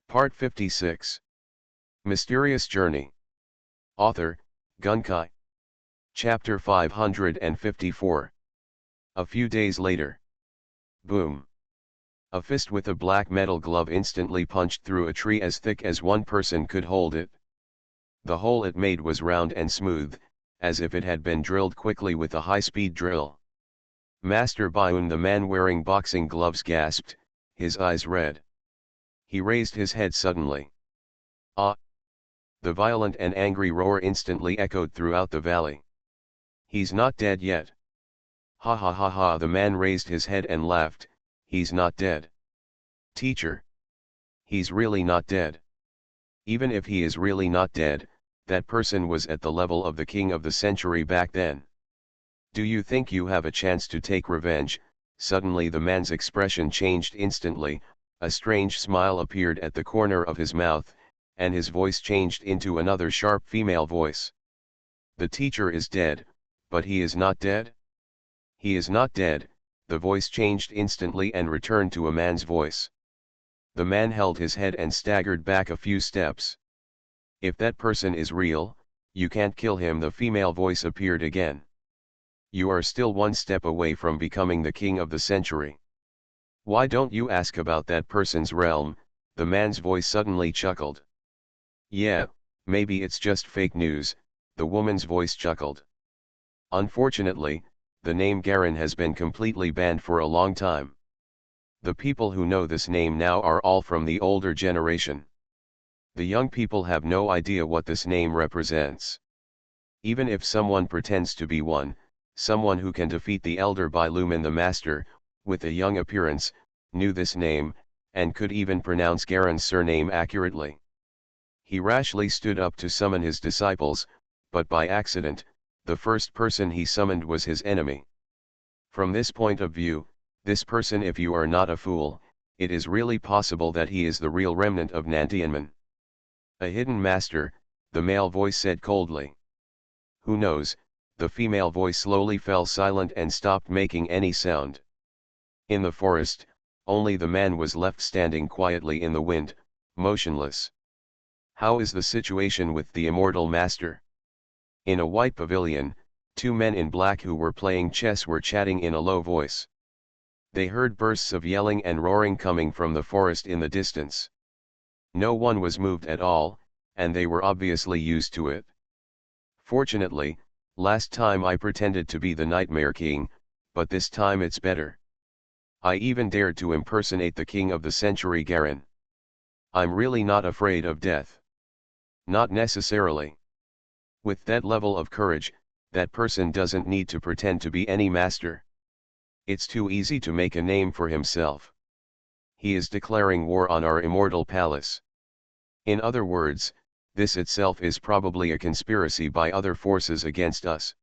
Part 56. Mysterious Journey. Author, Gunkai. Chapter 554. A few days later. Boom. A fist with a black metal glove instantly punched through a tree as thick as one person could hold it. The hole it made was round and smooth, as if it had been drilled quickly with a high-speed drill. Master Bayun, the man wearing boxing gloves, gasped, his eyes red. He raised his head suddenly. Ah! The violent and angry roar instantly echoed throughout the valley. He's not dead yet. Ha ha ha ha! The man raised his head and laughed. He's not dead. Teacher. He's really not dead. Even if he is really not dead, that person was at the level of the king of the century back then. Do you think you have a chance to take revenge? Suddenly the man's expression changed instantly, a strange smile appeared at the corner of his mouth, and his voice changed into another sharp female voice. The teacher is dead, but he is not dead? He is not dead. The voice changed instantly and returned to a man's voice. The man held his head and staggered back a few steps. If that person is real, you can't kill him. The female voice appeared again. You are still one step away from becoming the king of the century. Why don't you ask about that person's realm? The man's voice suddenly chuckled. Yeah, maybe it's just fake news, the woman's voice chuckled. Unfortunately, the name Garen has been completely banned for a long time. The people who know this name now are all from the older generation. The young people have no idea what this name represents. Even if someone pretends to be one, someone who can defeat the elder Bylumin the master, with a young appearance, knew this name, and could even pronounce Garen's surname accurately. He rashly stood up to summon his disciples, but by accident, the first person he summoned was his enemy. From this point of view, this person, if you are not a fool, it is really possible that he is the real remnant of Nantianman. A hidden master, the male voice said coldly. Who knows? The female voice slowly fell silent and stopped making any sound. In the forest, only the man was left standing quietly in the wind, motionless. How is the situation with the immortal master? In a white pavilion, two men in black who were playing chess were chatting in a low voice. They heard bursts of yelling and roaring coming from the forest in the distance. No one was moved at all, and they were obviously used to it. Fortunately, last time I pretended to be the Nightmare King, but this time it's better. I even dared to impersonate the king of the century Garen. I'm really not afraid of death. Not necessarily. With that level of courage, that person doesn't need to pretend to be any master. It's too easy to make a name for himself. He is declaring war on our immortal palace. In other words, this itself is probably a conspiracy by other forces against us.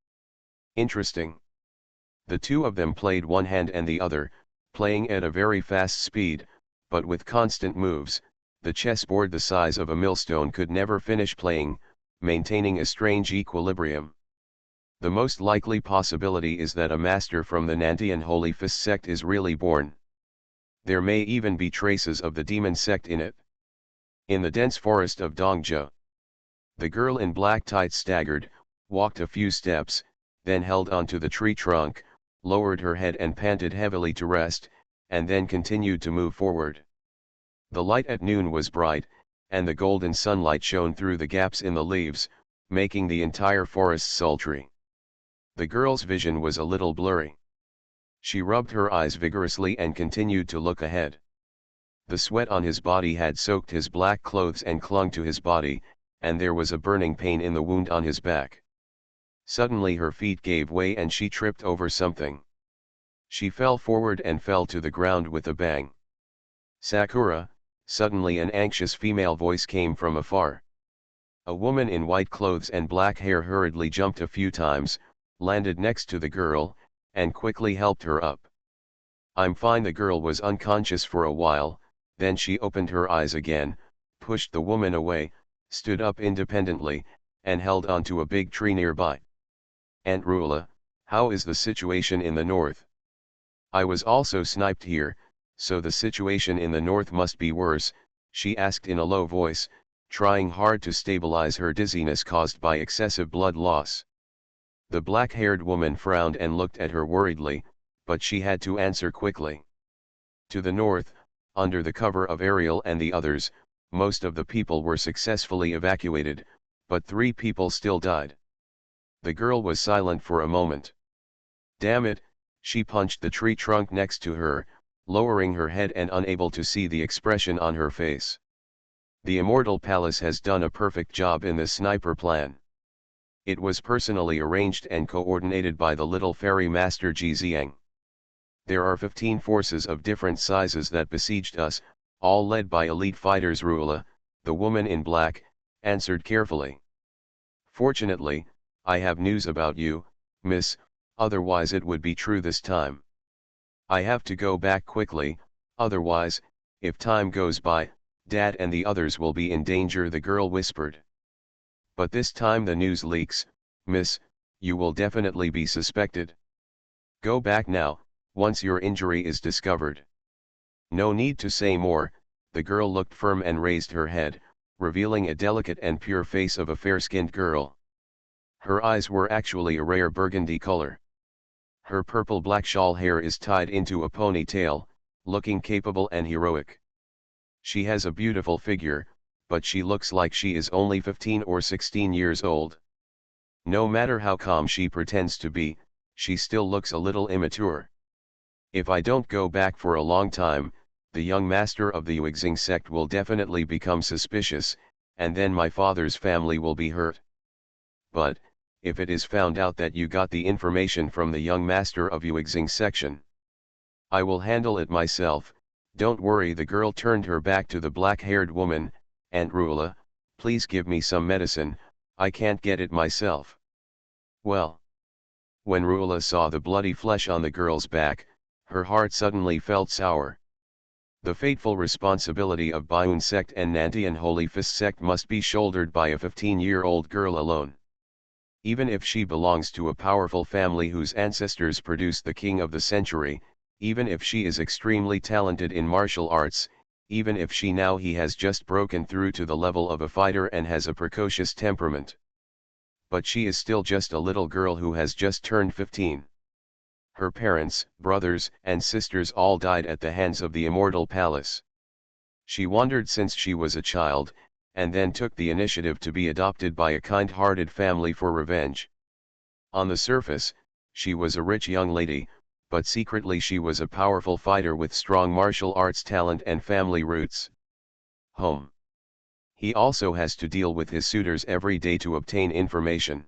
Interesting. The two of them played one hand and the other, playing at a very fast speed, but with constant moves. The chessboard the size of a millstone could never finish playing, maintaining a strange equilibrium. The most likely possibility is that a master from the Nantian Holy Fist sect is really born. There may even be traces of the demon sect in it. In the dense forest of Dongja, the girl in black tights staggered, walked a few steps, then held onto the tree trunk, lowered her head and panted heavily to rest, and then continued to move forward. The light at noon was bright, and the golden sunlight shone through the gaps in the leaves, making the entire forest sultry. The girl's vision was a little blurry. She rubbed her eyes vigorously and continued to look ahead. The sweat on his body had soaked his black clothes and clung to his body, and there was a burning pain in the wound on his back. Suddenly her feet gave way and she tripped over something. She fell forward and fell to the ground with a bang. Sakura! Suddenly an anxious female voice came from afar. A woman in white clothes and black hair hurriedly jumped a few times, landed next to the girl, and quickly helped her up. I'm fine. The girl was unconscious for a while, then she opened her eyes again, pushed the woman away, stood up independently, and held onto a big tree nearby. Aunt Rula, how is the situation in the north? I was also sniped here, so the situation in the north must be worse, she asked in a low voice, trying hard to stabilize her dizziness caused by excessive blood loss. The black-haired woman frowned and looked at her worriedly, but she had to answer quickly. To the north, under the cover of Ariel and the others, most of the people were successfully evacuated, but 3 people still died. The girl was silent for a moment. Damn it, she punched the tree trunk next to her, lowering her head and unable to see the expression on her face. The Immortal Palace has done a perfect job in this sniper plan. It was personally arranged and coordinated by the little fairy master Ji Jiang. There are 15 forces of different sizes that besieged us, all led by elite fighters. Ruula, the woman in black, answered carefully. Fortunately, I have news about you, miss, otherwise it would be true this time. I have to go back quickly, otherwise, if time goes by, Dad and the others will be in danger, the girl whispered. But this time the news leaks, miss, you will definitely be suspected. Go back now, once your injury is discovered. No need to say more, the girl looked firm and raised her head, revealing a delicate and pure face of a fair-skinned girl. Her eyes were actually a rare burgundy color. Her purple-black shawl hair is tied into a ponytail, looking capable and heroic. She has a beautiful figure, but she looks like she is only 15 or 16 years old. No matter how calm she pretends to be, she still looks a little immature. If I don't go back for a long time, the young master of the Yuexing sect will definitely become suspicious, and then my father's family will be hurt. But, if it is found out that you got the information from the young master of Yuexing section, I will handle it myself, don't worry. The girl turned her back to the black-haired woman. Aunt Ruula, please give me some medicine, I can't get it myself. Well. When Ruula saw the bloody flesh on the girl's back, her heart suddenly felt sour. The fateful responsibility of Bayun sect and Nantian Holy Fist sect must be shouldered by a 15-year-old girl alone. Even if she belongs to a powerful family whose ancestors produced the king of the century, even if she is extremely talented in martial arts, even if he has just broken through to the level of a fighter and has a precocious temperament. But she is still just a little girl who has just turned 15. Her parents, brothers, and sisters all died at the hands of the Immortal Palace. She wandered since she was a child, and then took the initiative to be adopted by a kind-hearted family for revenge. On the surface, she was a rich young lady, but secretly she was a powerful fighter with strong martial arts talent and family roots. Home. He also has to deal with his suitors every day to obtain information.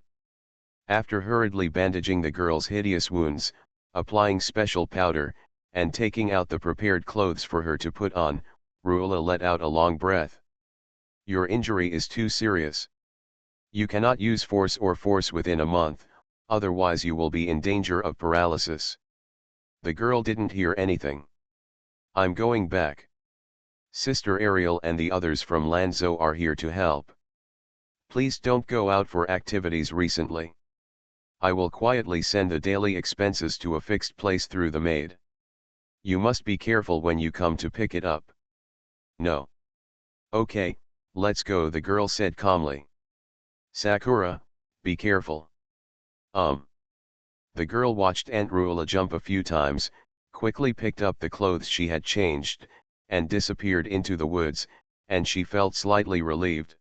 After hurriedly bandaging the girl's hideous wounds, applying special powder, and taking out the prepared clothes for her to put on, Ruula let out a long breath. Your injury is too serious. You cannot use force within a month, otherwise you will be in danger of paralysis. The girl didn't hear anything. I'm going back. Sister Ariel and the others from Lanzhou are here to help. Please don't go out for activities recently. I will quietly send the daily expenses to a fixed place through the maid. You must be careful when you come to pick it up. No. Okay, let's go, the girl said calmly. Sakura, be careful. The girl watched Aunt Ruula jump a few times, quickly picked up the clothes she had changed, and disappeared into the woods, and she felt slightly relieved.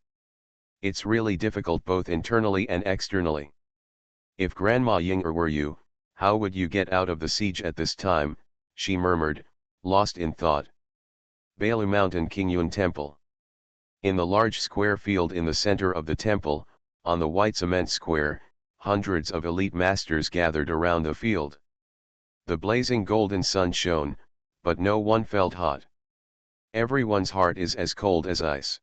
It's really difficult both internally and externally. If Grandma Yinger were you, how would you get out of the siege at this time, she murmured, lost in thought. Bailu Mountain Qingyun Temple. In the large square field in the center of the temple, on the white cement square, hundreds of elite masters gathered around the field. The blazing golden sun shone, but no one felt hot. Everyone's heart is as cold as ice.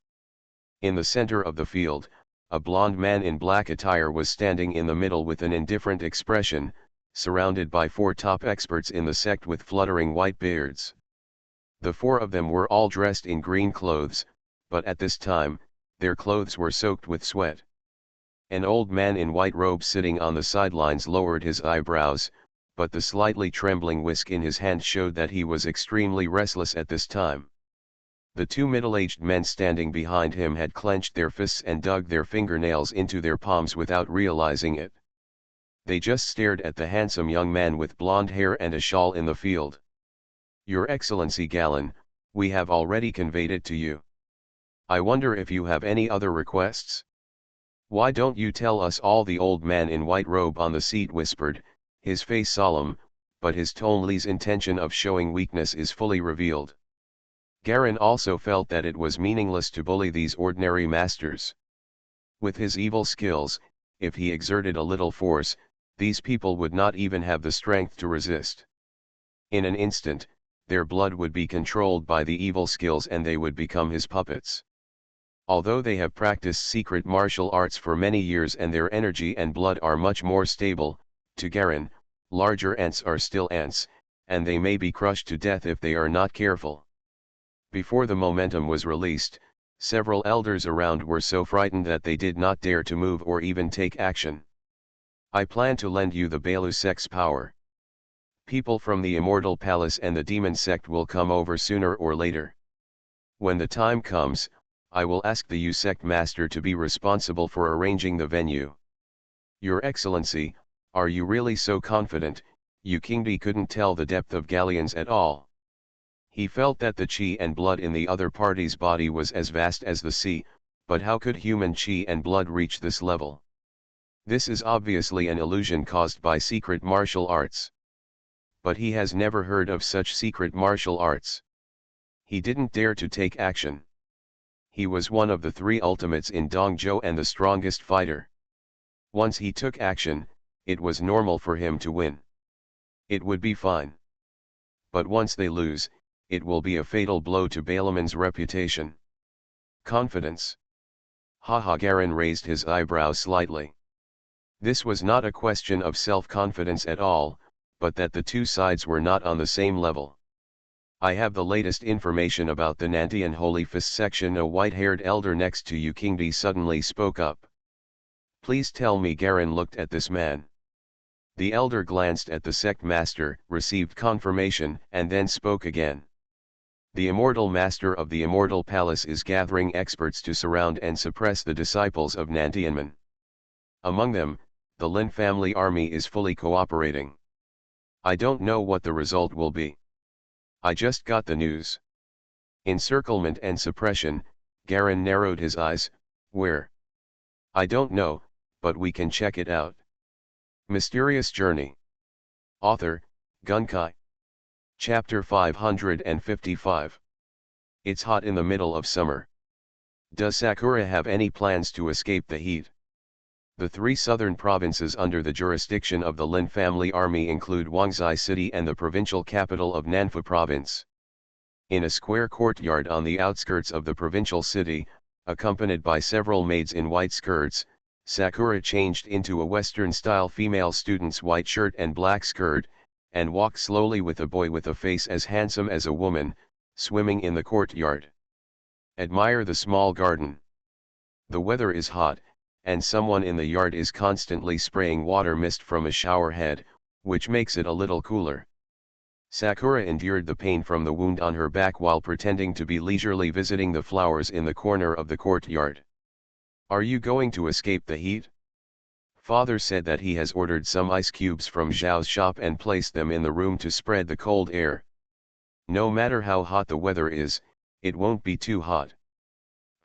In the center of the field, a blond man in black attire was standing in the middle with an indifferent expression, surrounded by 4 top experts in the sect with fluttering white beards. The 4 of them were all dressed in green clothes, but at this time, their clothes were soaked with sweat. An old man in white robes sitting on the sidelines lowered his eyebrows, but the slightly trembling whisk in his hand showed that he was extremely restless at this time. The two middle-aged men standing behind him had clenched their fists and dug their fingernails into their palms without realizing it. They just stared at the handsome young man with blonde hair and a shawl in the field. "Your Excellency Galen, we have already conveyed it to you. I wonder if you have any other requests?" "Why don't you tell us all?" the old man in white robe on the seat whispered, his face solemn, but his toneless intention of showing weakness is fully revealed. Garen also felt that it was meaningless to bully these ordinary masters. With his evil skills, if he exerted a little force, these people would not even have the strength to resist. In an instant, their blood would be controlled by the evil skills and they would become his puppets. Although they have practiced secret martial arts for many years and their energy and blood are much more stable, to Garen, larger ants are still ants, and they may be crushed to death if they are not careful. Before the momentum was released, several elders around were so frightened that they did not dare to move or even take action. "I plan to lend you the Balu sect's power. People from the Immortal Palace and the Demon sect will come over sooner or later. When the time comes, I will ask the U sect master to be responsible for arranging the venue." "Your Excellency, are you really so confident?" Yu Qingdi couldn't tell the depth of Galleon's at all. He felt that the qi and blood in the other party's body was as vast as the sea, but how could human qi and blood reach this level? This is obviously an illusion caused by secret martial arts. But he has never heard of such secret martial arts. He didn't dare to take action. He was one of the three ultimates in Dongzhou and the strongest fighter. Once he took action, it was normal for him to win. It would be fine. But once they lose, it will be a fatal blow to Balaman's reputation. Confidence. Haha, Garen raised his eyebrows slightly. This was not a question of self-confidence at all, but that the two sides were not on the same level. "I have the latest information about the Nantian Holy Fist section," a white-haired elder next to Yu Qingdi suddenly spoke up. "Please tell me." Garen looked at this man. The elder glanced at the sect master, received confirmation, and then spoke again. "The immortal master of the Immortal Palace is gathering experts to surround and suppress the disciples of Nantianman. Among them, the Lin family army is fully cooperating. I don't know what the result will be. I just got the news." Encirclement and suppression. Garen narrowed his eyes. "Where?" "I don't know, but we can check it out." Mysterious Journey. Author, Gunkai. Chapter 555. It's hot in the middle of summer. Does Sakura have any plans to escape the heat? The three southern provinces under the jurisdiction of the Lin family army include Wangzai City and the provincial capital of Nanfu Province. In a square courtyard on the outskirts of the provincial city, accompanied by several maids in white skirts, Sakura changed into a Western-style female student's white shirt and black skirt, and walked slowly with a boy with a face as handsome as a woman, swimming in the courtyard. Admire the small garden. The weather is hot, and someone in the yard is constantly spraying water mist from a shower head, which makes it a little cooler. Sakura endured the pain from the wound on her back while pretending to be leisurely visiting the flowers in the corner of the courtyard. "Are you going to escape the heat? Father said that he has ordered some ice cubes from Zhao's shop and placed them in the room to spread the cold air. No matter how hot the weather is, it won't be too hot."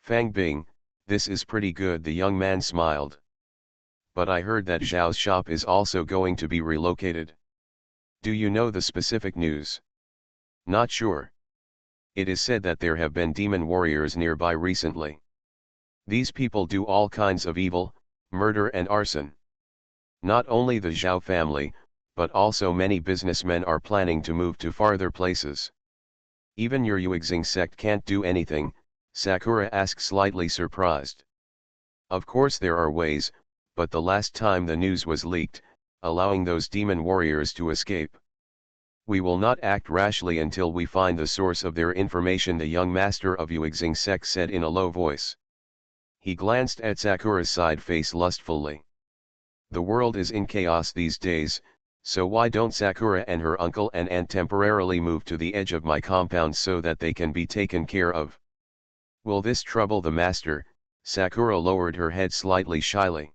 "Fang Bing, this is pretty good," the young man smiled. "But I heard that Zhao's shop is also going to be relocated. Do you know the specific news?" "Not sure. It is said that there have been demon warriors nearby recently. These people do all kinds of evil, murder and arson. Not only the Zhao family, but also many businessmen are planning to move to farther places." "Even your Yuexing sect can't do anything?" Sakura asked, slightly surprised. "Of course there are ways, but the last time the news was leaked, allowing those demon warriors to escape. We will not act rashly until we find the source of their information," the young master of Yuexing sect said in a low voice. He glanced at Sakura's side face lustfully. "The world is in chaos these days, So why don't Sakura and her uncle and aunt temporarily move to the edge of my compound so that they can be taken care of? Will this trouble the master? Sakura lowered her head slightly shyly.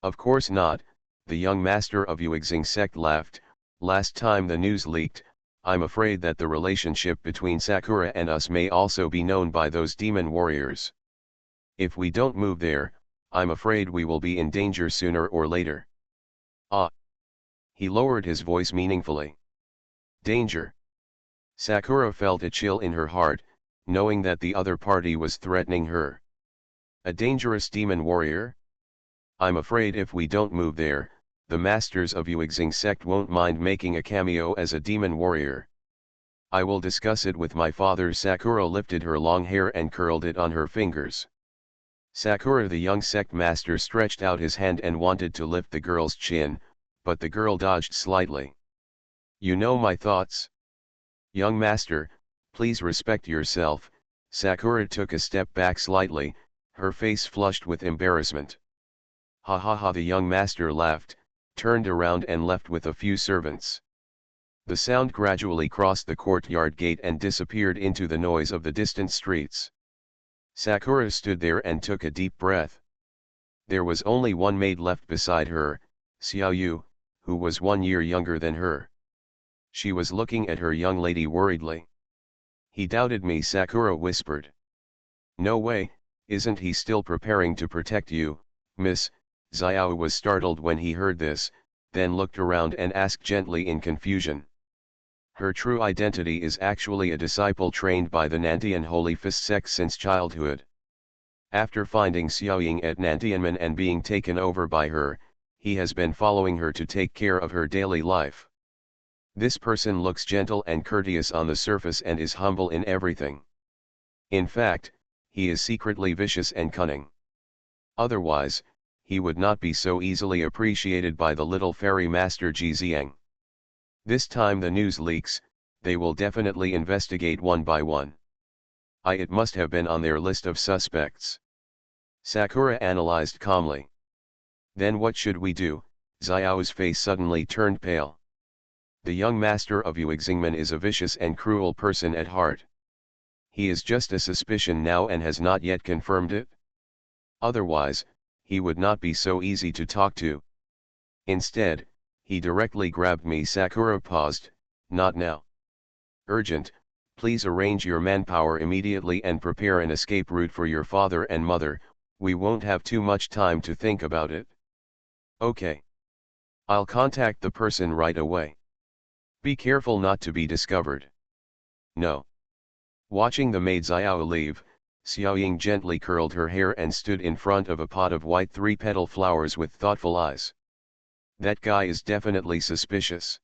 Of course not, the young master of Uexing sect laughed. Last time the news leaked, I'm afraid that the relationship between Sakura and us may also be known by those demon warriors. If we don't move there, I'm afraid we will be in danger sooner or later. Ah! He lowered his voice meaningfully. Danger. Sakura felt a chill in her heart, knowing that the other party was threatening her. A dangerous demon warrior? I'm afraid if we don't move there, the masters of Uexing sect won't mind making a cameo as a demon warrior. I will discuss it with my father. Sakura lifted her long hair and curled it on her fingers. Sakura, the young sect master, stretched out his hand and wanted to lift the girl's chin, but the girl dodged slightly. You know my thoughts? Young master, please respect yourself. Sakura took a step back slightly, her face flushed with embarrassment. Ha ha ha! The young master laughed, turned around and left with a few servants. The sound gradually crossed the courtyard gate and disappeared into the noise of the distant streets. Sakura stood there and took a deep breath. There was only one maid left beside her, Xiaoyu, who was 1 year younger than her. She was looking at her young lady worriedly. He doubted me, Sakura whispered. No way, isn't he still preparing to protect you, miss? Xiao was startled when he heard this, then looked around and asked gently in confusion. Her true identity is actually a disciple trained by the Nantian Holy Fist sect since childhood. After finding Xiaoying at Nantianmen and being taken over by her, he has been following her to take care of her daily life. This person looks gentle and courteous on the surface and is humble in everything. In fact, he is secretly vicious and cunning. Otherwise, he would not be so easily appreciated by the little fairy master Jiziang. This time the news leaks, they will definitely investigate one by one. It must have been on their list of suspects. Sakura analyzed calmly. Then what should we do? Xiao's face suddenly turned pale. The young master of Uexingmen is a vicious and cruel person at heart. He is just a suspicion now and has not yet confirmed it. Otherwise, he would not be so easy to talk to. Instead, he directly grabbed me. Sakura paused. Not now. Urgent, please arrange your manpower immediately and prepare an escape route for your father and mother. We won't have too much time to think about it. Okay. I'll contact the person right away. Be careful not to be discovered. No. Watching the maid Xiao leave, Xiaoying gently curled her hair and stood in front of a pot of white 3-petal flowers with thoughtful eyes. That guy is definitely suspicious.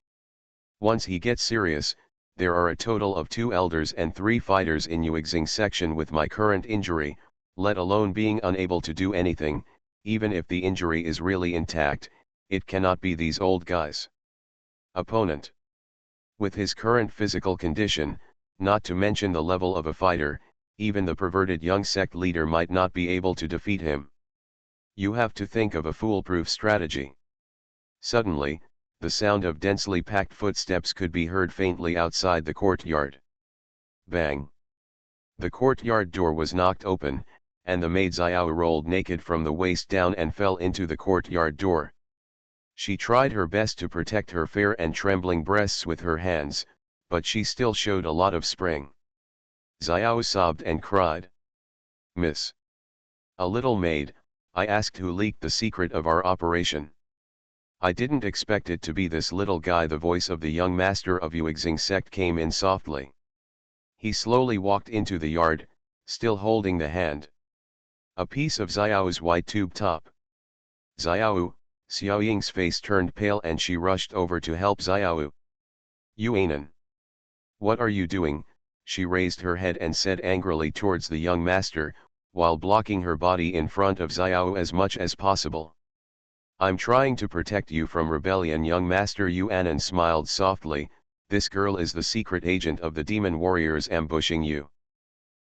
Once he gets serious, there are a total of 2 elders and 3 fighters in Uexing section with my current injury, let alone being unable to do anything. Even if the injury is really intact, it cannot be these old guys. Opponent. With his current physical condition, not to mention the level of a fighter, even the perverted young sect leader might not be able to defeat him. You have to think of a foolproof strategy. Suddenly, the sound of densely packed footsteps could be heard faintly outside the courtyard. Bang! The courtyard door was knocked open, and the maid Xiao rolled naked from the waist down and fell into the courtyard door. She tried her best to protect her fair and trembling breasts with her hands, but she still showed a lot of spring. Xiao sobbed and cried. Miss. A little maid, I asked who leaked the secret of our operation. I didn't expect it to be this little guy. The voice of the young master of Uexing sect came in softly. He slowly walked into the yard, still holding the hand. A piece of Xiao's white tube top. Xiao, Xiaoying's face turned pale and she rushed over to help Xiao. Yuanan. What are you doing? She raised her head and said angrily towards the young master, while blocking her body in front of Xiao as much as possible. I'm trying to protect you from rebellion. Young master Yuanan smiled softly. This girl is the secret agent of the demon warriors ambushing you.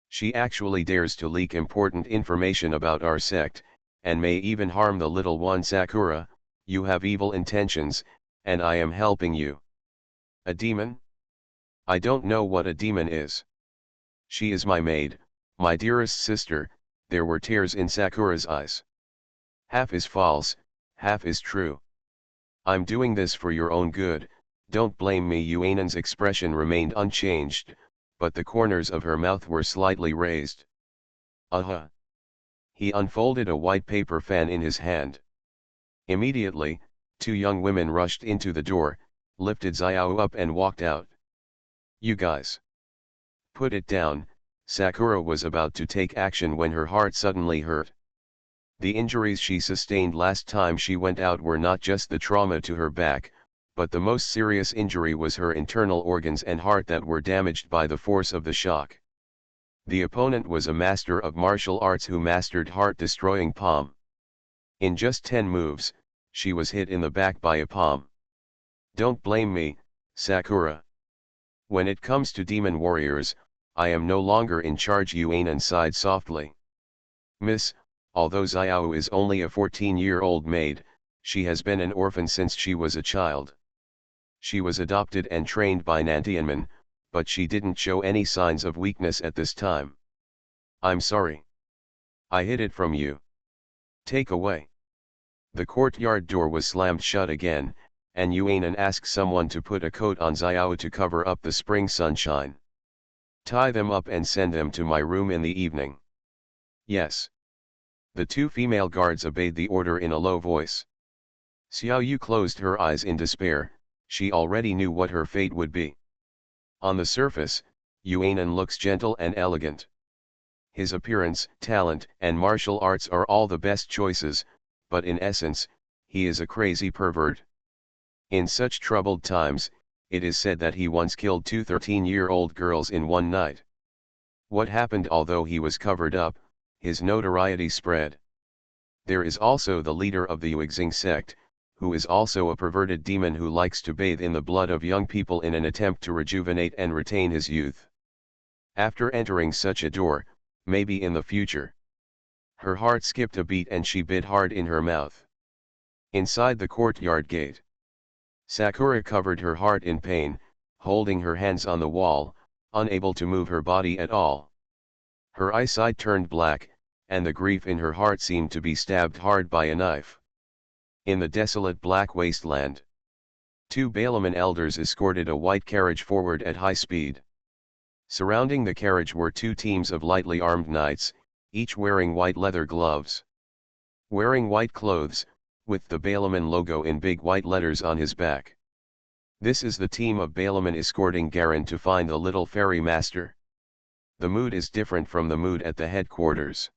She actually dares to leak important information about our sect, and may even harm the little one. Sakura, you have evil intentions, and I am helping you. A demon? I don't know what a demon is. She is my maid, my dearest sister. There were tears in Sakura's eyes. Half is false, half is true. I'm doing this for your own good, don't blame me. Yuanen's expression remained unchanged, but the corners of her mouth were slightly raised. He unfolded a white paper fan in his hand. Immediately, two young women rushed into the door, lifted Xiao up and walked out. You guys. Put it down. Sakura was about to take action when her heart suddenly hurt. The injuries she sustained last time she went out were not just the trauma to her back, but the most serious injury was her internal organs and heart that were damaged by the force of the shock. The opponent was a master of martial arts who mastered heart-destroying palm. In just 10 moves, she was hit in the back by a palm. Don't blame me, Sakura. When it comes to demon warriors, I am no longer in charge. Yuanen sighed softly. Miss, although Xiao is only a 14-year-old maid, she has been an orphan since she was a child. She was adopted and trained by Nantianmen, but she didn't show any signs of weakness at this time. I'm sorry. I hid it from you. Take away. The courtyard door was slammed shut again, and Yuanen asked someone to put a coat on Xiao to cover up the spring sunshine. Tie them up and send them to my room in the evening. Yes. The two female guards obeyed the order in a low voice. Xiao Yu closed her eyes in despair. She already knew what her fate would be. On the surface, Yuanen looks gentle and elegant. His appearance, talent, and martial arts are all the best choices, but in essence, he is a crazy pervert. In such troubled times, it is said that he once killed 2 13-year-old girls in one night. What happened? Although he was covered up, his notoriety spread. There is also the leader of the Yuexing sect, who is also a perverted demon who likes to bathe in the blood of young people in an attempt to rejuvenate and retain his youth. After entering such a door, maybe in the future. Her heart skipped a beat and she bit hard in her mouth. Inside the courtyard gate, Sakura covered her heart in pain, holding her hands on the wall, unable to move her body at all. Her eyesight turned black, and the grief in her heart seemed to be stabbed hard by a knife. In the desolate black wasteland, 2 Balaman elders escorted a white carriage forward at high speed. Surrounding the carriage were 2 teams of lightly armed knights, each wearing white leather gloves. Wearing white clothes, with the Balaman logo in big white letters on his back. This is the team of Balaman escorting Garen to find the little fairy master. The mood is different from the mood at the headquarters.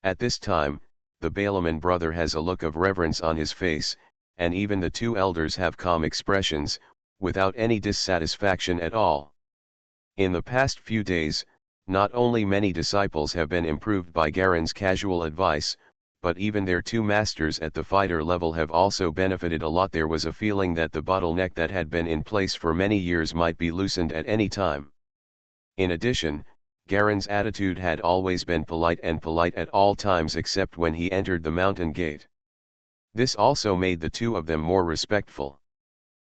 At this time, the Balaman brother has a look of reverence on his face, and even the 2 elders have calm expressions, without any dissatisfaction at all. In the past few days, not only many disciples have been improved by Garen's casual advice, but even their 2 masters at the fighter level have also benefited a lot. There was a feeling that the bottleneck that had been in place for many years might be loosened at any time. In addition, Garen's attitude had always been polite at all times except when he entered the mountain gate. This also made the 2 of them more respectful.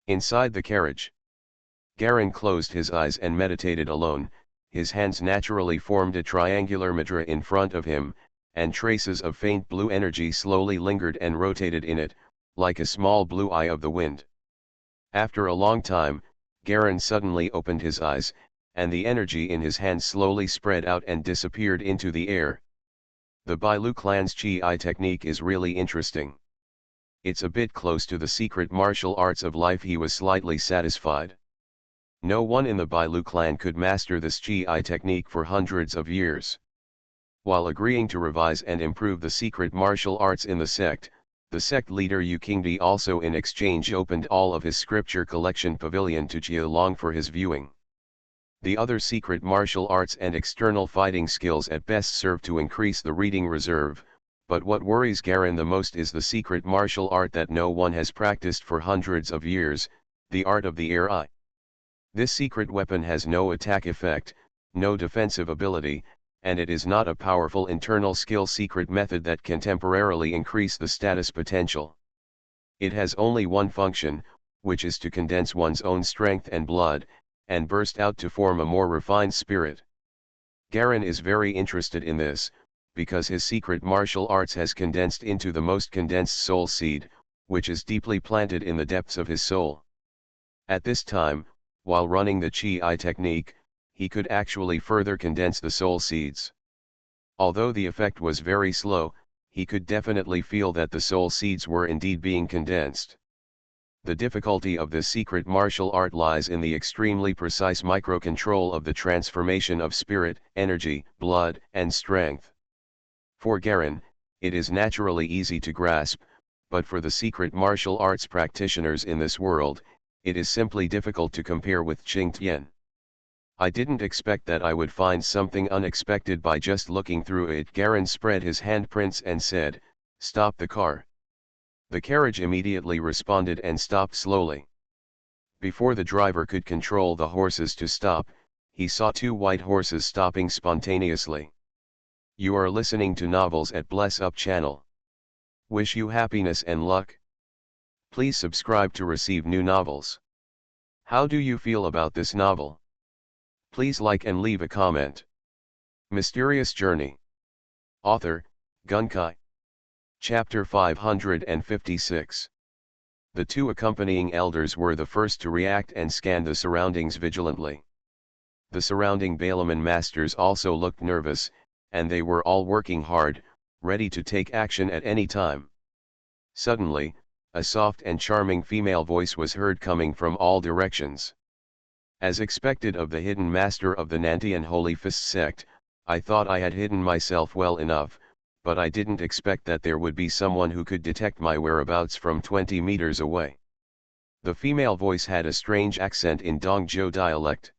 Inside the carriage, Garen closed his eyes and meditated alone. His hands naturally formed a triangular mudra in front of him, and traces of faint blue energy slowly lingered and rotated in it, like a small blue eye of the wind. After a long time, Garen suddenly opened his eyes, and the energy in his hands slowly spread out and disappeared into the air. The Bailu clan's Chi technique is really interesting. It's a bit close to the secret martial arts of life. He was slightly satisfied. No one in the Bailu clan could master this Chi technique for hundreds of years. While agreeing to revise and improve the secret martial arts in the sect leader Yu Qingdi also in exchange opened all of his scripture collection pavilion to Jialong for his viewing. The other secret martial arts and external fighting skills at best serve to increase the reading reserve, but what worries Garen the most is the secret martial art that no one has practiced for hundreds of years, the art of the air eye. This secret weapon has no attack effect, no defensive ability, and it is not a powerful internal skill secret method that can temporarily increase the status potential. It has only one function, which is to condense one's own strength and blood, and burst out to form a more refined spirit. Garen is very interested in this, because his secret martial arts has condensed into the most condensed soul seed, which is deeply planted in the depths of his soul. At this time, while running the Chi technique, he could actually further condense the soul seeds. Although the effect was very slow, he could definitely feel that the soul seeds were indeed being condensed. The difficulty of this secret martial art lies in the extremely precise microcontrol of the transformation of spirit, energy, blood, and strength. For Garen, it is naturally easy to grasp, but for the secret martial arts practitioners in this world, it is simply difficult to compare with Qing Tian. I didn't expect that I would find something unexpected by just looking through it. Garen spread his handprints and said, "Stop the car." The carriage immediately responded and stopped slowly. Before the driver could control the horses to stop, he saw two white horses stopping spontaneously. You are listening to Novels at Bless Up channel. Wish you happiness and luck. Please subscribe to receive new novels. How do you feel about this novel? Please like and leave a comment. Mysterious Journey. Author, Gunkai. Chapter 556. The two accompanying elders were the first to react and scan the surroundings vigilantly. The surrounding Balaman masters also looked nervous, and they were all working hard, ready to take action at any time. Suddenly, a soft and charming female voice was heard coming from all directions. As expected of the hidden master of the Nantian Holy Fist sect, I thought I had hidden myself well enough, but I didn't expect that there would be someone who could detect my whereabouts from 20 meters away. The female voice had a strange accent in Dongzhou dialect.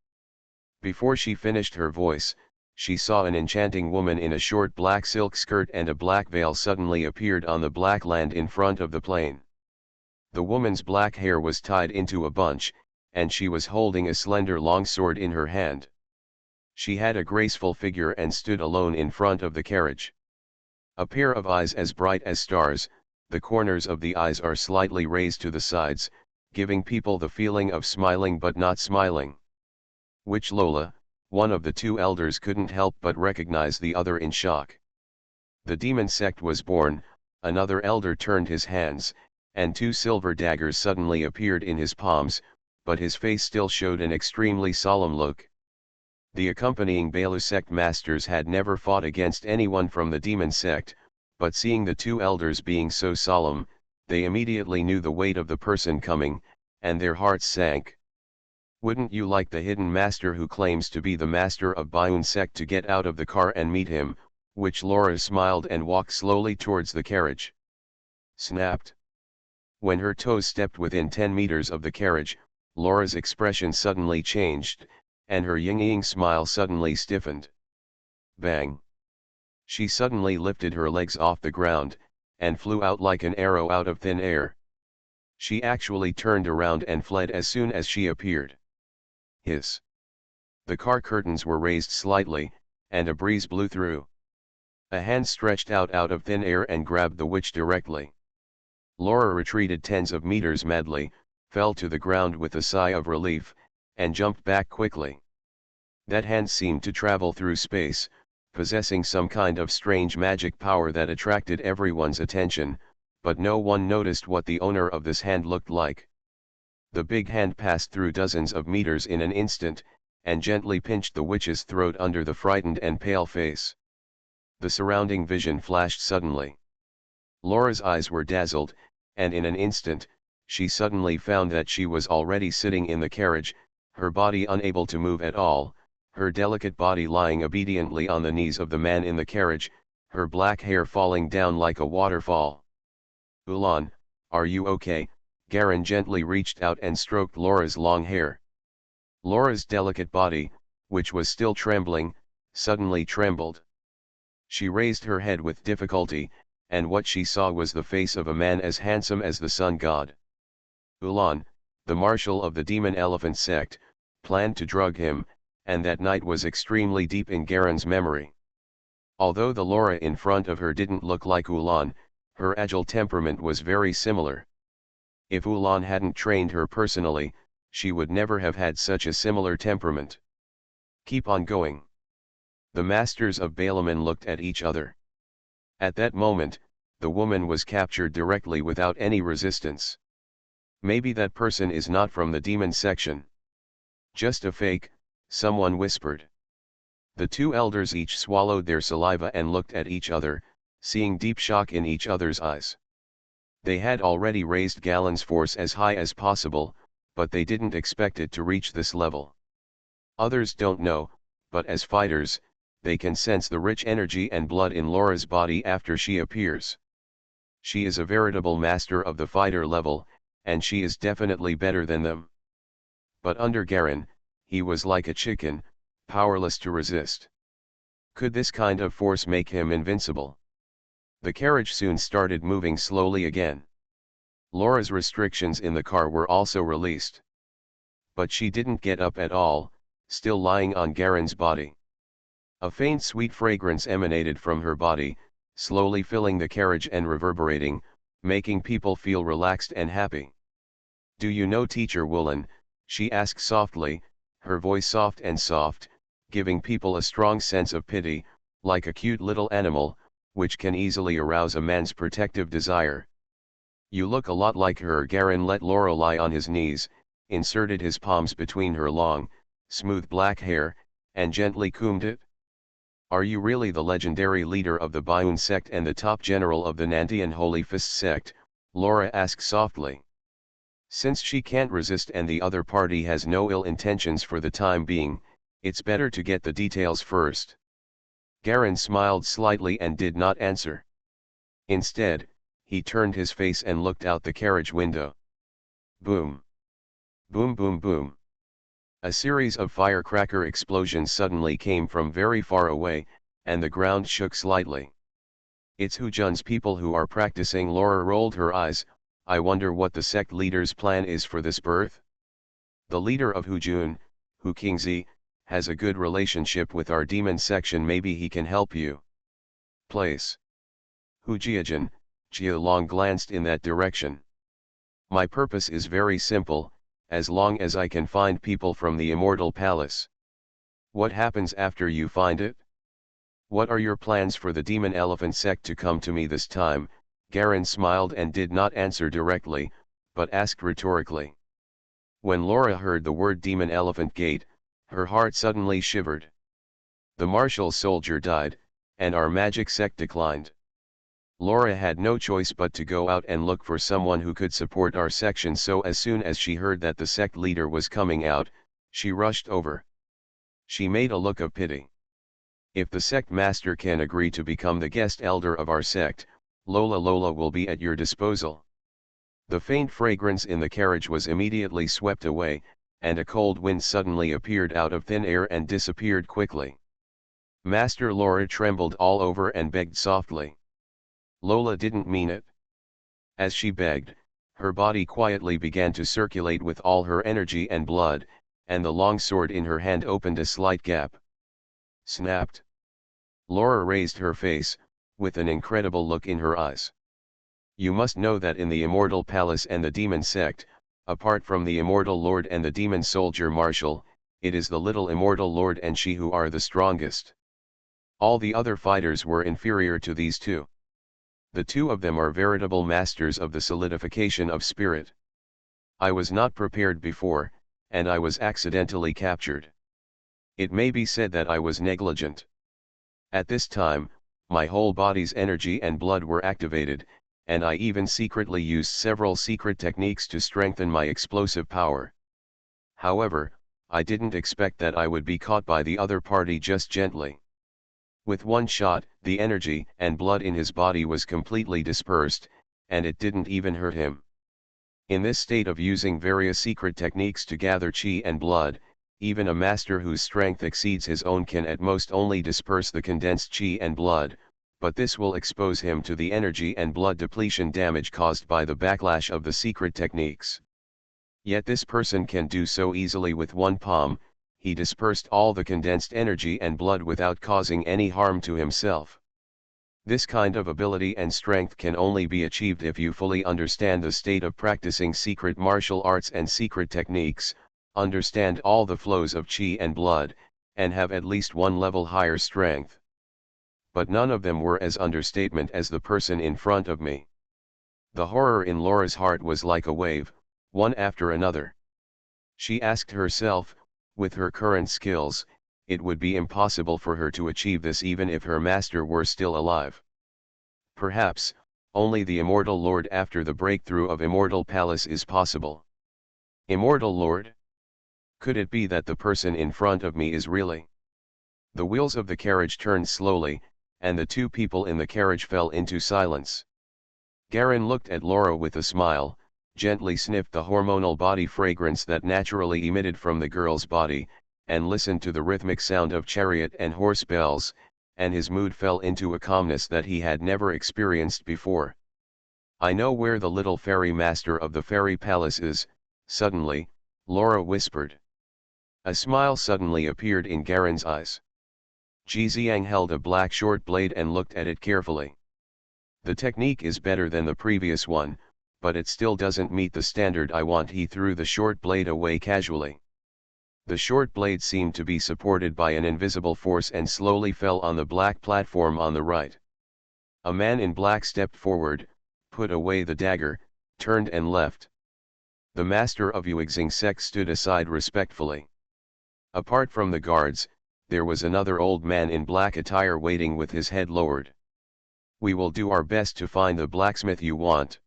Before she finished her voice, she saw an enchanting woman in a short black silk skirt and a black veil suddenly appeared on the black land in front of the plane. The woman's black hair was tied into a bunch, and she was holding a slender long sword in her hand. She had a graceful figure and stood alone in front of the carriage. A pair of eyes as bright as stars, the corners of the eyes are slightly raised to the sides, giving people the feeling of smiling but not smiling. Which Lola, one of the two elders, couldn't help but recognize the other in shock. The demon sect was born, another elder turned his hands, and two silver daggers suddenly appeared in his palms, but his face still showed an extremely solemn look. The accompanying Balu sect masters had never fought against anyone from the demon sect, but seeing the two elders being so solemn, they immediately knew the weight of the person coming, and their hearts sank. Wouldn't you like the hidden master who claims to be the master of Bayun sect to get out of the car and meet him? Which Laura smiled and walked slowly towards the carriage. Snapped. When her toes stepped within 10 meters of the carriage, Laura's expression suddenly changed, and her yin-yang smile suddenly stiffened. Bang! She suddenly lifted her legs off the ground, and flew out like an arrow out of thin air. She actually turned around and fled as soon as she appeared. Hiss! The car curtains were raised slightly, and a breeze blew through. A hand stretched out of thin air and grabbed the witch directly. Laura retreated tens of meters madly, fell to the ground with a sigh of relief, and jumped back quickly. That hand seemed to travel through space, possessing some kind of strange magic power that attracted everyone's attention, but no one noticed what the owner of this hand looked like. The big hand passed through dozens of meters in an instant, and gently pinched the witch's throat under the frightened and pale face. The surrounding vision flashed suddenly. Laura's eyes were dazzled, and in an instant, she suddenly found that she was already sitting in the carriage, her body unable to move at all, her delicate body lying obediently on the knees of the man in the carriage, her black hair falling down like a waterfall. "Ulan, are you okay?" Garen gently reached out and stroked Laura's long hair. Laura's delicate body, which was still trembling, suddenly trembled. She raised her head with difficulty, and what she saw was the face of a man as handsome as the sun god. Ulan, the marshal of the demon elephant sect, planned to drug him, and that night was extremely deep in Garen's memory. Although the Laura in front of her didn't look like Ulan, her agile temperament was very similar. If Ulan hadn't trained her personally, she would never have had such a similar temperament. Keep on going. The masters of Balaman looked at each other. At that moment, the woman was captured directly without any resistance. Maybe that person is not from the demon section. Just a fake, someone whispered. The two elders each swallowed their saliva and looked at each other, seeing deep shock in each other's eyes. They had already raised Galen's force as high as possible, but they didn't expect it to reach this level. Others don't know, but as fighters, they can sense the rich energy and blood in Laura's body after she appears. She is a veritable master of the fighter level, and she is definitely better than them. But under Garen, he was like a chicken, powerless to resist. Could this kind of force make him invincible? The carriage soon started moving slowly again. Laura's restrictions in the car were also released. But she didn't get up at all, still lying on Garen's body. A faint sweet fragrance emanated from her body, slowly filling the carriage and reverberating, making people feel relaxed and happy. "Do you know Teacher Woolen?" she asked softly, her voice soft and soft, giving people a strong sense of pity, like a cute little animal, which can easily arouse a man's protective desire. "You look a lot like her." Garen let Laura lie on his knees, inserted his palms between her long, smooth black hair, and gently combed it. "Are you really the legendary leader of the Bayun sect and the top general of the Nantian Holy Fist sect?" Laura asked softly. Since she can't resist and the other party has no ill intentions for the time being, it's better to get the details first. Garen smiled slightly and did not answer. Instead, he turned his face and looked out the carriage window. Boom! Boom boom boom! A series of firecracker explosions suddenly came from very far away, and the ground shook slightly. "It's Hujun's people who are practicing." Laura rolled her eyes. "I wonder what the sect leader's plan is for this birth? The leader of Hujun, Hu Kingzi, has a good relationship with our demon section. Maybe he can help you." "Place. Hu Jiajin." Jia Long glanced in that direction. "My purpose is very simple, as long as I can find people from the Immortal Palace." "What happens after you find it? What are your plans for the Demon Elephant sect to come to me this time?" Garen smiled and did not answer directly, but asked rhetorically. When Laura heard the word Demon Elephant Gate, her heart suddenly shivered. The martial soldier died, and our magic sect declined. Laura had no choice but to go out and look for someone who could support our section, so as soon as she heard that the sect leader was coming out, she rushed over. She made a look of pity. "If the sect master can agree to become the guest elder of our sect, Lola will be at your disposal." The faint fragrance in the carriage was immediately swept away, and a cold wind suddenly appeared out of thin air and disappeared quickly. Master Laura trembled all over and begged softly. Lola didn't mean it. As she begged, her body quietly began to circulate with all her energy and blood, and the long sword in her hand opened a slight gap. Snapped. Laura raised her face, with an incredible look in her eyes. "You must know that in the Immortal Palace and the Demon Sect, apart from the Immortal Lord and the Demon Soldier Marshal, it is the Little Immortal Lord and she who are the strongest. All the other fighters were inferior to these two. The two of them are veritable masters of the solidification of spirit. I was not prepared before, and I was accidentally captured. It may be said that I was negligent. At this time, my whole body's energy and blood were activated, and I even secretly used several secret techniques to strengthen my explosive power. However, I didn't expect that I would be caught by the other party just gently. With one shot, the energy and blood in his body was completely dispersed, and it didn't even hurt him. In this state of using various secret techniques to gather chi and blood, even a master whose strength exceeds his own can at most only disperse the condensed chi and blood, but this will expose him to the energy and blood depletion damage caused by the backlash of the secret techniques. Yet this person can do so easily with one palm. He dispersed all the condensed energy and blood without causing any harm to himself. This kind of ability and strength can only be achieved if you fully understand the state of practicing secret martial arts and secret techniques, understand all the flows of chi and blood, and have at least one level higher strength. But none of them were as understatement as the person in front of me. The horror in Laura's heart was like a wave, one after another. She asked herself, with her current skills, it would be impossible for her to achieve this even if her master were still alive. Perhaps, only the Immortal Lord after the breakthrough of Immortal Palace is possible. Immortal Lord? Could it be that the person in front of me is really? The wheels of the carriage turned slowly, and the two people in the carriage fell into silence. Garen looked at Laura with a smile, gently sniffed the hormonal body fragrance that naturally emitted from the girl's body, and listened to the rhythmic sound of chariot and horse bells, and his mood fell into a calmness that he had never experienced before. I know where the little fairy master of the fairy palace is, suddenly, Laura whispered. A smile suddenly appeared in Garen's eyes. Jixiang held a black short blade and looked at it carefully. The technique is better than the previous one, but it still doesn't meet the standard I want. He threw the short blade away casually. The short blade seemed to be supported by an invisible force and slowly fell on the black platform on the right. A man in black stepped forward, put away the dagger, turned and left. The master of Yuexing sect stood aside respectfully. Apart from the guards, there was another old man in black attire waiting with his head lowered. We will do our best to find the blacksmith you want.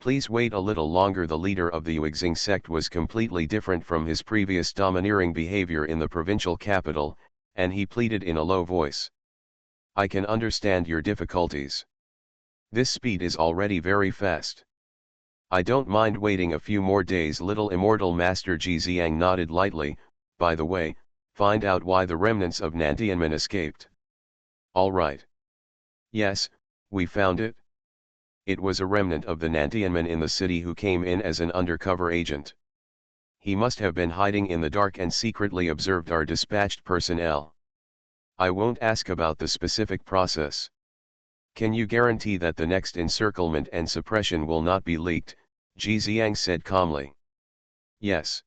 Please wait a little longer. The leader of the Yuexing sect was completely different from his previous domineering behavior in the provincial capital, and he pleaded in a low voice. I can understand your difficulties. This speed is already very fast. I don't mind waiting a few more days. Little Immortal Master Jixiang nodded lightly. By the way, find out why the remnants of Nantianmen escaped. All right. Yes, we found it. It was a remnant of the Nantianmen in the city who came in as an undercover agent. He must have been hiding in the dark and secretly observed our dispatched personnel. I won't ask about the specific process. Can you guarantee that the next encirclement and suppression will not be leaked? Jixiang said calmly. Yes.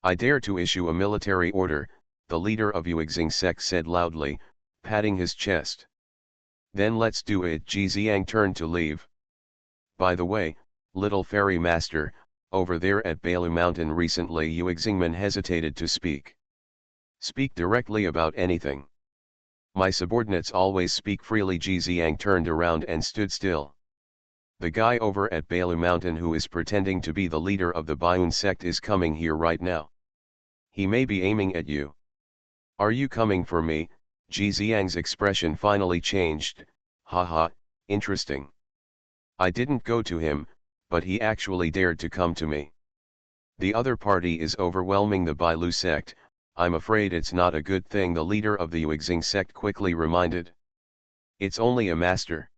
I dare to issue a military order, the leader of Yuexing sect said loudly, patting his chest. Then let's do it. Jixiang turned to leave. By the way, little fairy master, over there at Bailu Mountain recently Yuexingmen hesitated to speak. Speak directly about anything. My subordinates always speak freely. Jixiang turned around and stood still. The guy over at Bailu Mountain who is pretending to be the leader of the Baiun sect is coming here right now. He may be aiming at you. Are you coming for me? Jixiang's expression finally changed. Haha, interesting. I didn't go to him, but he actually dared to come to me. The other party is overwhelming the Bailu sect. I'm afraid it's not a good thing, the leader of the Yuexing sect quickly reminded. It's only a master.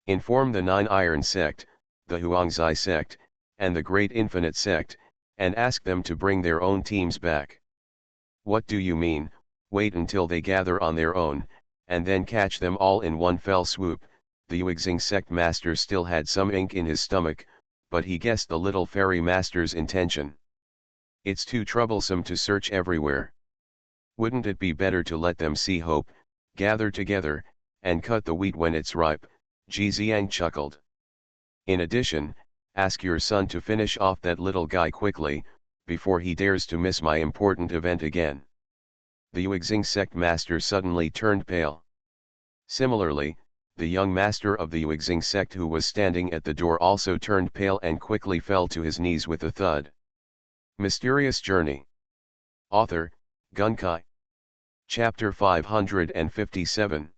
Inform the Nine Iron sect, the Huangzai sect, and the Great Infinite sect, and ask them to bring their own teams back. What do you mean? Wait until they gather on their own, and then catch them all in one fell swoop. The Yuexing sect master still had some ink in his stomach, but he guessed the little fairy master's intention. It's too troublesome to search everywhere. Wouldn't it be better to let them see hope, gather together, and cut the wheat when it's ripe? Jixiang chuckled. In addition, ask your son to finish off that little guy quickly, before he dares to miss my important event again. The Yuexing sect master suddenly turned pale. Similarly, the young master of the Yuexing sect who was standing at the door also turned pale and quickly fell to his knees with a thud. Mysterious Journey. Author, Gunkai. Chapter 557.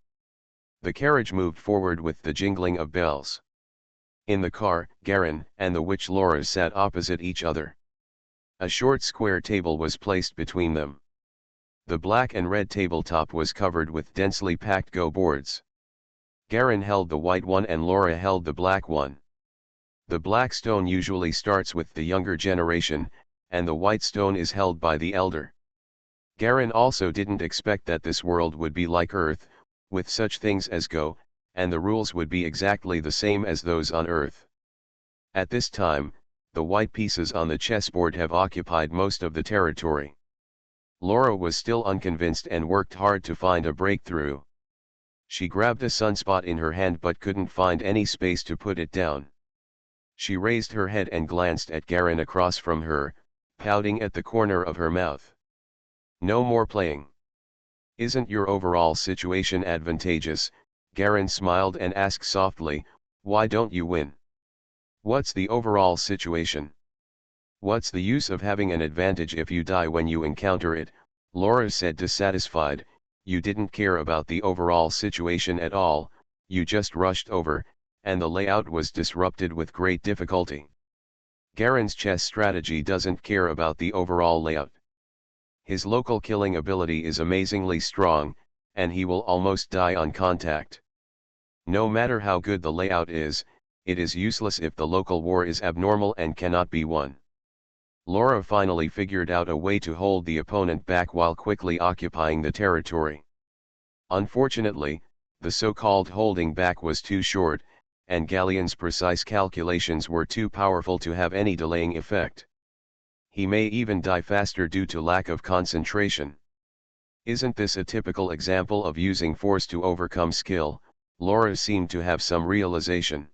The carriage moved forward with the jingling of bells. In the car, Garen and the witch Laura sat opposite each other. A short square table was placed between them. The black and red tabletop was covered with densely packed go boards. Garen held the white one and Laura held the black one. The black stone usually starts with the younger generation, and the white stone is held by the elder. Garen also didn't expect that this world would be like Earth, with such things as go, and the rules would be exactly the same as those on Earth. At this time, the white pieces on the chessboard have occupied most of the territory. Laura was still unconvinced and worked hard to find a breakthrough. She grabbed a sunspot in her hand but couldn't find any space to put it down. She raised her head and glanced at Garen across from her, pouting at the corner of her mouth. "No more playing. Isn't your overall situation advantageous?" Garen smiled and asked softly, "Why don't you win? What's the overall situation? What's the use of having an advantage if you die when you encounter it?" Laura said, dissatisfied. "You didn't care about the overall situation at all, you just rushed over, and the layout was disrupted with great difficulty." Garen's chess strategy doesn't care about the overall layout. His local killing ability is amazingly strong, and he will almost die on contact. No matter how good the layout is, it is useless if the local war is abnormal and cannot be won. Laura finally figured out a way to hold the opponent back while quickly occupying the territory. Unfortunately, the so-called holding back was too short, and Galleon's precise calculations were too powerful to have any delaying effect. He may even die faster due to lack of concentration. Isn't this a typical example of using force to overcome skill? Laura seemed to have some realization.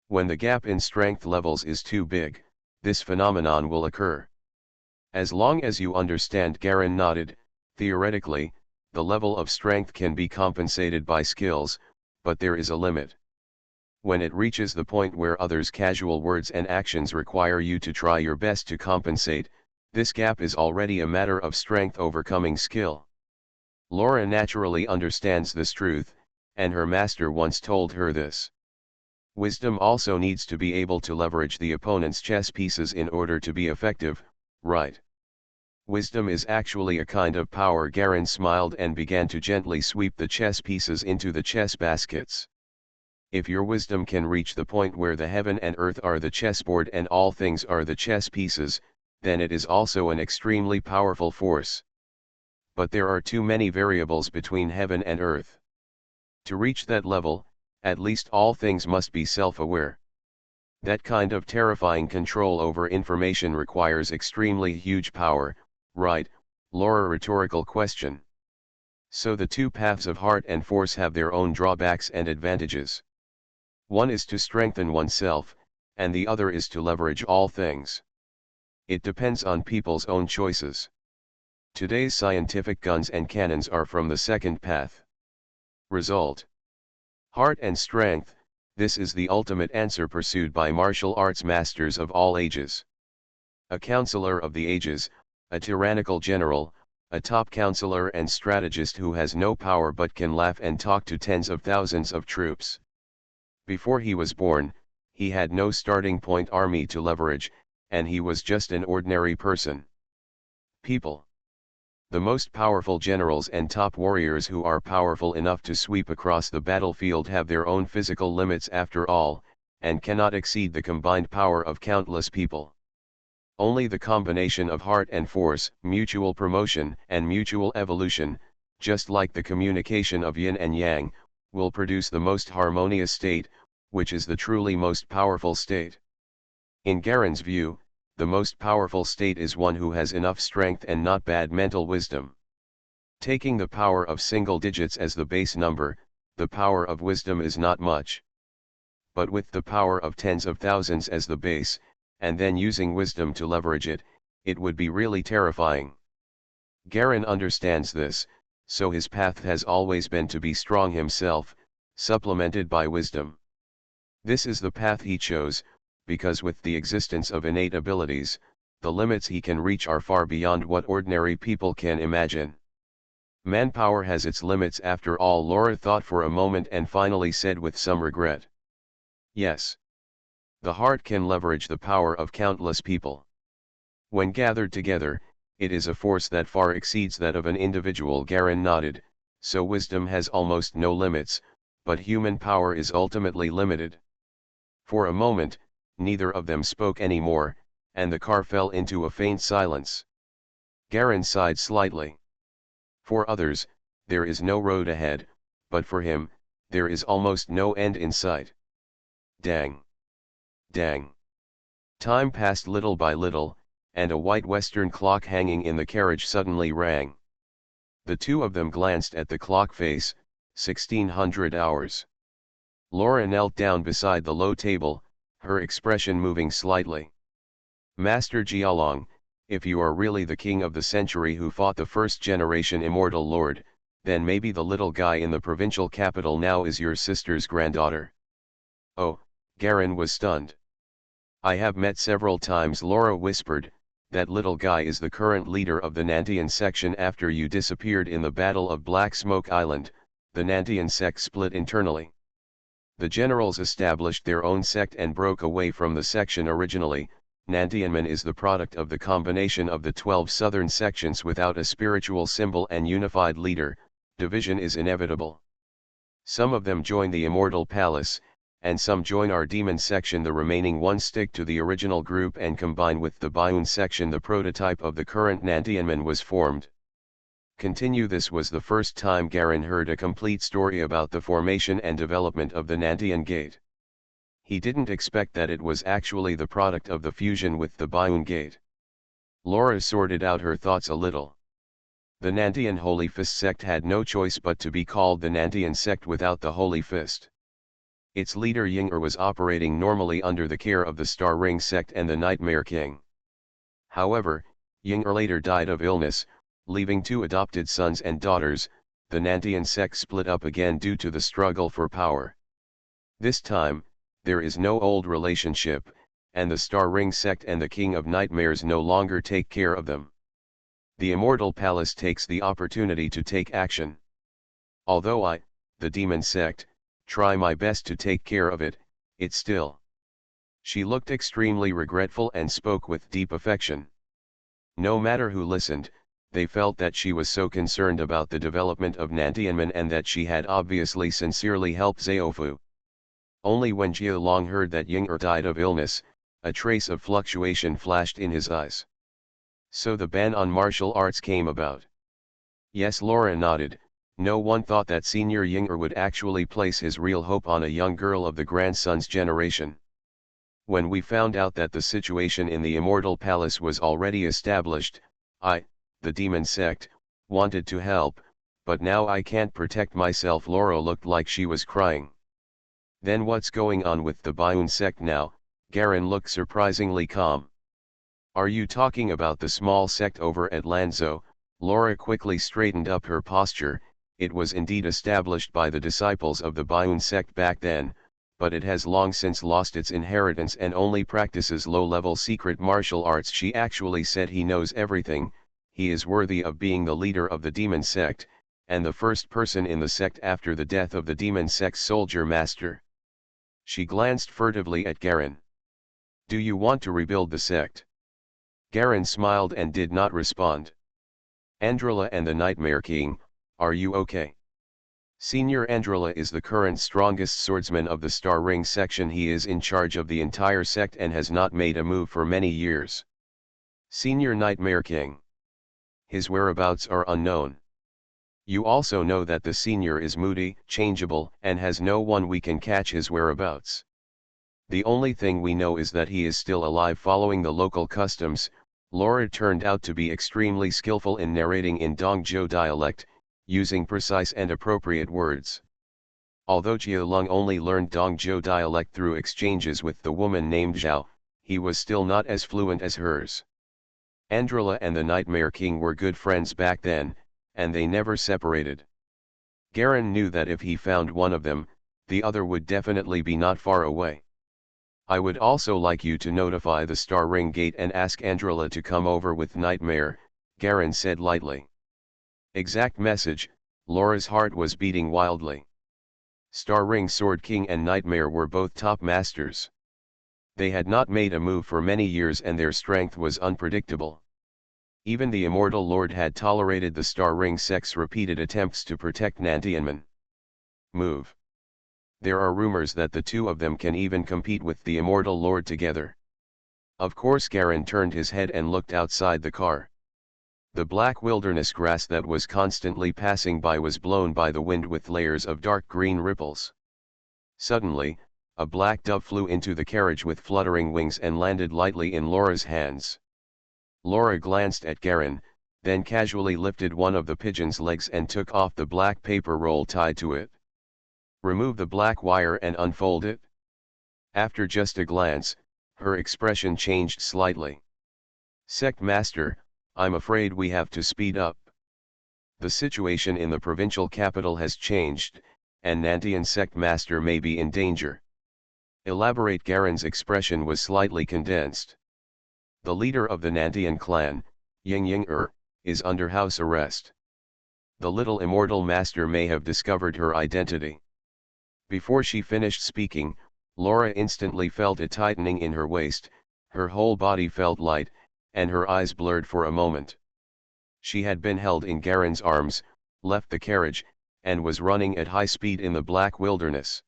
When the gap in strength levels is too big, this phenomenon will occur. As long as you understand, Garen nodded, theoretically, the level of strength can be compensated by skills, but there is a limit. When it reaches the point where others' casual words and actions require you to try your best to compensate, this gap is already a matter of strength overcoming skill. Laura naturally understands this truth, and her master once told her this. Wisdom also needs to be able to leverage the opponent's chess pieces in order to be effective, right? Wisdom is actually a kind of power. Garen smiled and began to gently sweep the chess pieces into the chess baskets. If your wisdom can reach the point where the heaven and earth are the chessboard and all things are the chess pieces, then it is also an extremely powerful force. But there are too many variables between heaven and earth. To reach that level, at least all things must be self-aware. That kind of terrifying control over information requires extremely huge power, right? Laura, rhetorical question. So the two paths of heart and force have their own drawbacks and advantages. One is to strengthen oneself, and the other is to leverage all things. It depends on people's own choices. Today's scientific guns and cannons are from the second path. Result: heart and strength. This is the ultimate answer pursued by martial arts masters of all ages. A counselor of the ages, a tyrannical general, a top counselor and strategist who has no power but can laugh and talk to tens of thousands of troops. Before he was born, he had no starting point army to leverage, and he was just an ordinary person. People. The most powerful generals and top warriors who are powerful enough to sweep across the battlefield have their own physical limits after all, and cannot exceed the combined power of countless people. Only the combination of heart and force, mutual promotion and mutual evolution, just like the communication of yin and yang, will produce the most harmonious state, which is the truly most powerful state. In Garen's view, the most powerful state is one who has enough strength and not bad mental wisdom. Taking the power of single digits as the base number, the power of wisdom is not much. But with the power of tens of thousands as the base, and then using wisdom to leverage it, it would be really terrifying. Garen understands this, so his path has always been to be strong himself, supplemented by wisdom. This is the path he chose, because with the existence of innate abilities, the limits he can reach are far beyond what ordinary people can imagine. Manpower has its limits after all. Laura thought for a moment and finally said with some regret, "Yes. The heart can leverage the power of countless people. When gathered together, it is a force that far exceeds that of an individual." Garen nodded. So wisdom has almost no limits, but human power is ultimately limited. For a moment, neither of them spoke anymore, and the car fell into a faint silence. Garen sighed slightly. For others, there is no road ahead, but for him, there is almost no end in sight. Dang. Dang. Time passed little by little, and a white western clock hanging in the carriage suddenly rang. The two of them glanced at the clock face, 1600 hours. Laura knelt down beside the low table, her expression moving slightly. Master Jialong, if you are really the king of the century who fought the first-generation immortal lord, then maybe the little guy in the provincial capital now is your sister's granddaughter. Oh, Garen was stunned. I have met several times, Laura whispered. That little guy is the current leader of the Nantian section after you disappeared in the Battle of Black Smoke Island. The Nantian sect split internally. The generals established their own sect and broke away from the section originally. Nantianman is the product of the combination of the 12 southern sections without a spiritual symbol and unified leader. Division is inevitable. Some of them join the Immortal Palace, and some join our demon section. The remaining ones stick to the original group and combine with the Bayun section. The prototype of the current Nantianman was formed. Continue. This was the first time Garen heard a complete story about the formation and development of the Nantian Gate. He didn't expect that it was actually the product of the fusion with the Bayun Gate. Laura sorted out her thoughts a little. The Nantian Holy Fist sect had no choice but to be called the Nantian sect without the Holy Fist. Its leader Ying'er was operating normally under the care of the Star Ring sect and the Nightmare King. However, Ying'er later died of illness, leaving 2 adopted sons and daughters. The Nantian sect split up again due to the struggle for power. This time, there is no old relationship, and the Star Ring sect and the King of Nightmares no longer take care of them. The Immortal Palace takes the opportunity to take action. Although I, the demon sect, try my best to take care of it, it still. She looked extremely regretful and spoke with deep affection. No matter who listened, they felt that she was so concerned about the development of Nantianman and that she had obviously sincerely helped Zhaofu. Only when Jialong heard that Ying'er died of illness, a trace of fluctuation flashed in his eyes. So the ban on martial arts came about. Yes, Laura nodded. No one thought that Senior Ying'er would actually place his real hope on a young girl of the grandson's generation. When we found out that the situation in the Immortal Palace was already established, I, the demon sect, wanted to help, but now I can't protect myself. Laura looked like she was crying. Then what's going on with the Bayun sect now? Garen looked surprisingly calm. Are you talking about the small sect over at Lanzhou? Laura quickly straightened up her posture. It was indeed established by the disciples of the Bayun sect back then, but it has long since lost its inheritance and only practices low-level secret martial arts. She actually said he knows everything. He is worthy of being the leader of the demon sect, and the first person in the sect after the death of the demon sect's soldier master. She glanced furtively at Garen. Do you want to rebuild the sect? Garen smiled and did not respond. Andrila and the Nightmare King, are you okay? Senior Andrila is the current strongest swordsman of the Star Ring section. He is in charge of the entire sect and has not made a move for many years. Senior Nightmare King. His whereabouts are unknown. You also know that the senior is moody, changeable, and has no one we can catch his whereabouts. The only thing we know is that he is still alive following the local customs. Laura turned out to be extremely skillful in narrating in Dongzhou dialect, using precise and appropriate words. Although Jialong only learned Dongzhou dialect through exchanges with the woman named Zhao, he was still not as fluent as hers. Andrila and the Nightmare King were good friends back then, and they never separated. Garen knew that if he found one of them, the other would definitely be not far away. I would also like you to notify the Star Ring Gate and ask Andrila to come over with Nightmare, Garen said lightly. Exact message. Laura's heart was beating wildly. Star Ring Sword King and Nightmare were both top masters. They had not made a move for many years and their strength was unpredictable. Even the Immortal Lord had tolerated the Star Ring sect's repeated attempts to protect Nantianman. Move. There are rumors that the two of them can even compete with the Immortal Lord together. Of course, Garen turned his head and looked outside the car. The black wilderness grass that was constantly passing by was blown by the wind with layers of dark green ripples. Suddenly, a black dove flew into the carriage with fluttering wings and landed lightly in Laura's hands. Laura glanced at Garin, then casually lifted one of the pigeon's legs and took off the black paper roll tied to it. Remove the black wire and unfold it. After just a glance, her expression changed slightly. Sect Master, I'm afraid we have to speed up. The situation in the provincial capital has changed, and Nantian Sect Master may be in danger. Elaborate. Garen's expression was slightly condensed. The leader of the Nantian clan, Ying is under house arrest. The little immortal master may have discovered her identity. Before she finished speaking, Laura instantly felt a tightening in her waist, her whole body felt light, and her eyes blurred for a moment. She had been held in Garen's arms, left the carriage, and was running at high speed in the black wilderness.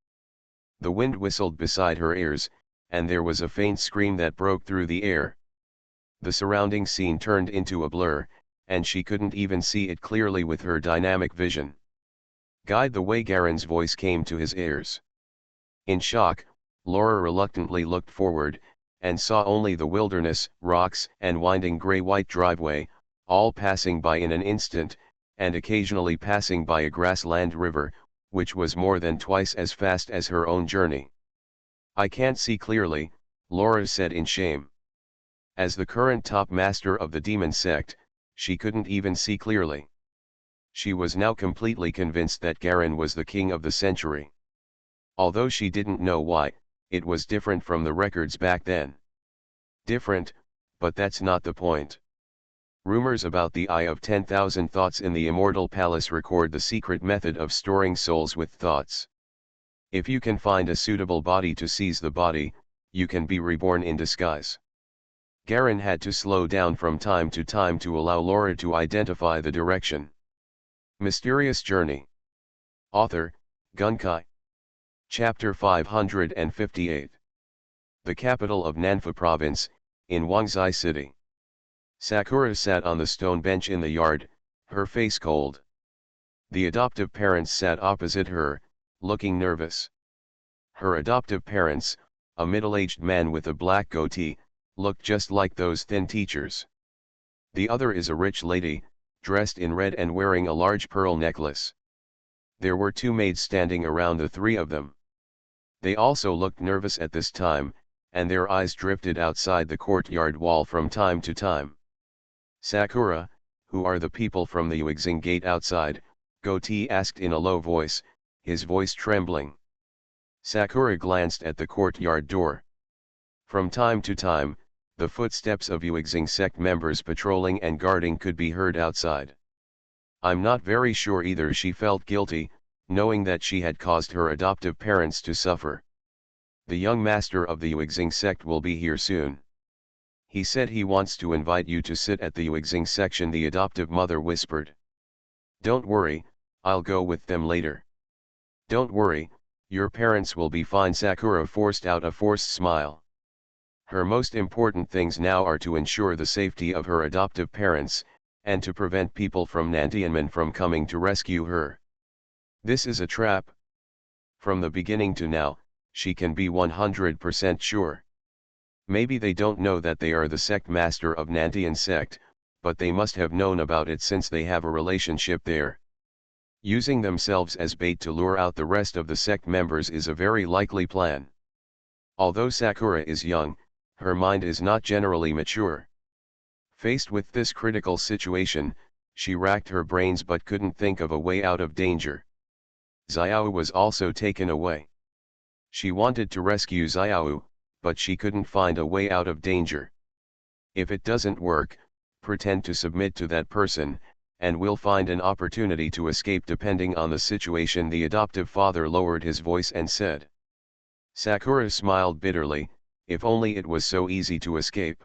The wind whistled beside her ears, and there was a faint scream that broke through the air. The surrounding scene turned into a blur, and she couldn't even see it clearly with her dynamic vision. Guide the way. Garen's voice came to his ears. In shock, Laura reluctantly looked forward, and saw only the wilderness, rocks, and winding gray-white driveway, all passing by in an instant, and occasionally passing by a grassland river, which was more than twice as fast as her own journey. I can't see clearly, Laura said in shame. As the current top master of the demon sect, she couldn't even see clearly. She was now completely convinced that Garin was the king of the century. Although she didn't know why, it was different from the records back then. Different, but that's not the point. Rumors about the Eye of 10,000 Thoughts in the Immortal Palace record the secret method of storing souls with thoughts. If you can find a suitable body to seize the body, you can be reborn in disguise. Garin had to slow down from time to time to allow Laura to identify the direction. Mysterious Journey. Author, Gunkai. Chapter 558. The capital of Nanfa Province, in Wangzai City. Sakura sat on the stone bench in the yard, her face cold. The adoptive parents sat opposite her, looking nervous. Her adoptive parents, a middle-aged man with a black goatee, looked just like those thin teachers. The other is a rich lady, dressed in red and wearing a large pearl necklace. There were two maids standing around the three of them. They also looked nervous at this time, and their eyes drifted outside the courtyard wall from time to time. Sakura, who are the people from the Yuexing gate outside? Goatee asked in a low voice, his voice trembling. Sakura glanced at the courtyard door. From time to time, the footsteps of Yuexing sect members patrolling and guarding could be heard outside. I'm not very sure either. She felt guilty, knowing that she had caused her adoptive parents to suffer. The young master of the Yuexing sect will be here soon. He said he wants to invite you to sit at the Yuexing section, the adoptive mother whispered. Don't worry, I'll go with them later. Don't worry, your parents will be fine. Sakura forced out a forced smile. Her most important things now are to ensure the safety of her adoptive parents, and to prevent people from Nantianmen from coming to rescue her. This is a trap. From the beginning to now, she can be 100% sure. Maybe they don't know that they are the sect master of Nantian sect, but they must have known about it since they have a relationship there. Using themselves as bait to lure out the rest of the sect members is a very likely plan. Although Sakura is young, her mind is not generally mature. Faced with this critical situation, she racked her brains but couldn't think of a way out of danger. Xiao was also taken away. She wanted to rescue Xiao, but she couldn't find a way out of danger. If it doesn't work, pretend to submit to that person, and we'll find an opportunity to escape depending on the situation. The adoptive father lowered his voice and said. Sakura smiled bitterly, if only it was so easy to escape.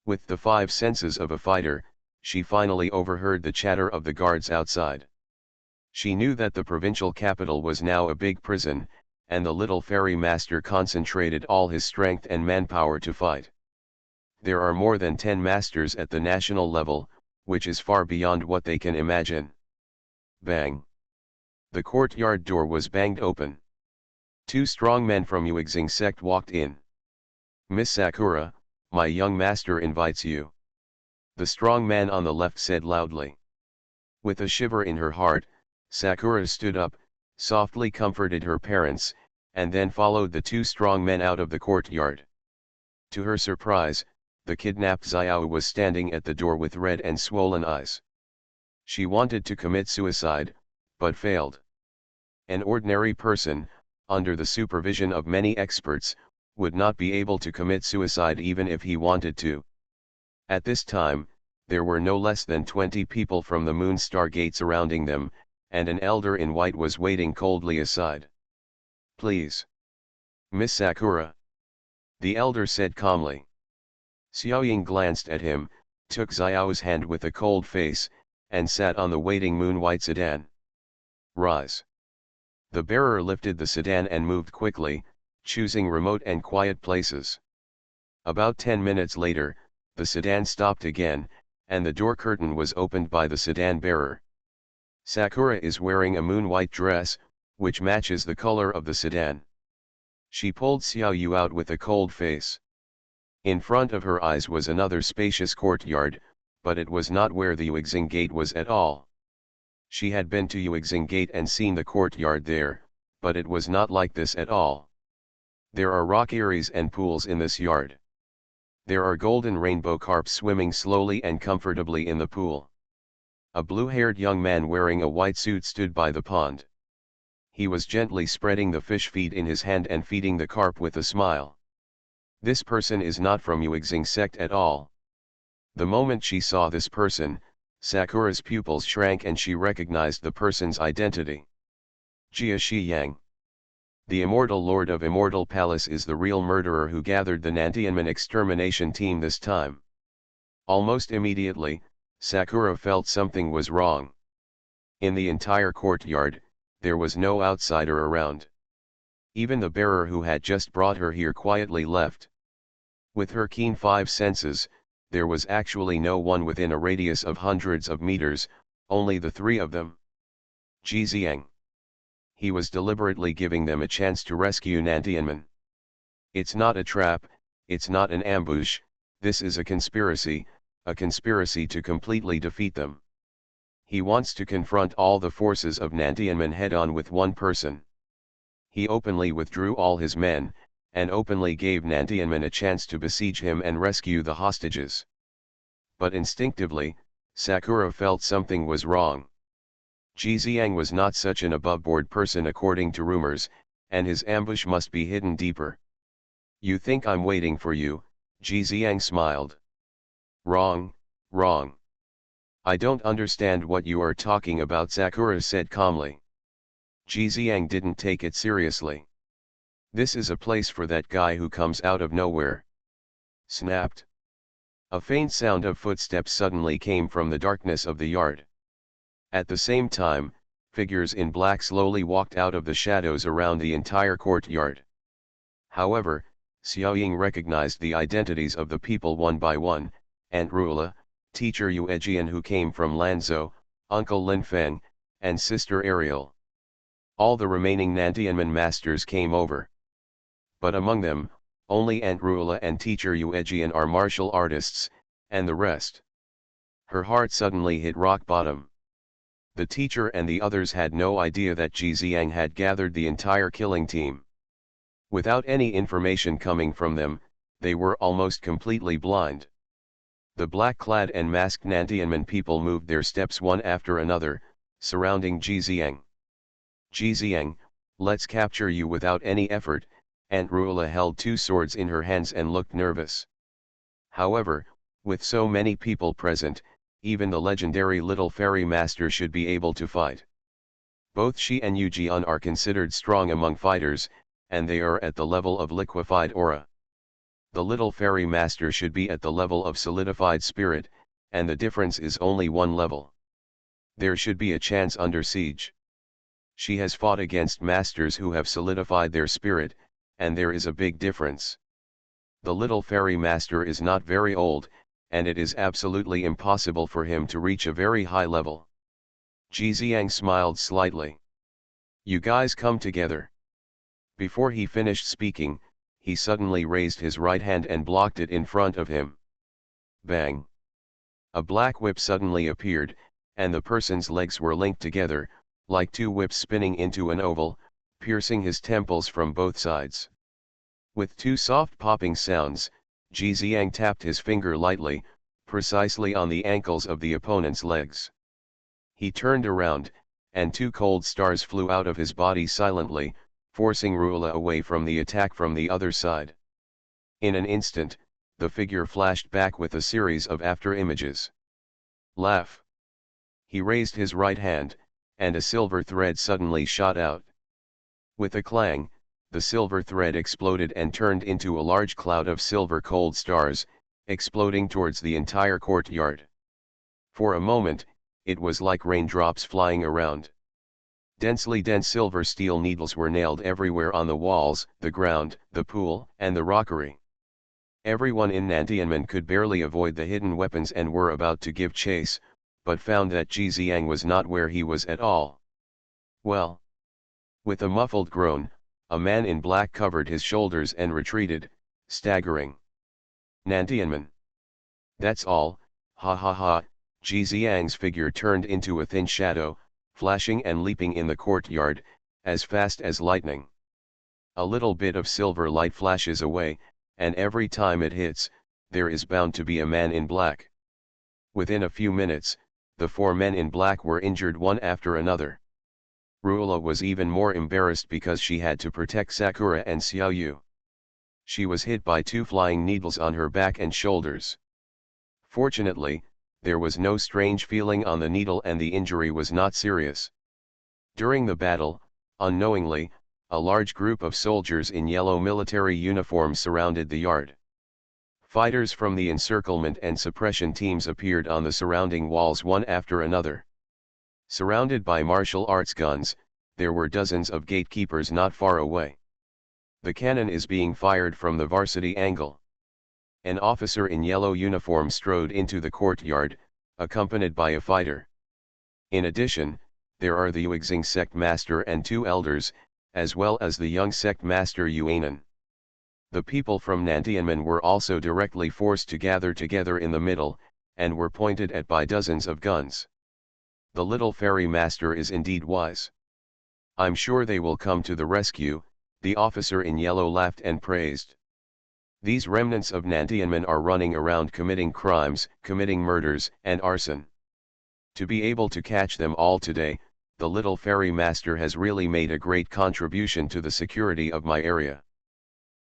With the five senses of a fighter, she finally overheard the chatter of the guards outside. She knew that the provincial capital was now a big prison, and the little fairy master concentrated all his strength and manpower to fight. There are more than 10 masters at the national level, which is far beyond what they can imagine. Bang! The courtyard door was banged open. Two strong men from Uexing sect walked in. "Miss Sakura, my young master invites you," the strong man on the left said loudly. With a shiver in her heart, Sakura stood up, softly comforted her parents, and then followed the two strong men out of the courtyard. To her surprise, the kidnapped Xiao was standing at the door with red and swollen eyes. She wanted to commit suicide, but failed. An ordinary person, under the supervision of many experts, would not be able to commit suicide even if he wanted to. At this time, there were no less than 20 people from the Moon Star Gate surrounding them, and an elder in white was waiting coldly aside. "Please. Miss Sakura," the elder said calmly. Xiaoying glanced at him, took Xiao's hand with a cold face, and sat on the waiting moon-white sedan. "Rise." The bearer lifted the sedan and moved quickly, choosing remote and quiet places. About 10 minutes later, the sedan stopped again, and the door curtain was opened by the sedan bearer. Sakura is wearing a moon-white dress, which matches the color of the sedan. She pulled Xiaoyu out with a cold face. In front of her eyes was another spacious courtyard, but it was not where the Uexing Gate was at all. She had been to Uexing Gate and seen the courtyard there, but it was not like this at all. There are rock eyries and pools in this yard. There are golden rainbow carp swimming slowly and comfortably in the pool. A blue-haired young man wearing a white suit stood by the pond. He was gently spreading the fish feed in his hand and feeding the carp with a smile. This person is not from Uexing sect at all. The moment she saw this person, Sakura's pupils shrank and she recognized the person's identity. Jia Shiyang. The immortal lord of Immortal Palace is the real murderer who gathered the Nantianmen extermination team this time. Almost immediately, Sakura felt something was wrong. In the entire courtyard, there was no outsider around. Even the bearer who had just brought her here quietly left. With her keen 5 senses, there was actually no one within a radius of hundreds of meters, only the 3 of them. Ji Xiang. He was deliberately giving them a chance to rescue Nantianmen. It's not a trap, it's not an ambush, this is a conspiracy to completely defeat them. He wants to confront all the forces of Nantianmen head-on with one person. He openly withdrew all his men, and openly gave Nantianmen a chance to besiege him and rescue the hostages. But instinctively, Sakura felt something was wrong. Ji Xiang was not such an above-board person according to rumors, and his ambush must be hidden deeper. "You think I'm waiting for you," Ji Xiang smiled. "Wrong, wrong. I don't understand what you are talking about," Sakura said calmly. Ji Xiang didn't take it seriously. "This is a place for that guy who comes out of nowhere." Snapped. A faint sound of footsteps suddenly came from the darkness of the yard. At the same time, figures in black slowly walked out of the shadows around the entire courtyard. However, Xiaoying recognized the identities of the people one by one: Aunt Rula, Teacher Yuejian who came from Lanzhou, Uncle Lin Feng, and Sister Ariel. All the remaining Nantianmen masters came over. But among them, only Aunt Rula and Teacher Yuejian are martial artists, and the rest. Her heart suddenly hit rock bottom. The teacher and the others had no idea that Ji Xiang had gathered the entire killing team. Without any information coming from them, they were almost completely blind. The black-clad and masked Nantianmen people moved their steps one after another, surrounding Ji Xiang. "Ji Xiang, let's capture you without any effort." Aunt Rula held 2 swords in her hands and looked nervous. However, with so many people present, even the legendary Little Fairy Master should be able to fight. Both she and Yu Jian are considered strong among fighters, and they are at the level of liquefied aura. The Little Fairy Master should be at the level of solidified spirit, and the difference is only 1 level. There should be a chance under siege. She has fought against masters who have solidified their spirit, and there is a big difference. The Little Fairy Master is not very old, and it is absolutely impossible for him to reach a very high level. Zhixiang smiled slightly. You guys come together. Before he finished speaking, he suddenly raised his right hand and blocked it in front of him. Bang! A black whip suddenly appeared, and the person's legs were linked together, like two whips spinning into an oval, piercing his temples from both sides. With two soft popping sounds, Zhixiang tapped his finger lightly, precisely on the ankles of the opponent's legs. He turned around, and two cold stars flew out of his body silently, forcing Rula away from the attack from the other side. In an instant, the figure flashed back with a series of after-images. Laugh! He raised his right hand, and a silver thread suddenly shot out. With a clang, the silver thread exploded and turned into a large cloud of silver cold stars, exploding towards the entire courtyard. For a moment, it was like raindrops flying around. Densely dense silver steel needles were nailed everywhere on the walls, the ground, the pool, and the rockery. Everyone in Nantianmen could barely avoid the hidden weapons and were about to give chase, but found that Zhixiang was not where he was at all. Well! With a muffled groan, a man in black covered his shoulders and retreated, staggering. Nantianmen. That's all, ha ha ha. Zhixiang's figure turned into a thin shadow, flashing and leaping in the courtyard, as fast as lightning. A little bit of silver light flashes away, and every time it hits, there is bound to be a man in black. Within a few minutes, the four men in black were injured one after another. Rula was even more embarrassed because she had to protect Sakura and Xiaoyu. She was hit by two flying needles on her back and shoulders. Fortunately, there was no strange feeling on the needle and the injury was not serious. During the battle, unknowingly, a large group of soldiers in yellow military uniforms surrounded the yard. Fighters from the encirclement and suppression teams appeared on the surrounding walls one after another. Surrounded by martial arts guns, there were dozens of gatekeepers not far away. The cannon is being fired from the varsity angle. An officer in yellow uniform strode into the courtyard, accompanied by a fighter. In addition, there are the Yuexing sect master and two elders, as well as the young sect master Yuanan. The people from Nantianmen were also directly forced to gather together in the middle, and were pointed at by dozens of guns. The little fairy master is indeed wise. I'm sure they will come to the rescue, the officer in yellow laughed and praised. These remnants of Nantianmen are running around committing crimes, committing murders, and arson. To be able to catch them all today, the little fairy master has really made a great contribution to the security of my area.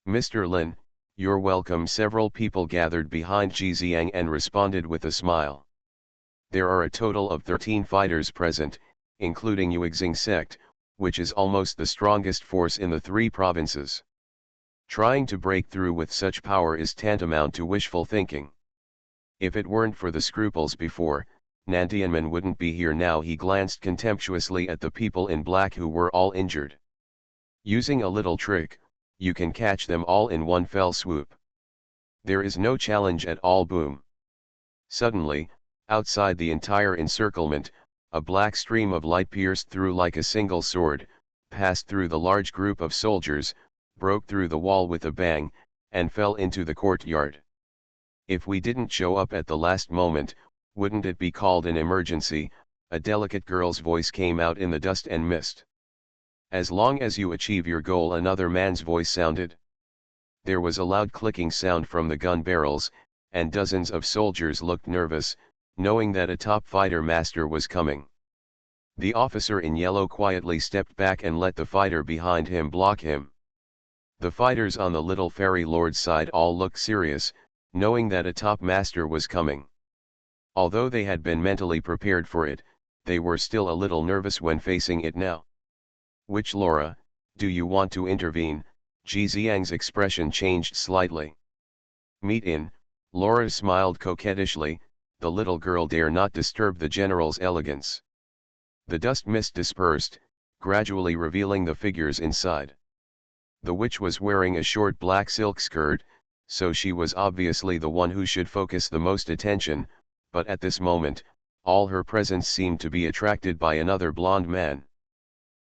Mr. Lin, you're welcome. Several people gathered behind Zhixiang and responded with a smile. There are a total of 13 fighters present, including Yuexing sect, which is almost the strongest force in the 3 provinces. Trying to break through with such power is tantamount to wishful thinking. If it weren't for the scruples before, Nantianmen wouldn't be here now. He glanced contemptuously at the people in black who were all injured. Using a little trick, you can catch them all in one fell swoop. There is no challenge at all. Boom. Suddenly, outside the entire encirclement, a black stream of light pierced through like a single sword, passed through the large group of soldiers, broke through the wall with a bang, and fell into the courtyard. If we didn't show up at the last moment, wouldn't it be called an emergency? A delicate girl's voice came out in the dust and mist. As long as you achieve your goal, another man's voice sounded. There was a loud clicking sound from the gun barrels, and dozens of soldiers looked nervous, knowing that a top fighter master was coming. The officer in yellow quietly stepped back and let the fighter behind him block him. The fighters on the little fairy lord's side all looked serious, knowing that a top master was coming. Although they had been mentally prepared for it, they were still a little nervous when facing it now. Which Laura, do you want to intervene? Zhixiang's expression changed slightly. Meet in, Laura smiled coquettishly. The little girl dare not disturb the general's elegance. The dust mist dispersed, gradually revealing the figures inside. The witch was wearing a short black silk skirt, so she was obviously the one who should focus the most attention, but at this moment, all her presence seemed to be attracted by another blonde man.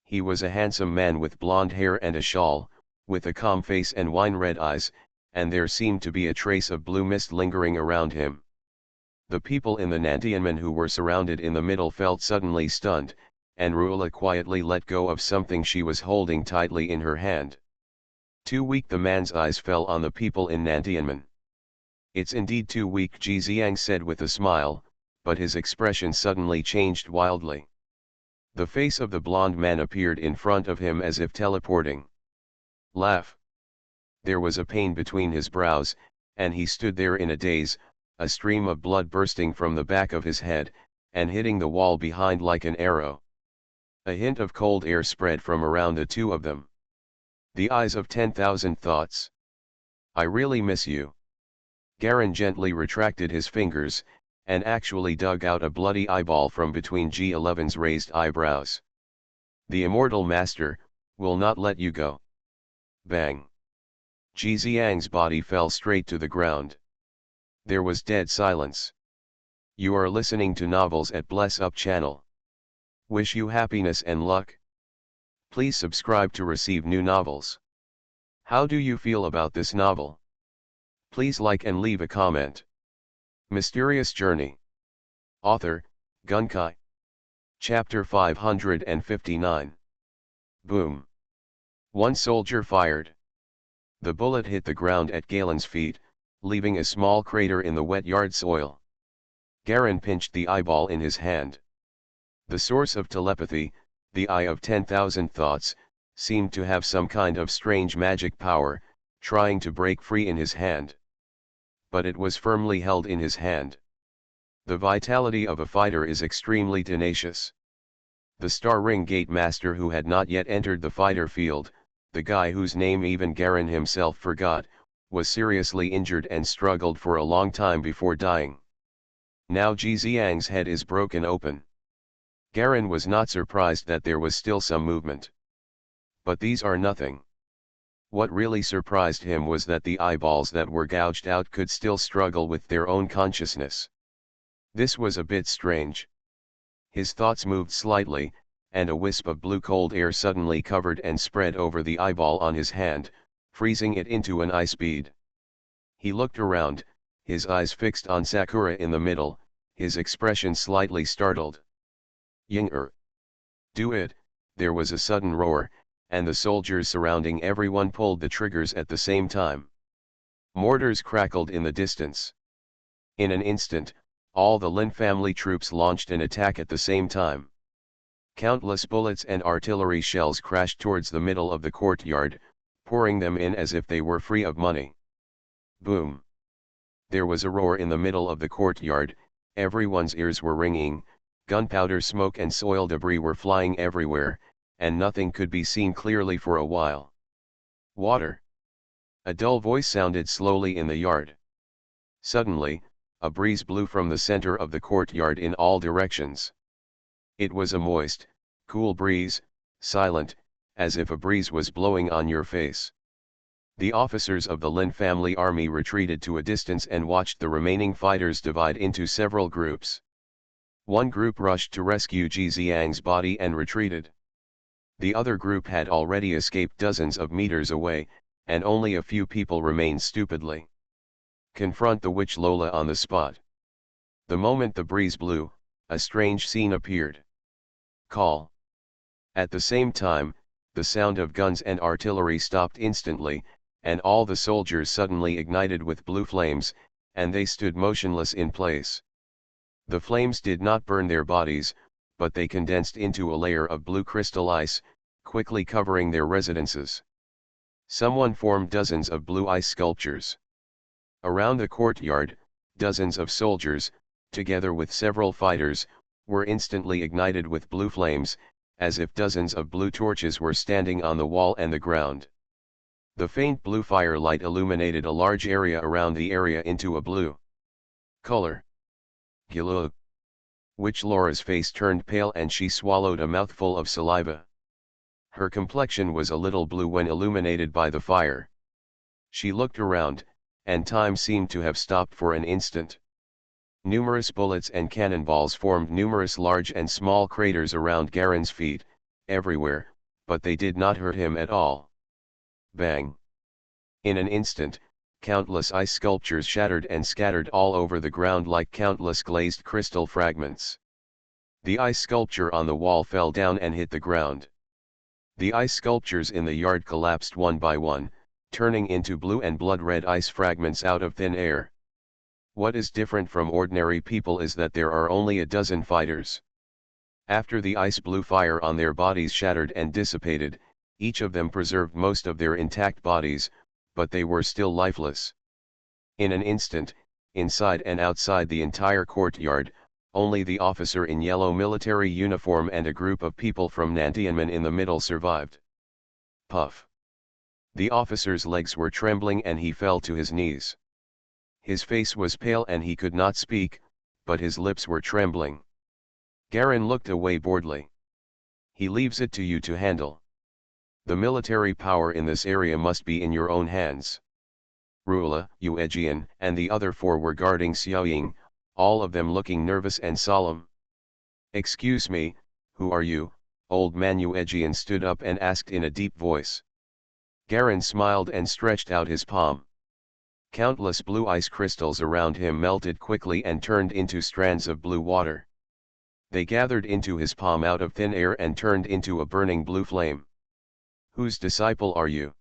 He was a handsome man with blonde hair and a shawl, with a calm face and wine-red eyes, and there seemed to be a trace of blue mist lingering around him. The people in the Nantianmen who were surrounded in the middle felt suddenly stunned, and Rula quietly let go of something she was holding tightly in her hand. Too weak. The man's eyes fell on the people in Nantianmen. It's indeed too weak, Ji Xiang said with a smile, but his expression suddenly changed wildly. The face of the blonde man appeared in front of him as if teleporting. Laugh. There was a pain between his brows, and he stood there in a daze, a stream of blood bursting from the back of his head, and hitting the wall behind like an arrow. A hint of cold air spread from around the two of them. The eyes of 10,000 thoughts. I really miss you. Garen gently retracted his fingers, and actually dug out a bloody eyeball from between G11's raised eyebrows. The immortal master will not let you go. Bang. Ji Xiang's body fell straight to the ground. There was dead silence. You are listening to Novels at Bless Up channel. Wish you happiness and luck. Please subscribe to receive new novels. How do you feel about this novel? Please like and leave a comment. Mysterious Journey. Author, Gunkai. Chapter 559. Boom. One soldier fired. The bullet hit the ground at Galen's feet, leaving a small crater in the wet yard soil. Garen pinched the eyeball in his hand. The source of telepathy, the eye of 10,000 thoughts, seemed to have some kind of strange magic power, trying to break free in his hand. But it was firmly held in his hand. The vitality of a fighter is extremely tenacious. The Star Ring Gate Master, who had not yet entered the fighter field, the guy whose name even Garen himself forgot, was seriously injured and struggled for a long time before dying. Now Ji Xiang's head is broken open. Garen was not surprised that there was still some movement. But these are nothing. What really surprised him was that the eyeballs that were gouged out could still struggle with their own consciousness. This was a bit strange. His thoughts moved slightly, and a wisp of blue cold air suddenly covered and spread over the eyeball on his hand, freezing it into an ice bead. He looked around, his eyes fixed on Sakura in the middle, his expression slightly startled. Ying-er. Do it. There was a sudden roar, and the soldiers surrounding everyone pulled the triggers at the same time. Mortars crackled in the distance. In an instant, all the Lin family troops launched an attack at the same time. Countless bullets and artillery shells crashed towards the middle of the courtyard, pouring them in as if they were free of money. Boom. There was a roar in the middle of the courtyard, everyone's ears were ringing, gunpowder smoke and soil debris were flying everywhere, and nothing could be seen clearly for a while. Water. A dull voice sounded slowly in the yard. Suddenly, a breeze blew from the center of the courtyard in all directions. It was a moist, cool breeze, silent, as if a breeze was blowing on your face. The officers of the Lin family army retreated to a distance and watched the remaining fighters divide into several groups. One group rushed to rescue Ji Xiang's body and retreated. The other group had already escaped dozens of meters away, and only a few people remained stupidly. Confront the witch Lola on the spot. The moment the breeze blew, a strange scene appeared. Call. At the same time, the sound of guns and artillery stopped instantly, and all the soldiers suddenly ignited with blue flames, and they stood motionless in place. The flames did not burn their bodies, but they condensed into a layer of blue crystal ice, quickly covering their residences. Someone formed dozens of blue ice sculptures. Around the courtyard, dozens of soldiers, together with several fighters, were instantly ignited with blue flames, as if dozens of blue torches were standing on the wall and the ground. The faint blue firelight illuminated a large area around the area into a blue color. Gilug. Witch Laura's face turned pale and she swallowed a mouthful of saliva. Her complexion was a little blue when illuminated by the fire. She looked around, and time seemed to have stopped for an instant. Numerous bullets and cannonballs formed numerous large and small craters around Garen's feet, everywhere, but they did not hurt him at all. Bang! In an instant, countless ice sculptures shattered and scattered all over the ground like countless glazed crystal fragments. The ice sculpture on the wall fell down and hit the ground. The ice sculptures in the yard collapsed one by one, turning into blue and blood-red ice fragments out of thin air. What is different from ordinary people is that there are only a dozen fighters. After the ice blue fire on their bodies shattered and dissipated, each of them preserved most of their intact bodies, but they were still lifeless. In an instant, inside and outside the entire courtyard, only the officer in yellow military uniform and a group of people from Nantianmen in the middle survived. Puff! The officer's legs were trembling and he fell to his knees. His face was pale and he could not speak, but his lips were trembling. Garen looked away boredly. He leaves it to you to handle. The military power in this area must be in your own hands. Rula, Yuejian, and the other four were guarding Xiaoying, all of them looking nervous and solemn. Excuse me, who are you? Old man Yuejian stood up and asked in a deep voice. Garen smiled and stretched out his palm. Countless blue ice crystals around him melted quickly and turned into strands of blue water. They gathered into his palm out of thin air and turned into a burning blue flame. Whose disciple are you?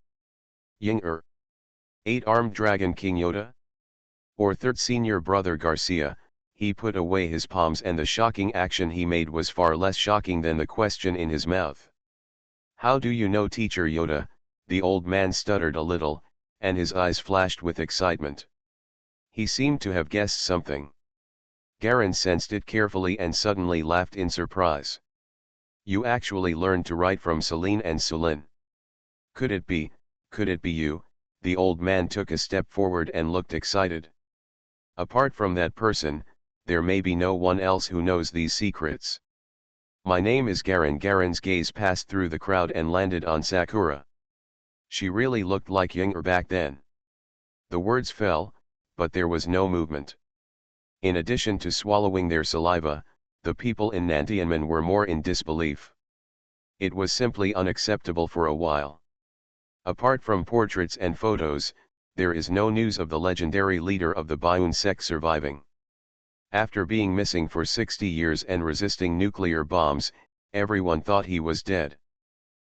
Ying-er? Eight-armed dragon King Yoda? Or third senior brother Garcia? He put away his palms and the shocking action he made was far less shocking than the question in his mouth. How do you know Teacher Yoda? The old man stuttered a little, and his eyes flashed with excitement. He seemed to have guessed something. Garen sensed it carefully and suddenly laughed in surprise. You actually learned to write from Celine and Sulin. Could it be you? The old man took a step forward and looked excited. Apart from that person, there may be no one else who knows these secrets. My name is Garen. Garen's gaze passed through the crowd and landed on Sakura. She really looked like Ying-er back then. The words fell, but there was no movement. In addition to swallowing their saliva, the people in Nantianmen were more in disbelief. It was simply unacceptable for a while. Apart from portraits and photos, there is no news of the legendary leader of the Baiun sect surviving. After being missing for 60 years and resisting nuclear bombs, everyone thought he was dead.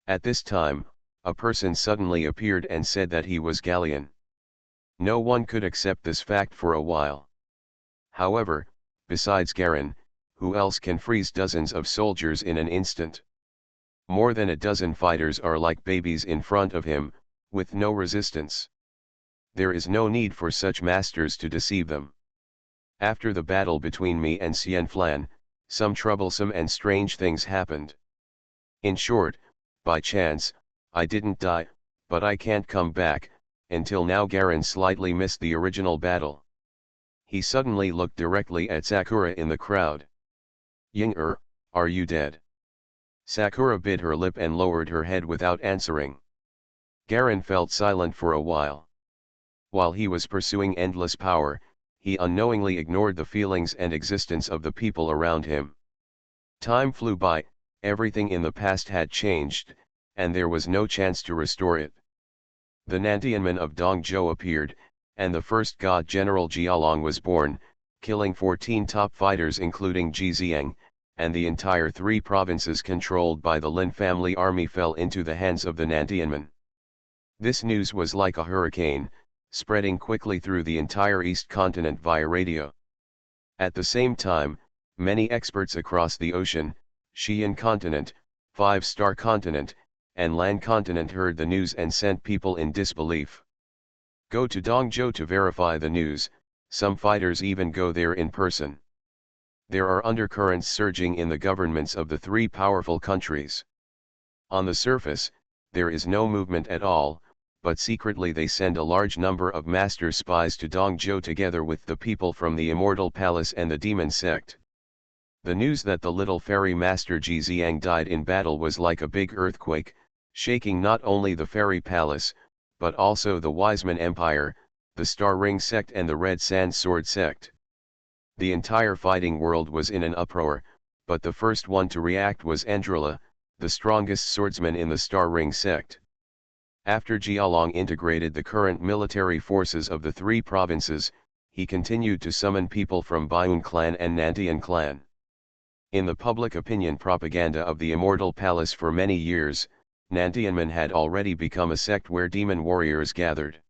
At this time, a person suddenly appeared and said that he was Galleon. No one could accept this fact for a while. However, besides Garen, who else can freeze dozens of soldiers in an instant? More than a dozen fighters are like babies in front of him, with no resistance. There is no need for such masters to deceive them. After the battle between me and Xianflan, some troublesome and strange things happened. In short, by chance, I didn't die, but I can't come back. Until now Garen slightly missed the original battle. He suddenly looked directly at Sakura in the crowd. Ying-er, are you dead? Sakura bit her lip and lowered her head without answering. Garen felt silent for a while. While he was pursuing endless power, he unknowingly ignored the feelings and existence of the people around him. Time flew by, everything in the past had changed, and there was no chance to restore it. The Nantianmen of Dongzhou appeared, and the first god General Jialong was born, killing 14 top fighters including Ji Ziang, and the entire 3 provinces controlled by the Lin family army fell into the hands of the Nantianmen. This news was like a hurricane, spreading quickly through the entire East continent via radio. At the same time, many experts across the ocean, Xi'an continent, 5-star continent, and Lan continent heard the news and sent people in disbelief. Go to Dongzhou to verify the news, some fighters even go there in person. There are undercurrents surging in the governments of the 3 powerful countries. On the surface, there is no movement at all, but secretly they send a large number of master spies to Dongzhou together with the people from the Immortal Palace and the Demon Sect. The news that the little fairy master Ji Ziang died in battle was like a big earthquake, shaking not only the fairy palace, but also the Wiseman Empire, the Star Ring sect and the Red Sand Sword sect. The entire fighting world was in an uproar, but the first one to react was Andrila, the strongest swordsman in the Star Ring sect. After Jialong integrated the current military forces of the three provinces, he continued to summon people from Baiyun clan and Nantian clan. In the public opinion propaganda of the Immortal Palace for many years, Nantianmen had already become a sect where demon warriors gathered.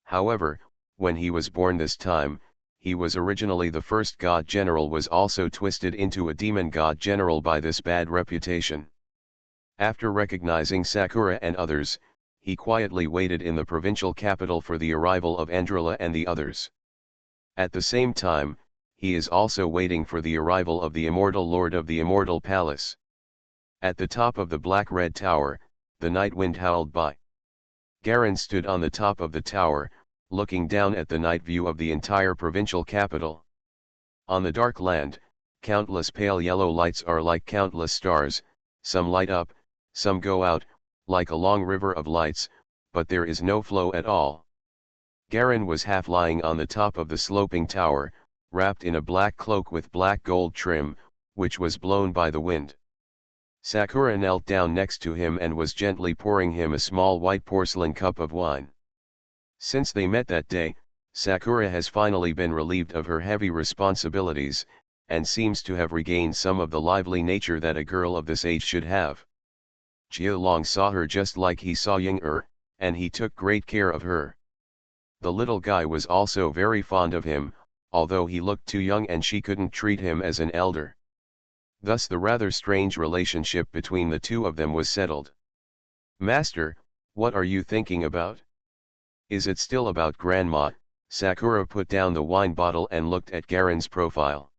However, when he was born this time, he was originally the first god general was also twisted into a demon god general by this bad reputation. After recognizing Sakura and others, he quietly waited in the provincial capital for the arrival of Andrila and the others. At the same time, he is also waiting for the arrival of the immortal lord of the Immortal Palace. At the top of the Black-Red Tower, the night wind howled by. Garen stood on the top of the tower, looking down at the night view of the entire provincial capital. On the dark land, countless pale yellow lights are like countless stars, some light up, some go out, like a long river of lights, but there is no flow at all. Garen was half lying on the top of the sloping tower, wrapped in a black cloak with black gold trim, which was blown by the wind. Sakura knelt down next to him and was gently pouring him a small white porcelain cup of wine. Since they met that day, Sakura has finally been relieved of her heavy responsibilities, and seems to have regained some of the lively nature that a girl of this age should have. Jialong saw her just like he saw Ying-er, and he took great care of her. The little guy was also very fond of him, although he looked too young and she couldn't treat him as an elder. Thus the rather strange relationship between the two of them was settled. "Master, what are you thinking about? Is it still about Grandma?" Sakura put down the wine bottle and looked at Garen's profile.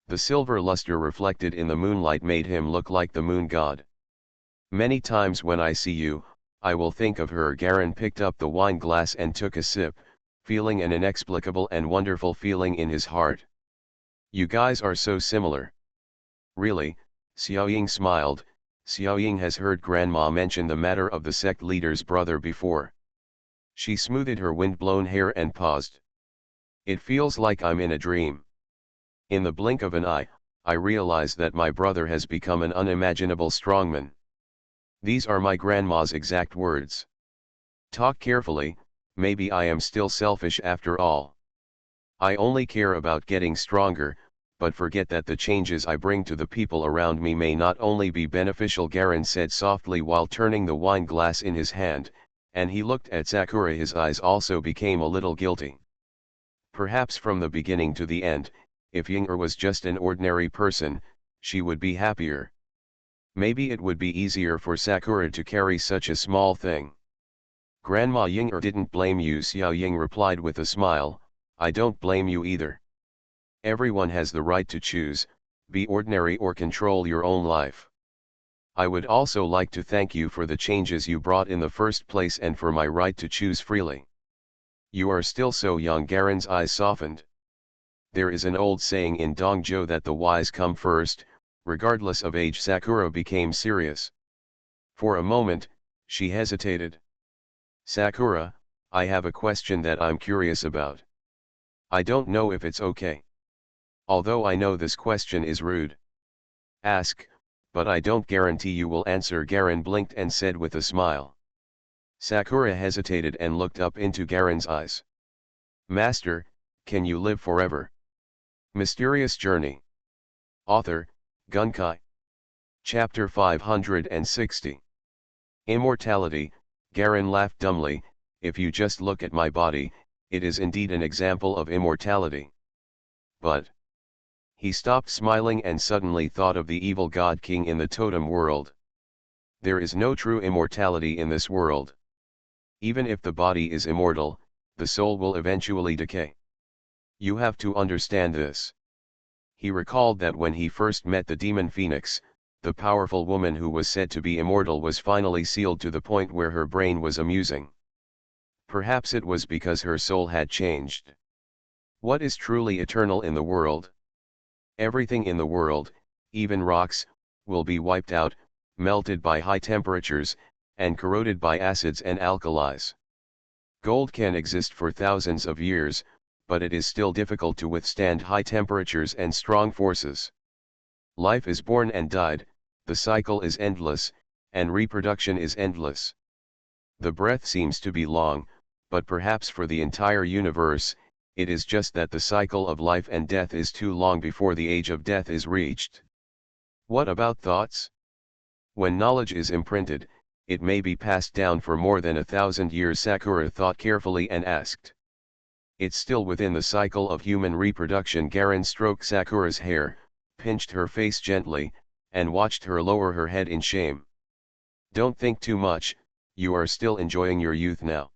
The silver luster reflected in the moonlight made him look like the moon god. "Many times when I see you, I will think of her." Garen picked up the wine glass and took a sip, feeling an inexplicable and wonderful feeling in his heart. "You guys are so similar." "Really?" Xiaoying smiled. Xiaoying has heard Grandma mention the matter of the sect leader's brother before. She smoothed her wind-blown hair and paused. "It feels like I'm in a dream. In the blink of an eye, I realize that my brother has become an unimaginable strongman." These are my grandma's exact words. "Talk carefully, maybe I am still selfish after all. I only care about getting stronger, but forget that the changes I bring to the people around me may not only be beneficial," Garen said softly while turning the wine glass in his hand, and he looked at Sakura. His eyes also became a little guilty. Perhaps from the beginning to the end, if Ying-er was just an ordinary person, she would be happier. Maybe it would be easier for Sakura to carry such a small thing. "Grandma Ying-er didn't blame you," Xiao Ying replied with a smile. "I don't blame you either. Everyone has the right to choose, be ordinary or control your own life. I would also like to thank you for the changes you brought in the first place and for my right to choose freely. You are still so young." Garen's eyes softened. There is an old saying in Dongzhou that the wise come first. Regardless of age, Sakura became serious. For a moment, she hesitated. "Sakura, I have a question that I'm curious about. I don't know if it's okay. Although I know this question is rude. Ask, but I don't guarantee you will answer." Garen blinked and said with a smile. Sakura hesitated and looked up into Garen's eyes. "Master, can you live forever?" Mysterious Journey. Author, Gunkai. Chapter 560. Immortality. Garen laughed dumbly. "If you just look at my body, it is indeed an example of immortality. But..." He stopped smiling and suddenly thought of the evil god king in the totem world. There is no true immortality in this world. Even if the body is immortal, the soul will eventually decay. You have to understand this. He recalled that when he first met the demon Phoenix, the powerful woman who was said to be immortal was finally sealed to the point where her brain was amusing. Perhaps it was because her soul had changed. What is truly eternal in the world? Everything in the world, even rocks, will be wiped out, melted by high temperatures, and corroded by acids and alkalis. Gold can exist for thousands of years, but it is still difficult to withstand high temperatures and strong forces. Life is born and died, the cycle is endless, and reproduction is endless. The breath seems to be long, but perhaps for the entire universe, it is just that the cycle of life and death is too long before the age of death is reached. What about thoughts? When knowledge is imprinted, it may be passed down for more than 1,000 years. Sakura thought carefully and asked. It's still within the cycle of human reproduction. Garen stroked Sakura's hair, pinched her face gently, and watched her lower her head in shame. Don't think too much, you are still enjoying your youth now.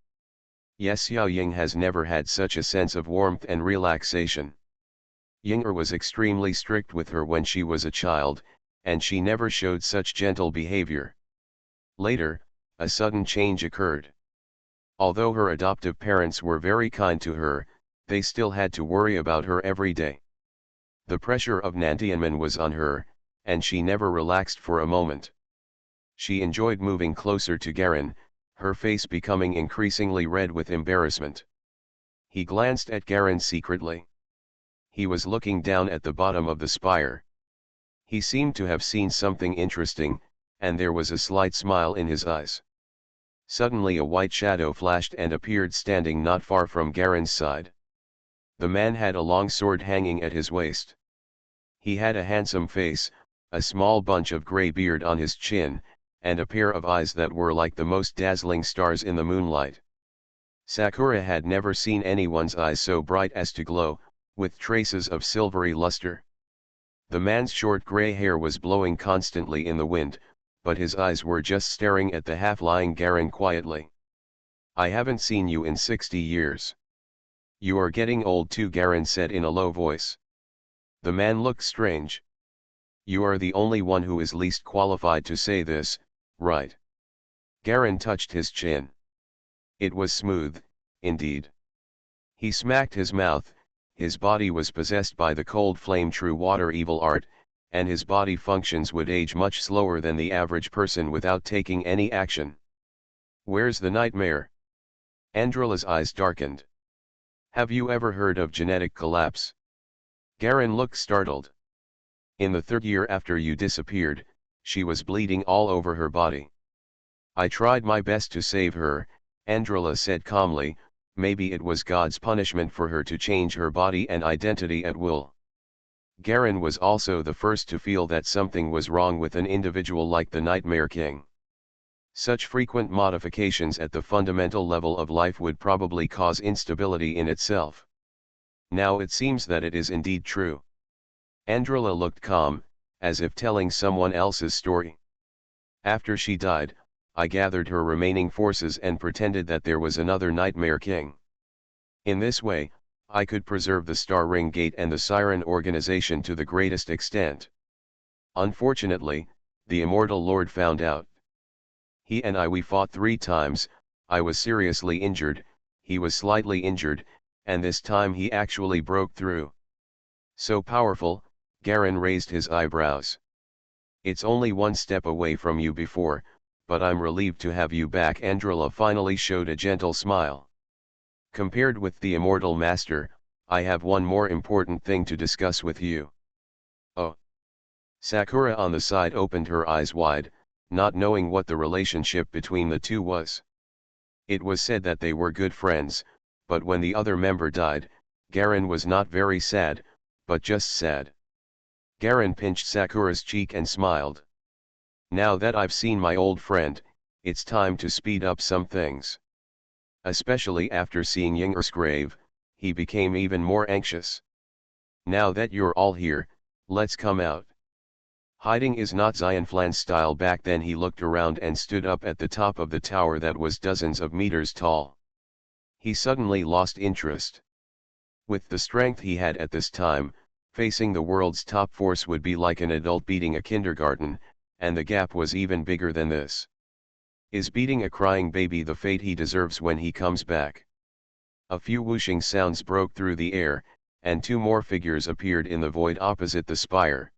Yes, Xiao Ying has never had such a sense of warmth and relaxation. Ying'er was extremely strict with her when she was a child, and she never showed such gentle behavior. Later, a sudden change occurred. Although her adoptive parents were very kind to her, they still had to worry about her every day. The pressure of Nantianmen was on her, and she never relaxed for a moment. She enjoyed moving closer to Garen, her face becoming increasingly red with embarrassment. He glanced at Garen secretly. He was looking down at the bottom of the spire. He seemed to have seen something interesting, and there was a slight smile in his eyes. Suddenly a white shadow flashed and appeared standing not far from Garen's side. The man had a long sword hanging at his waist. He had a handsome face, a small bunch of grey beard on his chin, and a pair of eyes that were like the most dazzling stars in the moonlight. Sakura had never seen anyone's eyes so bright as to glow, with traces of silvery luster. The man's short grey hair was blowing constantly in the wind, but his eyes were just staring at the half-lying Garen quietly. I haven't seen you in 60 years. You are getting old too, Garen said in a low voice. The man looked strange. You are the only one who is least qualified to say this, right? Garen touched his chin. It was smooth, indeed. He smacked his mouth. His body was possessed by the cold flame true water evil art, and his body functions would age much slower than the average person without taking any action. Where's the nightmare? Andrela's eyes darkened. Have you ever heard of genetic collapse? Garen looked startled. In the 3rd year after you disappeared, she was bleeding all over her body. I tried my best to save her, Andrela said calmly. Maybe it was God's punishment for her to change her body and identity at will. Garen was also the first to feel that something was wrong with an individual like the Nightmare King. Such frequent modifications at the fundamental level of life would probably cause instability in itself. Now it seems that it is indeed true. Andrela looked calm, as if telling someone else's story. After she died, I gathered her remaining forces and pretended that there was another Nightmare King. In this way, I could preserve the Star Ring Gate and the Siren organization to the greatest extent. Unfortunately, the Immortal Lord found out. He and we fought 3 times, I was seriously injured, he was slightly injured, and this time he actually broke through. So powerful, Garen raised his eyebrows. It's only 1 step away from you before, but I'm relieved to have you back. Andrela finally showed a gentle smile. Compared with the Immortal Master, I have one more important thing to discuss with you. Oh. Sakura on the side opened her eyes wide, not knowing what the relationship between the two was. It was said that they were good friends, but when the other member died, Garen was not very sad, but just sad. Garen pinched Sakura's cheek and smiled. Now that I've seen my old friend, it's time to speed up some things. Especially after seeing Ying'er's grave, he became even more anxious. Now that you're all here, let's come out. Hiding is not Xianflan's style back then. He looked around and stood up at the top of the tower that was dozens of meters tall. He suddenly lost interest. With the strength he had at this time, facing the world's top force would be like an adult beating a kindergarten, and the gap was even bigger than this. Is beating a crying baby the fate he deserves when he comes back? A few whooshing sounds broke through the air, and 2 more figures appeared in the void opposite the spire.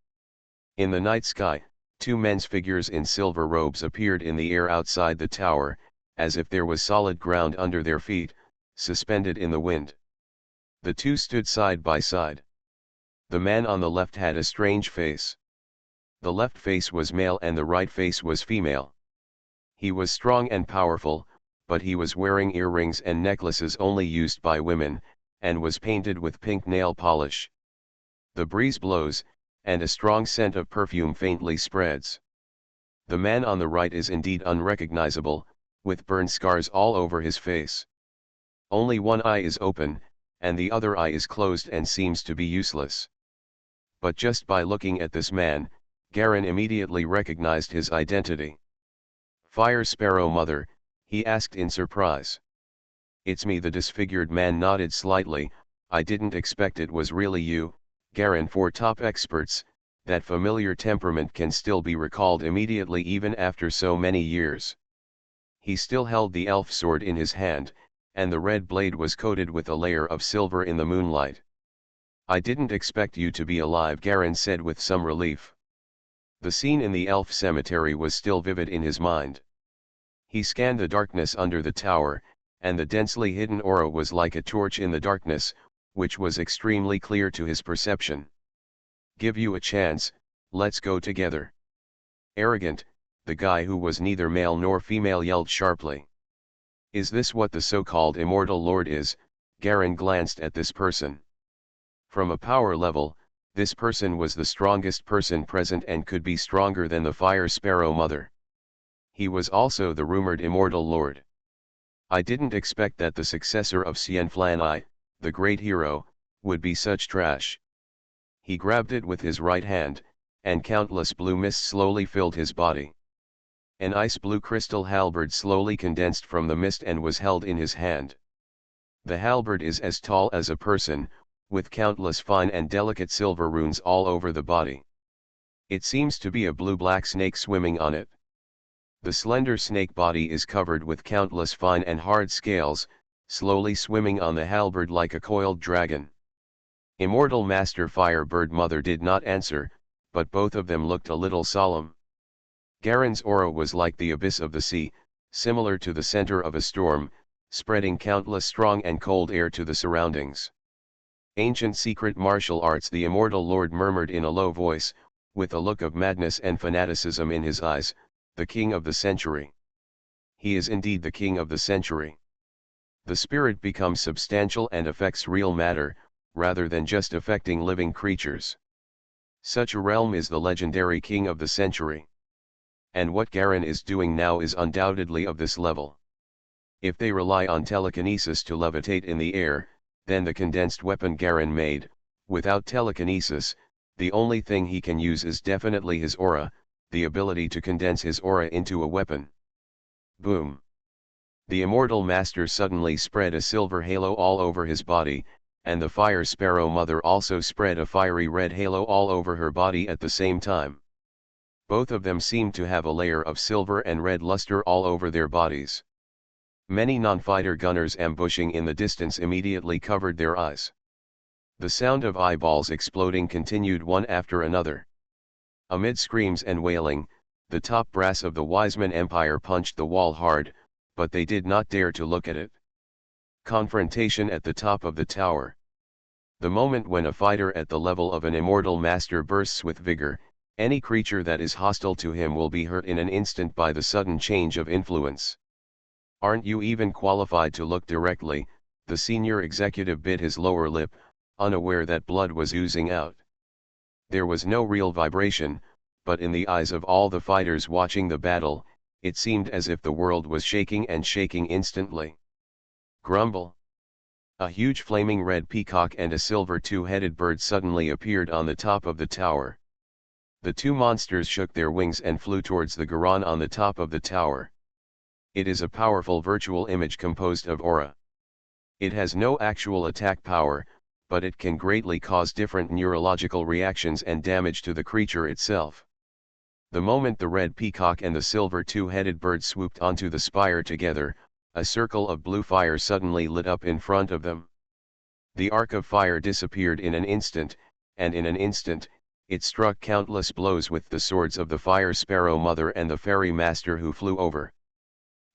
In the night sky, 2 men's figures in silver robes appeared in the air outside the tower, as if there was solid ground under their feet. suspended in the wind. The two stood side by side. The man on the left had a strange face. The left face was male and the right face was female. He was strong and powerful, but he was wearing earrings and necklaces only used by women, and was painted with pink nail polish. The breeze blows, and a strong scent of perfume faintly spreads. The man on the right is indeed unrecognizable, with burn scars all over his face. Only one eye is open, and the other eye is closed and seems to be useless. But just by looking at this man, Garin immediately recognized his identity. "Fire Sparrow Mother," he asked in surprise. "It's me." The disfigured man nodded slightly. "I didn't expect it was really you, Garin." For top experts, that familiar temperament can still be recalled immediately even after so many years. He still held the elf sword in his hand, and the red blade was coated with a layer of silver in the moonlight. "I didn't expect you to be alive," Garin said with some relief. The scene in the elf cemetery was still vivid in his mind. He scanned the darkness under the tower, and the densely hidden aura was like a torch in the darkness, which was extremely clear to his perception. "Give you a chance, let's go together." "Arrogant," the guy who was neither male nor female yelled sharply. "Is this what the so-called immortal lord is?" Garin glanced at this person. From a power level, this person was the strongest person present and could be stronger than the Fire Sparrow Mother. He was also the rumored immortal lord. "I didn't expect that the successor of Xianflan, the great hero, would be such trash." He grabbed it with his right hand, and countless blue mists slowly filled his body. An ice-blue crystal halberd slowly condensed from the mist and was held in his hand. The halberd is as tall as a person, with countless fine and delicate silver runes all over the body. It seems to be a blue-black snake swimming on it. The slender snake body is covered with countless fine and hard scales, slowly swimming on the halberd like a coiled dragon. Immortal Master Firebird Mother did not answer, but both of them looked a little solemn. Garin's aura was like the abyss of the sea, similar to the center of a storm, spreading countless strong and cold air to the surroundings. "Ancient secret martial arts," the immortal lord murmured in a low voice, with a look of madness and fanaticism in his eyes. "The king of the century." He is indeed the king of the century. The spirit becomes substantial and affects real matter, rather than just affecting living creatures. Such a realm is the legendary king of the century. And what Garin is doing now is undoubtedly of this level. If they rely on telekinesis to levitate in the air, then the condensed weapon Garin made, without telekinesis, the only thing he can use is definitely his aura, the ability to condense his aura into a weapon. Boom! The immortal master suddenly spread a silver halo all over his body, and the Fire Sparrow Mother also spread a fiery red halo all over her body at the same time. Both of them seemed to have a layer of silver and red luster all over their bodies. Many non-fighter gunners ambushing in the distance immediately covered their eyes. The sound of eyeballs exploding continued one after another. Amid screams and wailing, the top brass of the Wiseman Empire punched the wall hard, but they did not dare to look at it. Confrontation at the top of the tower. The moment when a fighter at the level of an immortal master bursts with vigor, any creature that is hostile to him will be hurt in an instant by the sudden change of influence. "Aren't you even qualified to look directly?" the senior executive bit his lower lip, unaware that blood was oozing out. There was no real vibration, but in the eyes of all the fighters watching the battle, it seemed as if the world was shaking and shaking instantly. Grumble! A huge flaming red peacock and a silver two-headed bird suddenly appeared on the top of the tower. The two monsters shook their wings and flew towards the Garan on the top of the tower. It is a powerful virtual image composed of aura. It has no actual attack power, but it can greatly cause different neurological reactions and damage to the creature itself. The moment the red peacock and the silver two-headed bird swooped onto the spire together, a circle of blue fire suddenly lit up in front of them. The arc of fire disappeared in an instant, and in an instant, it struck countless blows with the swords of the Fire Sparrow Mother and the Fairy Master who flew over.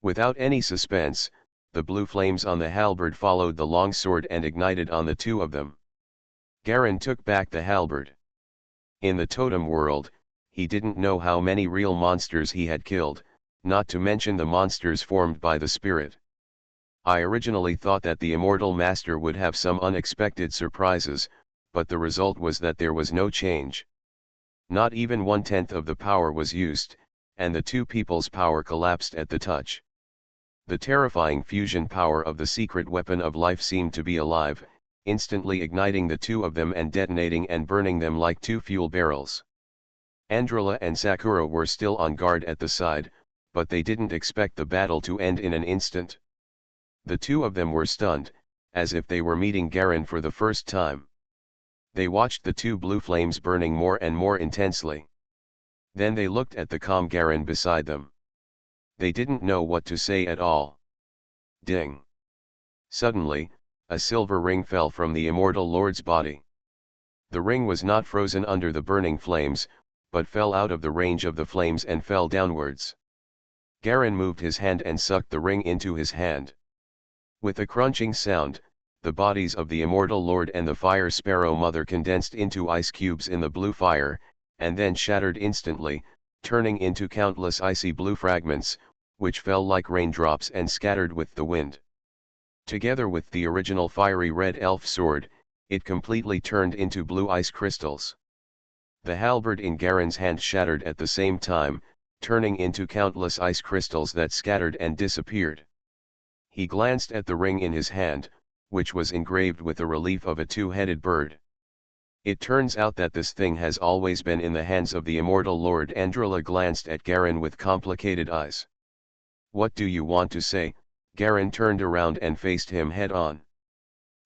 Without any suspense, the blue flames on the halberd followed the long sword and ignited on the two of them. Garin took back the halberd. In the totem world, he didn't know how many real monsters he had killed, not to mention the monsters formed by the spirit. I originally thought that the immortal master would have some unexpected surprises, but the result was that there was no change. Not even 1/10 of the power was used, and the two people's power collapsed at the touch. The terrifying fusion power of the secret weapon of life seemed to be alive, instantly igniting the two of them and detonating and burning them like two fuel barrels. Andrila and Sakura were still on guard at the side, but they didn't expect the battle to end in an instant. The two of them were stunned, as if they were meeting Garin for the first time. They watched the two blue flames burning more and more intensely. Then they looked at the calm Garin beside them. They didn't know what to say at all. Ding! Suddenly, a silver ring fell from the immortal lord's body. The ring was not frozen under the burning flames, but fell out of the range of the flames and fell downwards. Garin moved his hand and sucked the ring into his hand. With a crunching sound, the bodies of the immortal lord and the fire sparrow mother condensed into ice cubes in the blue fire, and then shattered instantly, turning into countless icy blue fragments, which fell like raindrops and scattered with the wind. Together with the original fiery red elf sword, it completely turned into blue ice crystals. The halberd in Garin's hand shattered at the same time, turning into countless ice crystals that scattered and disappeared. He glanced at the ring in his hand, which was engraved with a relief of a two-headed bird. It turns out that this thing has always been in the hands of the immortal Lord. Andrila glanced at Garin with complicated eyes. What do you want to say? Garin turned around and faced him head-on.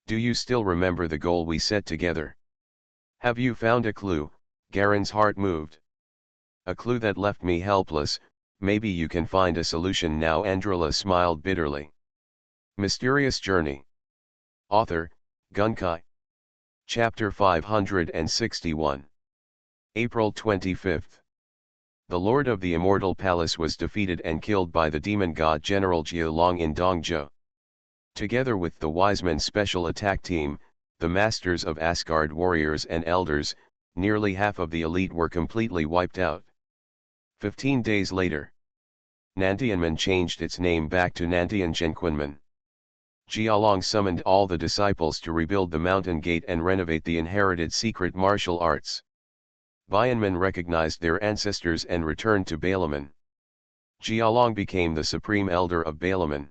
Do you still remember the goal we set together? Have you found a clue? Garin's heart moved. A clue that left me helpless. Maybe you can find a solution now. Andrila smiled bitterly. Mysterious Journey. Author, Gunkai. Chapter 561. April 25. The Lord of the Immortal Palace was defeated and killed by the demon god General Jialong in Dongzhou. Together with the Wiseman Special Attack Team, the Masters of Asgard warriors and elders, nearly half of the elite were completely wiped out. 15 days later, Nantianmen changed its name back to Nantianzhenquanmen. Jialong summoned all the disciples to rebuild the mountain gate and renovate the inherited secret martial arts. Bianmen recognized their ancestors and returned to Balaman. Jialong became the supreme elder of Balaman.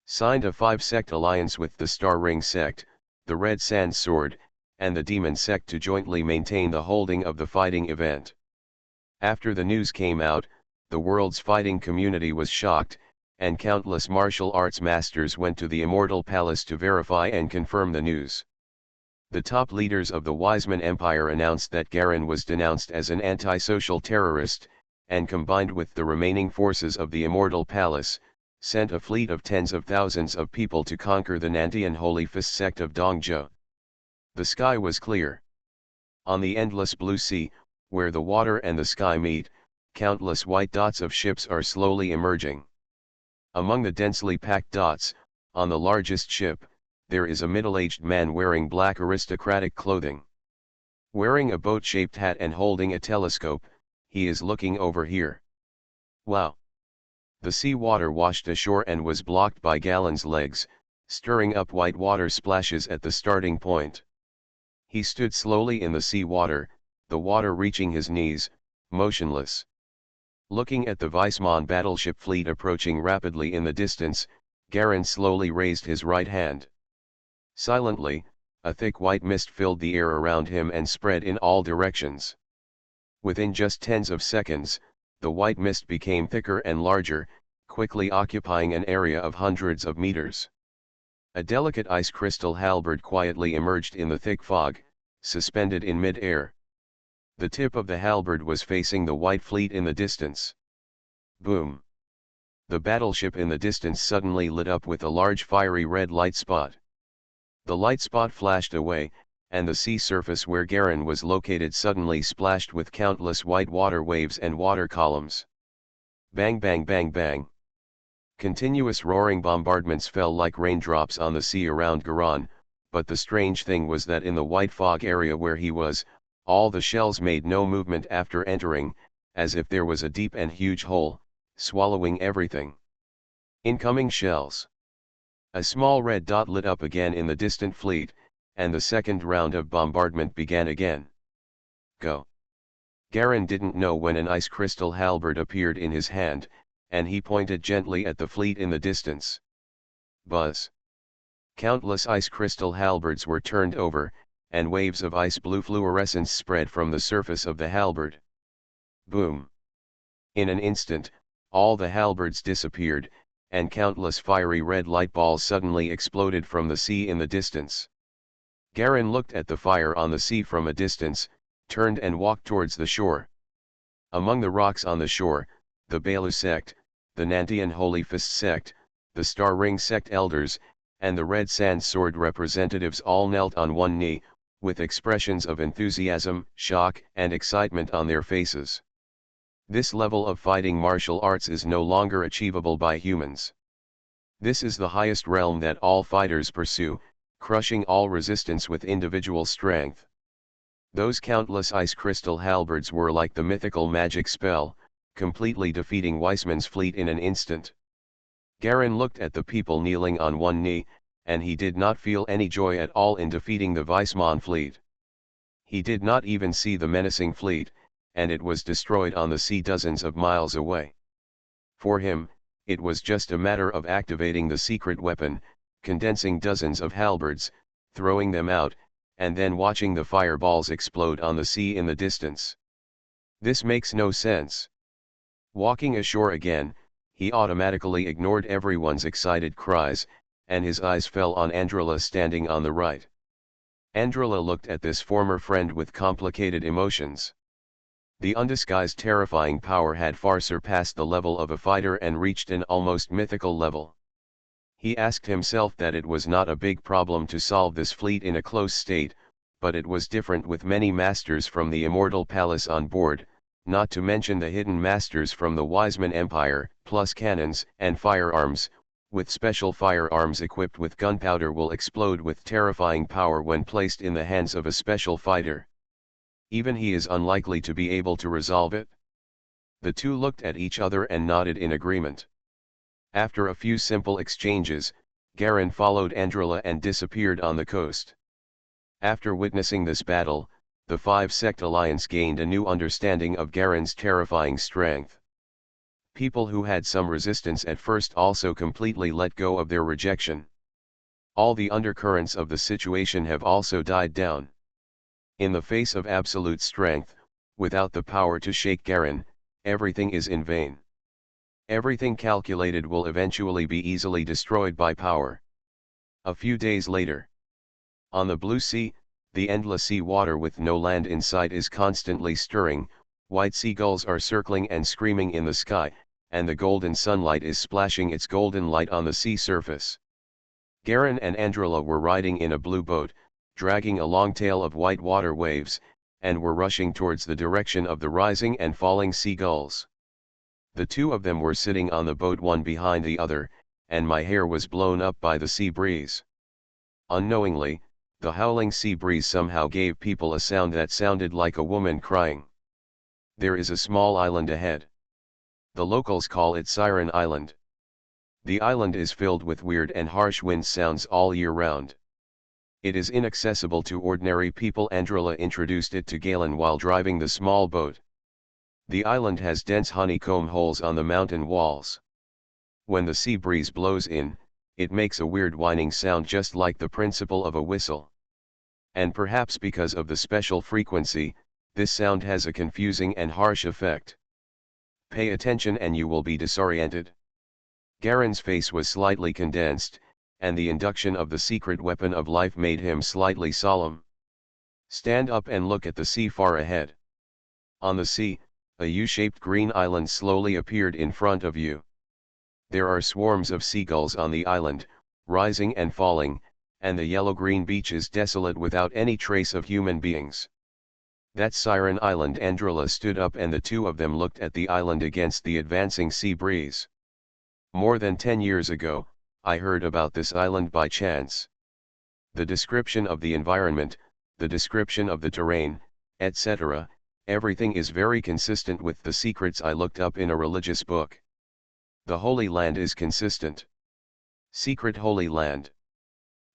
Signed a 5-sect alliance with the Star Ring sect, the Red Sand Sword, and the Demon sect to jointly maintain the holding of the fighting event. After the news came out, the world's fighting community was shocked, and countless martial arts masters went to the Immortal Palace to verify and confirm the news. The top leaders of the Wiseman Empire announced that Garin was denounced as an antisocial terrorist, and combined with the remaining forces of the Immortal Palace, sent a fleet of tens of thousands of people to conquer the Nantian Holy Fist sect of Dongzhou. The sky was clear. On the endless blue sea, where the water and the sky meet, countless white dots of ships are slowly emerging. Among the densely packed dots, on the largest ship, there is a middle-aged man wearing black aristocratic clothing. Wearing a boat-shaped hat and holding a telescope, he is looking over here. Wow! The sea water washed ashore and was blocked by Galen's legs, stirring up white water splashes at the starting point. He stood slowly in the sea water, the water reaching his knees, motionless. Looking at the Weissman battleship fleet approaching rapidly in the distance, Garin slowly raised his right hand. Silently, a thick white mist filled the air around him and spread in all directions. Within just tens of seconds, the white mist became thicker and larger, quickly occupying an area of hundreds of meters. A delicate ice crystal halberd quietly emerged in the thick fog, suspended in mid-air. The tip of the halberd was facing the white fleet in the distance. Boom! The battleship in the distance suddenly lit up with a large fiery red light spot. The light spot flashed away, and the sea surface where Garin was located suddenly splashed with countless white water waves and water columns. Bang bang bang bang! Continuous roaring bombardments fell like raindrops on the sea around Garan, but the strange thing was that in the white fog area where he was, all the shells made no movement after entering, as if there was a deep and huge hole, swallowing everything. Incoming shells. A small red dot lit up again in the distant fleet, and the second round of bombardment began again. Go. Garin didn't know when an ice crystal halberd appeared in his hand, and he pointed gently at the fleet in the distance. Buzz. Countless ice crystal halberds were turned over, and waves of ice blue fluorescence spread from the surface of the halberd. Boom. In an instant, all the halberds disappeared, and countless fiery red light balls suddenly exploded from the sea in the distance. Garin looked at the fire on the sea from a distance, turned and walked towards the shore. Among the rocks on the shore, the Balu sect, the Nantian Holy Fist sect, the Star Ring sect elders, and the Red Sand Sword representatives all knelt on one knee, with expressions of enthusiasm, shock, and excitement on their faces. This level of fighting martial arts is no longer achievable by humans. This is the highest realm that all fighters pursue, crushing all resistance with individual strength. Those countless ice crystal halberds were like the mythical magic spell, completely defeating Weissman's fleet in an instant. Garin looked at the people kneeling on one knee, and he did not feel any joy at all in defeating the Weissmann fleet. He did not even see the menacing fleet, and it was destroyed on the sea dozens of miles away. For him, it was just a matter of activating the secret weapon, condensing dozens of halberds, throwing them out, and then watching the fireballs explode on the sea in the distance. This makes no sense. Walking ashore again, he automatically ignored everyone's excited cries, and his eyes fell on Andrila standing on the right. Andrila looked at this former friend with complicated emotions. The undisguised terrifying power had far surpassed the level of a fighter and reached an almost mythical level. He asked himself that it was not a big problem to solve this fleet in a close state, but it was different with many masters from the Immortal Palace on board, not to mention the hidden masters from the Weissman Empire, plus cannons and firearms, with special firearms equipped with gunpowder will explode with terrifying power when placed in the hands of a special fighter. Even he is unlikely to be able to resolve it. The two looked at each other and nodded in agreement. After a few simple exchanges, Garin followed Andrila and disappeared on the coast. After witnessing this battle, the five-sect alliance gained a new understanding of Garin's terrifying strength. People who had some resistance at first also completely let go of their rejection. All the undercurrents of the situation have also died down. In the face of absolute strength, without the power to shake Garin, everything is in vain. Everything calculated will eventually be easily destroyed by power. A few days later. On the blue sea, the endless sea water with no land in sight is constantly stirring, white seagulls are circling and screaming in the sky, and the golden sunlight is splashing its golden light on the sea surface. Garin and Andrila were riding in a blue boat, dragging a long tail of white water waves, and were rushing towards the direction of the rising and falling seagulls. The two of them were sitting on the boat one behind the other, and my hair was blown up by the sea breeze. Unknowingly, the howling sea breeze somehow gave people a sound that sounded like a woman crying. There is a small island ahead. The locals call it Siren Island. The island is filled with weird and harsh wind sounds all year round. It is inaccessible to ordinary people. Andrila introduced it to Galen while driving the small boat. The island has dense honeycomb holes on the mountain walls. When the sea breeze blows in, it makes a weird whining sound just like the principle of a whistle. And perhaps because of the special frequency, this sound has a confusing and harsh effect. Pay attention and you will be disoriented. Garin's face was slightly condensed, and the induction of the secret weapon of life made him slightly solemn. Stand up and look at the sea far ahead. On the sea, a U-shaped green island slowly appeared in front of you. There are swarms of seagulls on the island, rising and falling, and the yellow-green beach is desolate without any trace of human beings. That's Siren Island. Andrila stood up and the two of them looked at the island against the advancing sea breeze. More than 10 years ago, I heard about this island by chance. The description of the environment, the description of the terrain, etc., everything is very consistent with the secrets I looked up in a religious book. The Holy Land is consistent. Secret Holy Land.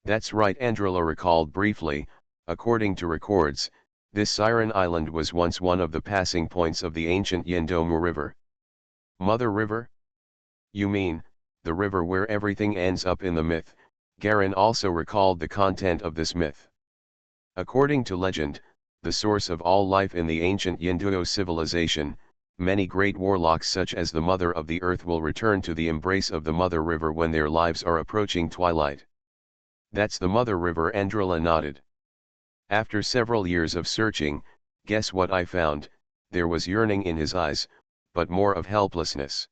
That's right, Andrila recalled briefly. According to records, this Siren Island was once one of the passing points of the ancient Yendomu River. Mother River? You mean, the river where everything ends up in the myth? Garin also recalled the content of this myth. According to legend, the source of all life in the ancient Yenduo civilization, many great warlocks such as the Mother of the Earth will return to the embrace of the Mother River when their lives are approaching twilight. That's the Mother River, Andrila nodded. After several years of searching, guess what I found? There was yearning in his eyes, but more of helplessness.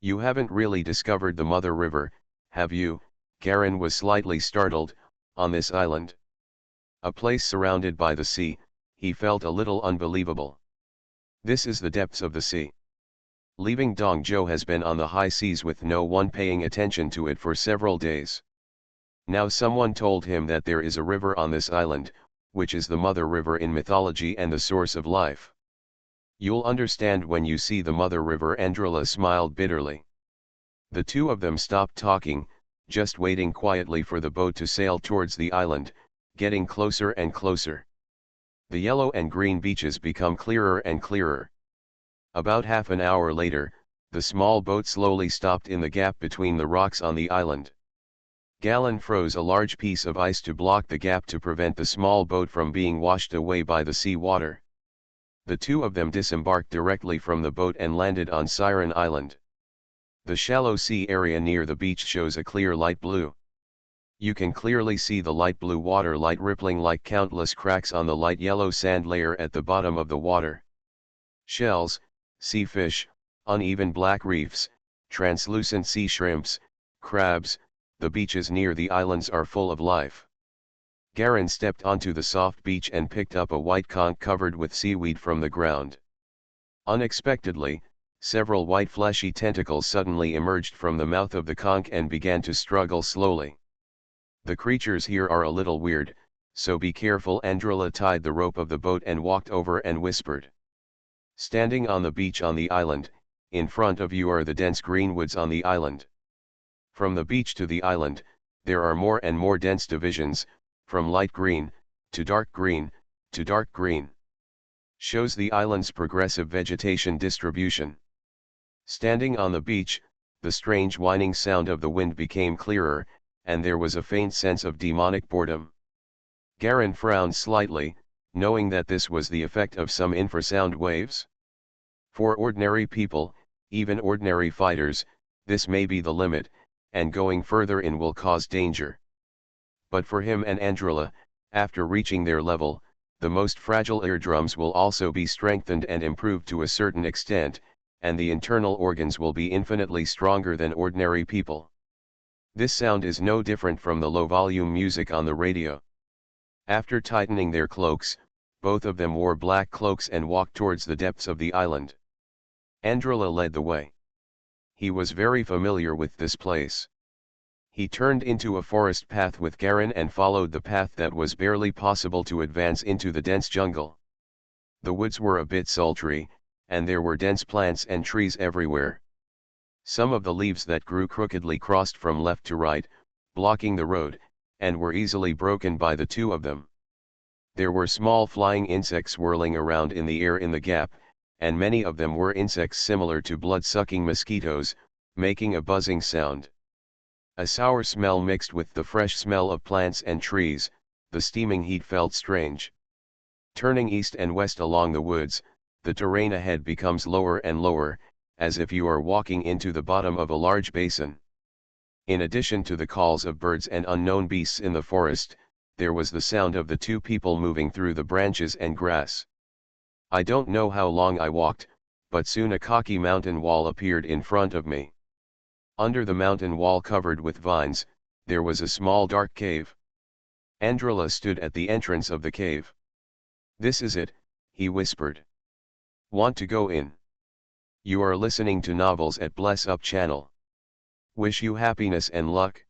You haven't really discovered the Mother River, have you? Garin was slightly startled. On this island, a place surrounded by the sea, he felt a little unbelievable. This is the depths of the sea. Leaving Dongzhou has been on the high seas with no one paying attention to it for several days. Now someone told him that there is a river on this island, which is the Mother River in mythology and the source of life. You'll understand when you see the Mother River. Andrila smiled bitterly. The two of them stopped talking, just waiting quietly for the boat to sail towards the island, getting closer and closer. The yellow and green beaches become clearer and clearer. About half an hour later, the small boat slowly stopped in the gap between the rocks on the island. Galen froze a large piece of ice to block the gap to prevent the small boat from being washed away by the sea water. The two of them disembarked directly from the boat and landed on Siren Island. The shallow sea area near the beach shows a clear light blue. You can clearly see the light blue water light rippling like countless cracks on the light yellow sand layer at the bottom of the water. Shells, sea fish, uneven black reefs, translucent sea shrimps, crabs, the beaches near the islands are full of life. Garin stepped onto the soft beach and picked up a white conch covered with seaweed from the ground. Unexpectedly, several white fleshy tentacles suddenly emerged from the mouth of the conch and began to struggle slowly. The creatures here are a little weird, so be careful. Andrila tied the rope of the boat and walked over and whispered. Standing on the beach on the island, in front of you are the dense green woods on the island. From the beach to the island, there are more and more dense divisions, from light green, to dark green, to dark green. Shows the island's progressive vegetation distribution. Standing on the beach, the strange whining sound of the wind became clearer, and there was a faint sense of demonic boredom. Garin frowned slightly, knowing that this was the effect of some infrasound waves. For ordinary people, even ordinary fighters, this may be the limit, and going further in will cause danger. But for him and Andrila, after reaching their level, the most fragile eardrums will also be strengthened and improved to a certain extent, and the internal organs will be infinitely stronger than ordinary people. This sound is no different from the low-volume music on the radio. After tightening their cloaks, both of them wore black cloaks and walked towards the depths of the island. Andrila led the way. He was very familiar with this place. He turned into a forest path with Garin and followed the path that was barely possible to advance into the dense jungle. The woods were a bit sultry, and there were dense plants and trees everywhere. Some of the leaves that grew crookedly crossed from left to right, blocking the road, and were easily broken by the two of them. There were small flying insects whirling around in the air in the gap, and many of them were insects similar to blood-sucking mosquitoes, making a buzzing sound. A sour smell mixed with the fresh smell of plants and trees, the steaming heat felt strange. Turning east and west along the woods, the terrain ahead becomes lower and lower, as if you are walking into the bottom of a large basin. In addition to the calls of birds and unknown beasts in the forest, there was the sound of the two people moving through the branches and grass. I don't know how long I walked, but soon a cocky mountain wall appeared in front of me. Under the mountain wall covered with vines, there was a small dark cave. Andrila stood at the entrance of the cave. "This is it," he whispered. "Want to go in? You are listening to novels at Bless Up channel. Wish you happiness and luck.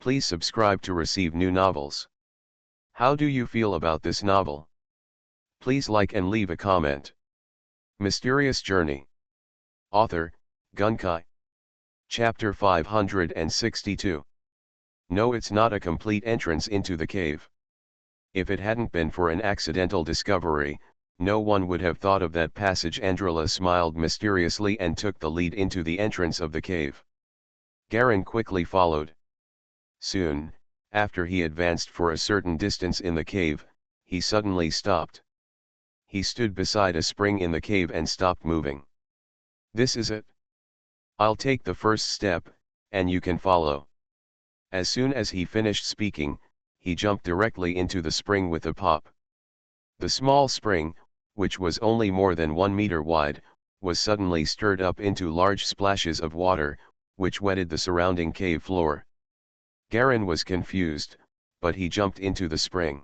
Please subscribe to receive new novels. How do you feel about this novel? Please like and leave a comment. Mysterious Journey. Author, Gunkai. Chapter 562. No, it's not a complete entrance into the cave. If it hadn't been for an accidental discovery, no one would have thought of that passage. Andrila smiled mysteriously and took the lead into the entrance of the cave. Garin quickly followed. Soon, after he advanced for a certain distance in the cave, he suddenly stopped. He stood beside a spring in the cave and stopped moving. This is it. I'll take the first step, and you can follow. As soon as he finished speaking, he jumped directly into the spring with a pop. The small spring, which was only more than 1 meter wide, was suddenly stirred up into large splashes of water, which wetted the surrounding cave floor. Garin was confused, but he jumped into the spring.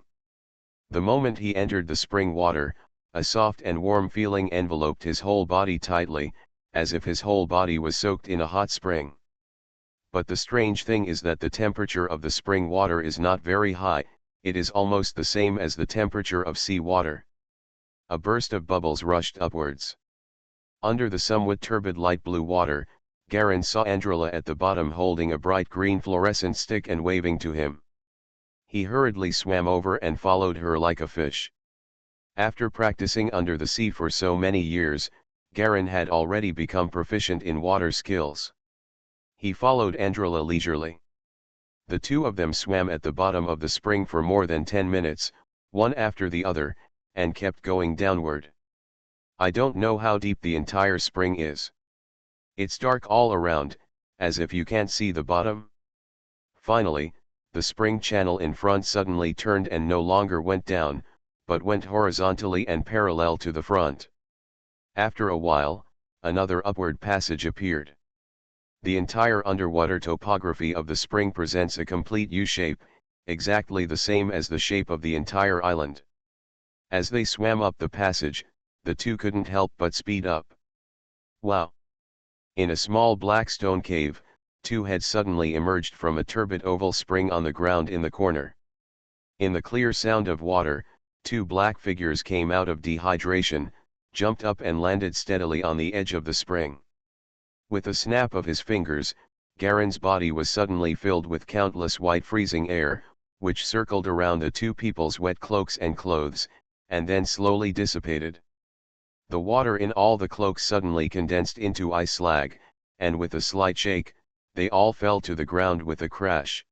The moment he entered the spring water, a soft and warm feeling enveloped his whole body tightly, as if his whole body was soaked in a hot spring. But the strange thing is that the temperature of the spring water is not very high, it is almost the same as the temperature of sea water. A burst of bubbles rushed upwards. Under the somewhat turbid light blue water, Garin saw Andrila at the bottom holding a bright green fluorescent stick and waving to him. He hurriedly swam over and followed her like a fish. After practicing under the sea for so many years, Garin had already become proficient in water skills. He followed Andrila leisurely. The two of them swam at the bottom of the spring for more than 10 minutes, one after the other, and kept going downward. I don't know how deep the entire spring is. It's dark all around, as if you can't see the bottom. Finally, the spring channel in front suddenly turned and no longer went down, but went horizontally and parallel to the front. After a while, another upward passage appeared. The entire underwater topography of the spring presents a complete U-shape, exactly the same as the shape of the entire island. As they swam up the passage, the two couldn't help but speed up. Wow! In a small black stone cave, two heads suddenly emerged from a turbid oval spring on the ground in the corner. In the clear sound of water, two black figures came out of dehydration, jumped up and landed steadily on the edge of the spring. With a snap of his fingers, Garin's body was suddenly filled with countless white freezing air, which circled around the two people's wet cloaks and clothes, and then slowly dissipated. The water in all the cloaks suddenly condensed into ice slag, and with a slight shake, they all fell to the ground with a crash.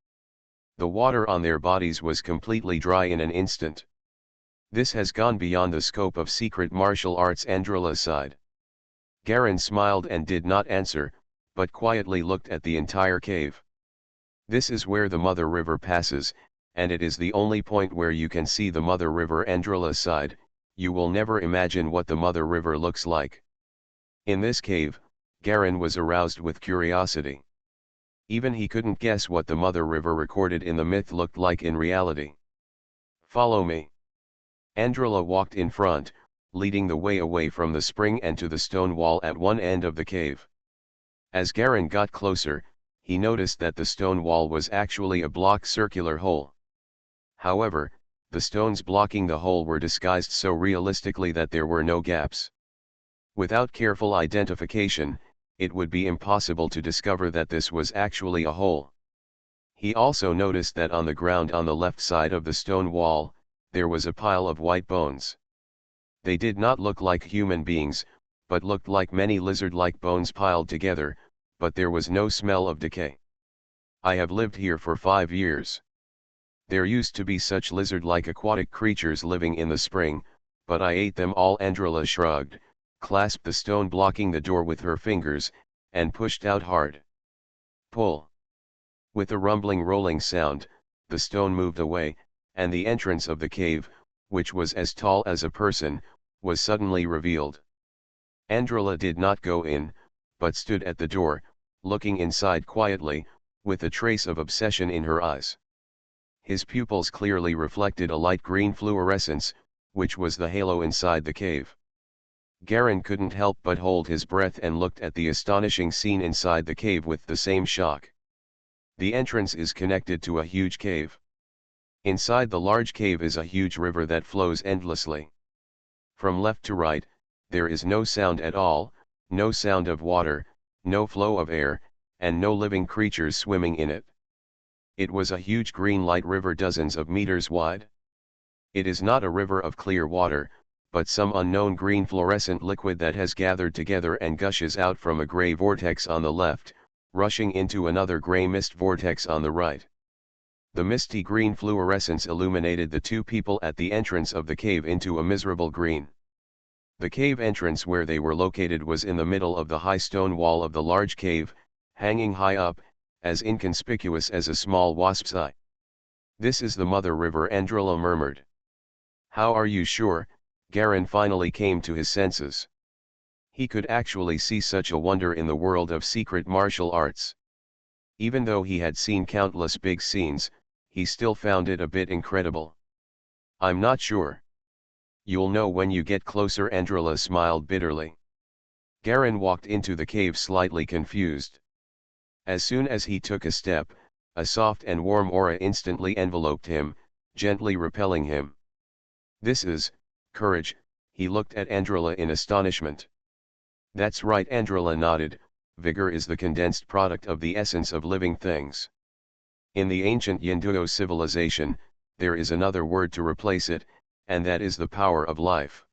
The water on their bodies was completely dry in an instant. This has gone beyond the scope of secret martial arts, Andrila sighed. Garin smiled and did not answer, but quietly looked at the entire cave. This is where the Mother River passes, and it is the only point where you can see the Mother River. Andrila sighed. You will never imagine what the Mother River looks like. In this cave, Garin was aroused with curiosity. Even he couldn't guess what the Mother River recorded in the myth looked like in reality. Follow me. Andrila walked in front, leading the way away from the spring and to the stone wall at one end of the cave. As Garin got closer, he noticed that the stone wall was actually a blocked circular hole. However, the stones blocking the hole were disguised so realistically that there were no gaps. Without careful identification, it would be impossible to discover that this was actually a hole. He also noticed that on the ground on the left side of the stone wall, there was a pile of white bones. They did not look like human beings, but looked like many lizard-like bones piled together, but there was no smell of decay. I have lived here for 5 years. There used to be such lizard-like aquatic creatures living in the spring, but I ate them all. Andrila shrugged, clasped the stone blocking the door with her fingers, and pushed out hard. Pull. With a rumbling rolling sound, the stone moved away, and the entrance of the cave, which was as tall as a person, was suddenly revealed. Andrila did not go in, but stood at the door, looking inside quietly, with a trace of obsession in her eyes. His pupils clearly reflected a light green fluorescence, which was the halo inside the cave. Garen couldn't help but hold his breath and looked at the astonishing scene inside the cave with the same shock. The entrance is connected to a huge cave. Inside the large cave is a huge river that flows endlessly. From left to right, there is no sound at all, no sound of water, no flow of air, and no living creatures swimming in it. It was a huge green light river dozens of meters wide. It is not a river of clear water, but some unknown green fluorescent liquid that has gathered together and gushes out from a gray vortex on the left, rushing into another gray mist vortex on the right. The misty green fluorescence illuminated the two people at the entrance of the cave into a miserable green. The cave entrance where they were located was in the middle of the high stone wall of the large cave, hanging high up, as inconspicuous as a small wasp's eye. "This is the Mother River," Andrilla murmured. "How are you sure?" Garen finally came to his senses. He could actually see such a wonder in the world of secret martial arts. Even though he had seen countless big scenes, he still found it a bit incredible. "I'm not sure. You'll know when you get closer," Andrilla smiled bitterly. Garen walked into the cave slightly confused. As soon as he took a step, a soft and warm aura instantly enveloped him, gently repelling him. "This is courage," he looked at Andrilla in astonishment. "That's right," Andrilla nodded. "Vigor is the condensed product of the essence of living things. In the ancient Yinduo civilization, there is another word to replace it, and that is the power of life.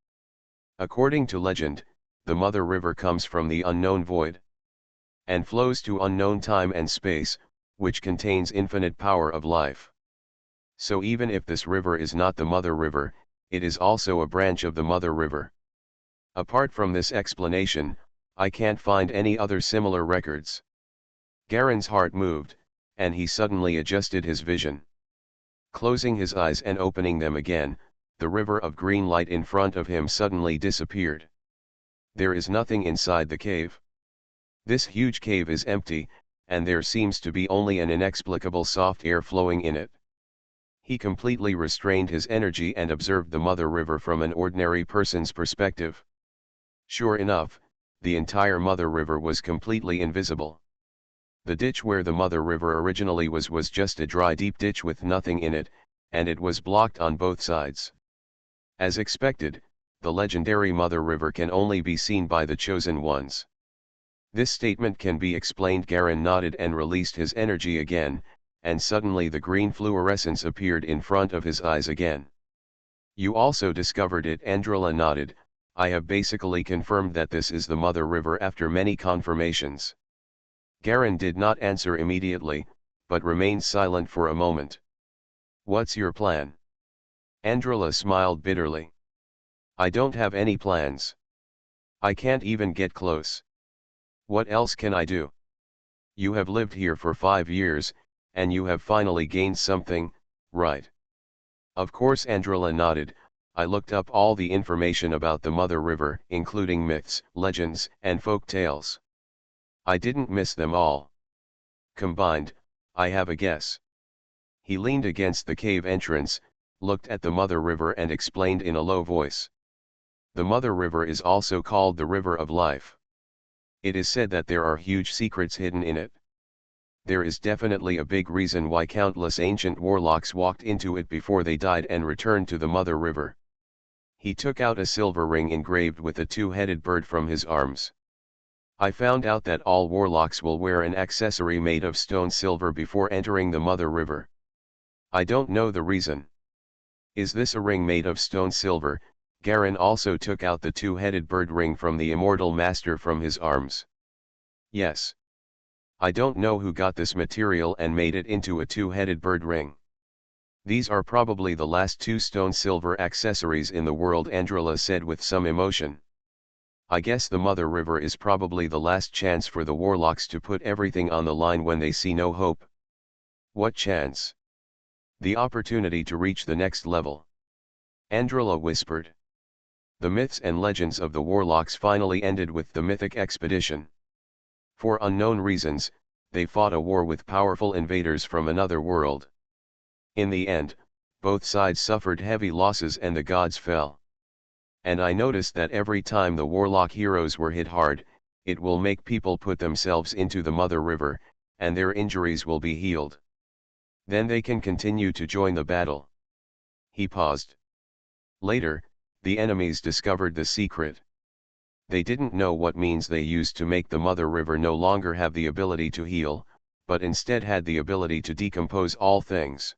According to legend, the Mother River comes from the unknown void, and flows to unknown time and space, which contains infinite power of life. So even if this river is not the Mother River, it is also a branch of the Mother River. Apart from this explanation, I can't find any other similar records." Garen's heart moved, and he suddenly adjusted his vision. Closing his eyes and opening them again, the river of green light in front of him suddenly disappeared. There is nothing inside the cave. This huge cave is empty, and there seems to be only an inexplicable soft air flowing in it. He completely restrained his energy and observed the Mother River from an ordinary person's perspective. Sure enough, the entire Mother River was completely invisible. The ditch where the Mother River originally was just a dry deep ditch with nothing in it, and it was blocked on both sides. As expected, the legendary Mother River can only be seen by the chosen ones. This statement can be explained. Garen nodded and released his energy again, and suddenly the green fluorescence appeared in front of his eyes again. "You also discovered it," Andrilla nodded. "I have basically confirmed that this is the Mother River after many confirmations." Garen did not answer immediately, but remained silent for a moment. "What's your plan?" Andrilla smiled bitterly. "I don't have any plans. I can't even get close. What else can I do? You have lived here for 5 years, and you have finally gained something, right?" "Of course," Andrilla nodded. "I looked up all the information about the Mother River, including myths, legends, and folk tales. I didn't miss them all. Combined, I have a guess." He leaned against the cave entrance, looked at the Mother River and explained in a low voice. "The Mother River is also called the River of Life. It is said that there are huge secrets hidden in it. There is definitely a big reason why countless ancient warlocks walked into it before they died and returned to the Mother River." He took out a silver ring engraved with a two-headed bird from his arms. "I found out that all warlocks will wear an accessory made of stone silver before entering the Mother River. I don't know the reason." "Is this a ring made of stone silver?" Garen also took out the two-headed bird ring from the Immortal Master from his arms. "Yes. I don't know who got this material and made it into a two-headed bird ring. These are probably the last 2 stone silver accessories in the world," Andrilla said with some emotion. "I guess the Mother River is probably the last chance for the warlocks to put everything on the line when they see no hope." "What chance?" "The opportunity to reach the next level," Andrilla whispered. The myths and legends of the warlocks finally ended with the mythic expedition. For unknown reasons, they fought a war with powerful invaders from another world. In the end, both sides suffered heavy losses and the gods fell. and I noticed that every time the warlock heroes were hit hard, it will make people put themselves into the Mother River, and their injuries will be healed. Then they can continue to join the battle. He paused. Later, the enemies discovered the secret. They didn't know what means they used to make the Mother River no longer have the ability to heal, but instead had the ability to decompose all things.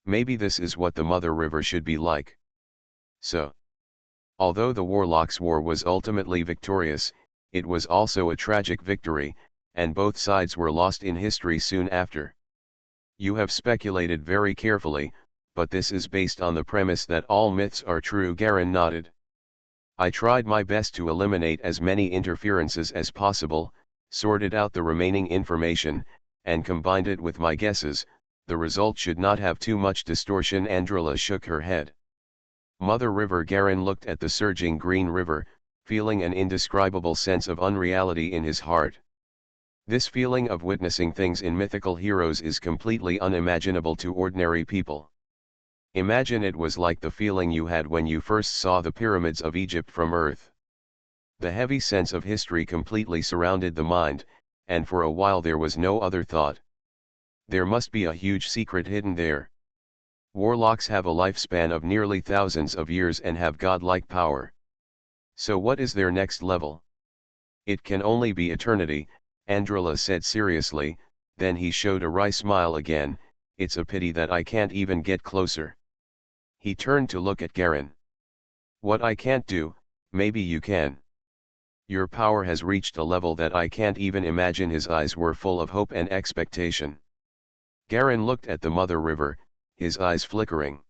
Maybe this is what the Mother River should be like. So, although the Warlocks' war was ultimately victorious, it was also a tragic victory, and both sides were lost in history soon after. You have speculated very carefully, but this is based on the premise that all myths are true. Garen nodded. I tried my best to eliminate as many interferences as possible, sorted out the remaining information, and combined it with my guesses. The result should not have too much distortion. Andrila shook her head. Mother River. Garen looked at the surging green river, feeling an indescribable sense of unreality in his heart. This feeling of witnessing things in mythical heroes is completely unimaginable to ordinary people. Imagine it was like the feeling you had when you first saw the pyramids of Egypt from Earth. The heavy sense of history completely surrounded the mind, and for a while there was no other thought. There must be a huge secret hidden there. Warlocks have a lifespan of nearly thousands of years and have godlike power. So what is their next level? It can only be eternity, Andrila said seriously, then he showed a wry smile again. It's a pity that I can't even get closer. He turned to look at Garen. What I can't do, maybe you can. Your power has reached a level that I can't even imagine. His eyes were full of hope and expectation. Garen looked at the Mother River, his eyes flickering.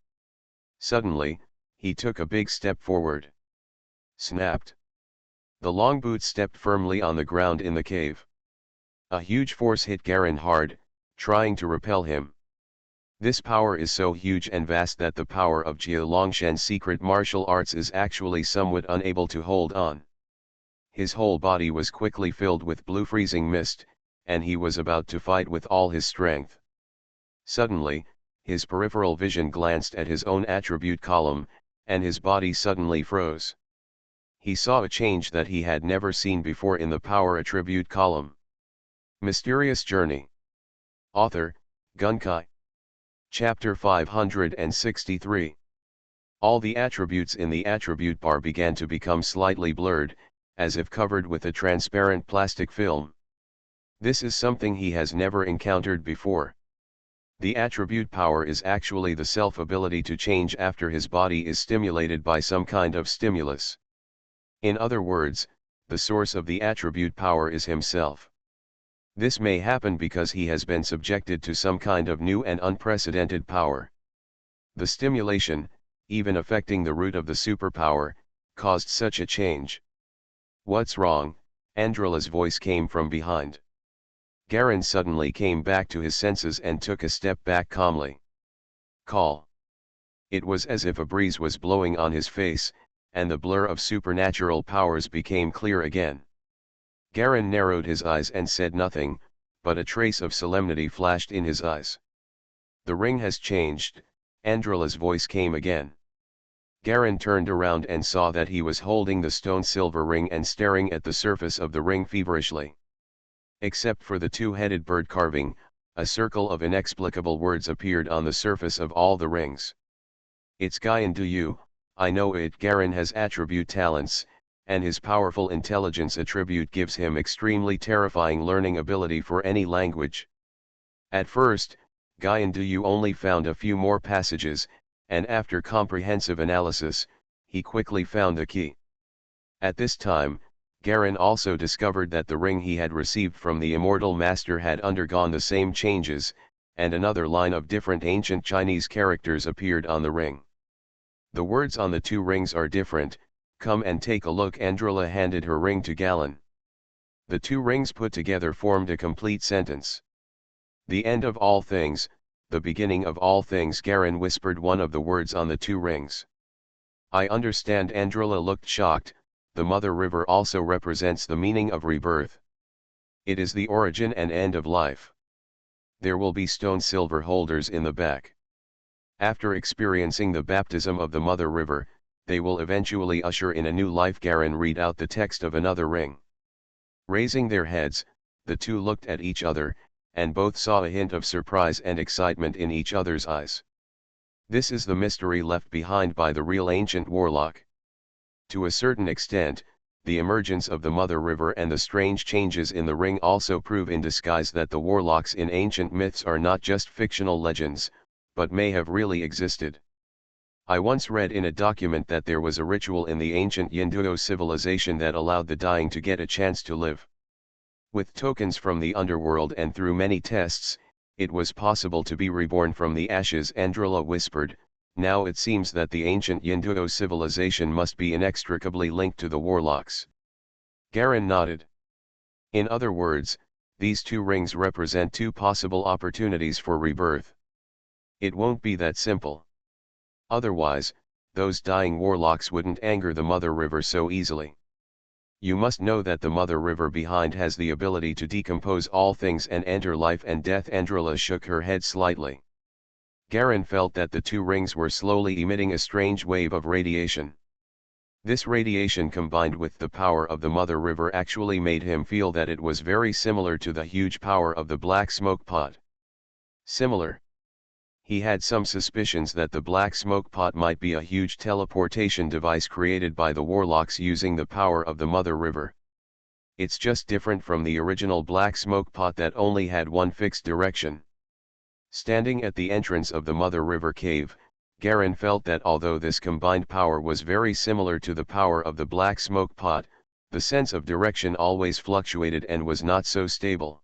Suddenly, he took a big step forward. Snapped. The long boots stepped firmly on the ground in the cave. A huge force hit Garen hard, trying to repel him. This power is so huge and vast that the power of Jia Longshan's secret martial arts is actually somewhat unable to hold on. His whole body was quickly filled with blue freezing mist, and he was about to fight with all his strength. Suddenly, his peripheral vision glanced at his own attribute column, and his body suddenly froze. He saw a change that he had never seen before in the power attribute column. Mysterious Journey. Author, Gunkai. Chapter 563. All the attributes in the attribute bar began to become slightly blurred, as if covered with a transparent plastic film. This is something he has never encountered before. The attribute power is actually the self-ability to change after his body is stimulated by some kind of stimulus. In other words, the source of the attribute power is himself. This may happen because he has been subjected to some kind of new and unprecedented power. The stimulation, even affecting the root of the superpower, caused such a change. What's wrong? Andrila's voice came from behind. Garen suddenly came back to his senses and took a step back calmly. Call. It was as if a breeze was blowing on his face, and the blur of supernatural powers became clear again. Garen narrowed his eyes and said nothing, but a trace of solemnity flashed in his eyes. The ring has changed, Andrila's voice came again. Garen turned around and saw that he was holding the stone silver ring and staring at the surface of the ring feverishly. Except for the two-headed bird carving, a circle of inexplicable words appeared on the surface of all the rings. It's Gaian do you, I know it. Garen has attribute talents, and his powerful intelligence attribute gives him extremely terrifying learning ability for any language. At first, Gaian do you only found a few more passages, and after comprehensive analysis, he quickly found the key. At this time, Garen also discovered that the ring he had received from the immortal master had undergone the same changes, and another line of different ancient Chinese characters appeared on the ring. The words on the two rings are different. Come and take a look. Andrila handed her ring to Galen. The two rings put together formed a complete sentence. The end of all things, the beginning of all things. Garen whispered one of the words on the two rings. I understand. Andrila looked shocked. The Mother River also represents the meaning of rebirth. It is the origin and end of life. There will be stone silver holders in the back. After experiencing the baptism of the Mother River, they will eventually usher in a new life. Garen read out the text of another ring. Raising their heads, the two looked at each other, and both saw a hint of surprise and excitement in each other's eyes. This is the mystery left behind by the real ancient warlock. To a certain extent, the emergence of the Mother River and the strange changes in the ring also prove in disguise that the warlocks in ancient myths are not just fictional legends, but may have really existed. I once read in a document that there was a ritual in the ancient Yinduo civilization that allowed the dying to get a chance to live. With tokens from the underworld and through many tests, it was possible to be reborn from the ashes. Andrila whispered, now it seems that the ancient Yinduo civilization must be inextricably linked to the warlocks. Garen nodded. In other words, these two rings represent two possible opportunities for rebirth. It won't be that simple. Otherwise, those dying warlocks wouldn't anger the Mother River so easily. You must know that the Mother River behind has the ability to decompose all things and enter life and death. Andrila shook her head slightly. Garen felt that the two rings were slowly emitting a strange wave of radiation. This radiation combined with the power of the Mother River actually made him feel that it was very similar to the huge power of the Black Smoke Pot. Similar. He had some suspicions that the Black Smoke Pot might be a huge teleportation device created by the warlocks using the power of the Mother River. It's just different from the original Black Smoke Pot that only had one fixed direction. Standing at the entrance of the Mother River cave, Garen felt that although this combined power was very similar to the power of the Black Smoke Pot, the sense of direction always fluctuated and was not so stable.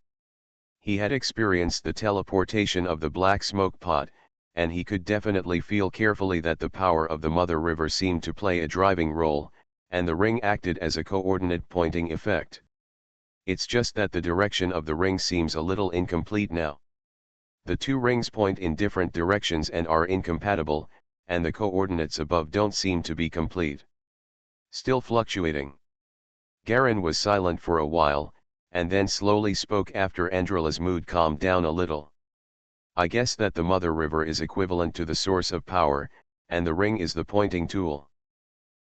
He had experienced the teleportation of the Black Smoke Pot, and he could definitely feel carefully that the power of the Mother River seemed to play a driving role, and the ring acted as a coordinate pointing effect. It's just that the direction of the ring seems a little incomplete now. The two rings point in different directions and are incompatible, and the coordinates above don't seem to be complete. Still fluctuating. Garen was silent for a while, and then slowly spoke after Andrila's mood calmed down a little. I guess that the Mother River is equivalent to the source of power, and the ring is the pointing tool.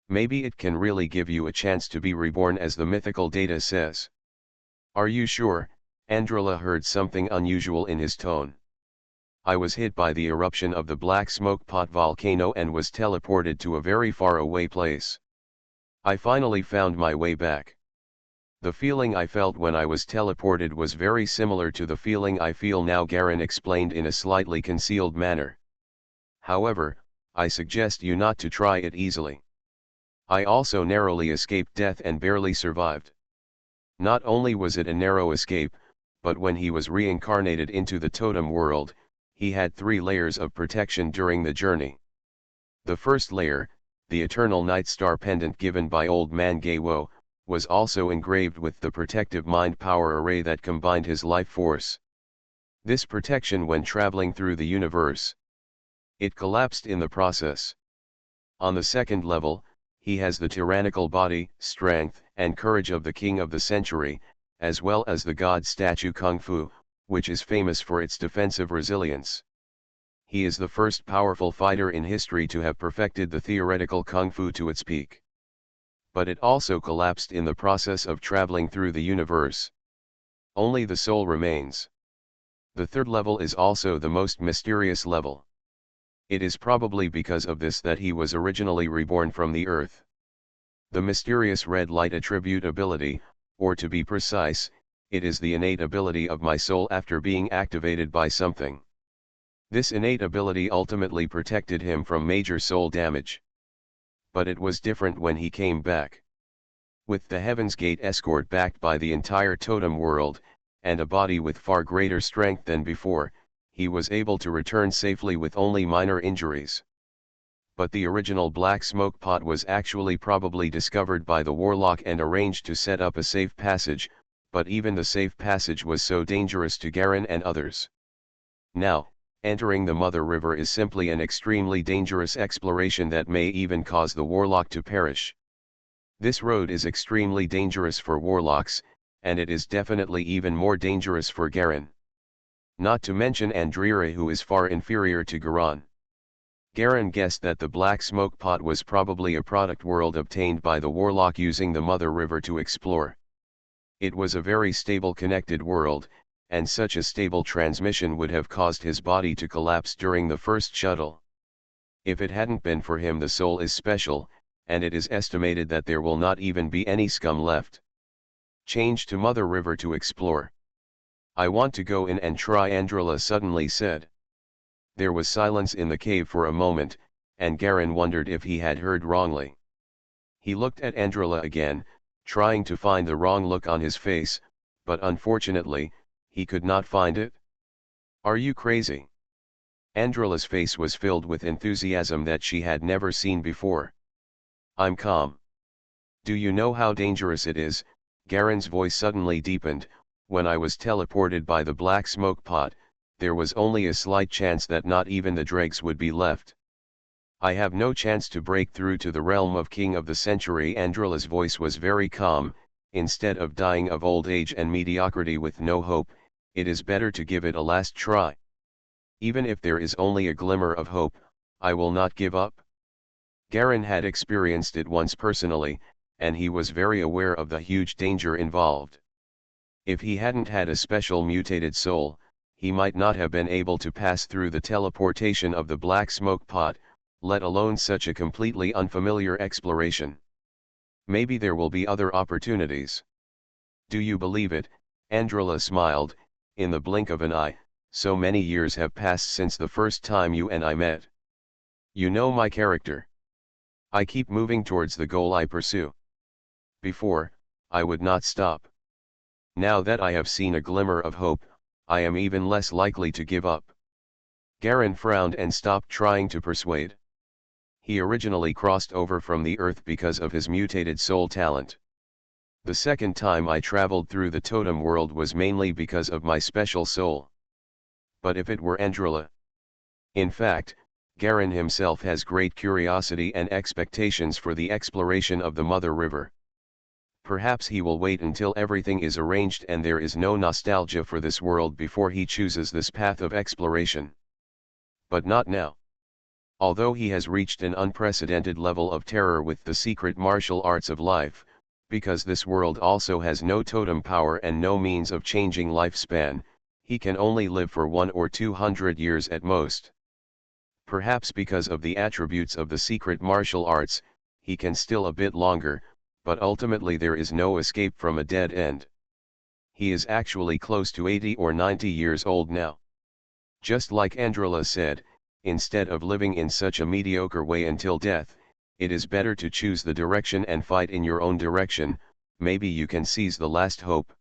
Maybe it can really give you a chance to be reborn as the mythical data says. Are you sure? Andrila heard something unusual in his tone. I was hit by the eruption of the Black Smoke Pot volcano and was teleported to a very far away place. I finally found my way back. The feeling I felt when I was teleported was very similar to the feeling I feel now, Garen explained in a slightly concealed manner. However, I suggest you not to try it easily. I also narrowly escaped death and barely survived. Not only was it a narrow escape, but when he was reincarnated into the totem world, he had 3 layers of protection during the journey. The first layer, the eternal night star pendant given by Old Man Gaywo, was also engraved with the protective mind power array that combined his life force. This protection when traveling through the universe. It collapsed in the process. On the second level, he has the tyrannical body, strength, and courage of the king of the century, as well as the god statue Kung Fu, which is famous for its defensive resilience. He is the first powerful fighter in history to have perfected the theoretical Kung Fu to its peak. But it also collapsed in the process of traveling through the universe. Only the soul remains. The third level is also the most mysterious level. It is probably because of this that he was originally reborn from the earth. The mysterious red light attribute ability, or to be precise, it is the innate ability of my soul after being activated by something. This innate ability ultimately protected him from major soul damage. But it was different when he came back. With the Heaven's Gate escort backed by the entire totem world, and a body with far greater strength than before, he was able to return safely with only minor injuries. But the original Black Smoke Pot was actually probably discovered by the warlock and arranged to set up a safe passage, but even the safe passage was so dangerous to Garen and others. Now, entering the Mother River is simply an extremely dangerous exploration that may even cause the warlock to perish. This road is extremely dangerous for warlocks, and it is definitely even more dangerous for Garen. Not to mention Andrira, who is far inferior to Garan. Garen guessed that the black smoke pot was probably a product world obtained by the warlock using the Mother River to explore. It was a very stable connected world, and such a stable transmission would have caused his body to collapse during the first shuttle. If it hadn't been for him, the soul is special, and it is estimated that there will not even be any scum left. Change to Mother River to explore. I want to go in and try, Andrila suddenly said. There was silence in the cave for a moment, and Garen wondered if he had heard wrongly. He looked at Andrila again, trying to find the wrong look on his face, but unfortunately, he could not find it. Are you crazy? Andrila's face was filled with enthusiasm that she had never seen before. I'm calm. Do you know how dangerous it is? Garen's voice suddenly deepened. When I was teleported by the black smoke pot, there was only a slight chance that not even the dregs would be left. I have no chance to break through to the realm of King of the Century. Andrila's voice was very calm. Instead of dying of old age and mediocrity with no hope, it is better to give it a last try. Even if there is only a glimmer of hope, I will not give up. Garen had experienced it once personally, and he was very aware of the huge danger involved. If he hadn't had a special mutated soul, he might not have been able to pass through the teleportation of the black smoke pot, let alone such a completely unfamiliar exploration. Maybe there will be other opportunities. Do you believe it? Andrila smiled. In the blink of an eye, so many years have passed since the first time you and I met. You know my character. I keep moving towards the goal I pursue. Before, I would not stop. Now that I have seen a glimmer of hope, I am even less likely to give up. Garen frowned and stopped trying to persuade. He originally crossed over from the earth because of his mutated soul talent. The second time I traveled through the totem world was mainly because of my special soul. But if it were Andrila? In fact, Garen himself has great curiosity and expectations for the exploration of the Mother River. Perhaps he will wait until everything is arranged and there is no nostalgia for this world before he chooses this path of exploration. But not now. Although he has reached an unprecedented level of terror with the secret martial arts of life, because this world also has no totem power and no means of changing lifespan, he can only live for 100 or 200 years at most. Perhaps because of the attributes of the secret martial arts, he can still a bit longer, but ultimately there is no escape from a dead end. He is actually close to 80 or 90 years old now. Just like Andrila said, instead of living in such a mediocre way until death, it is better to choose the direction and fight in your own direction. Maybe you can seize the last hope.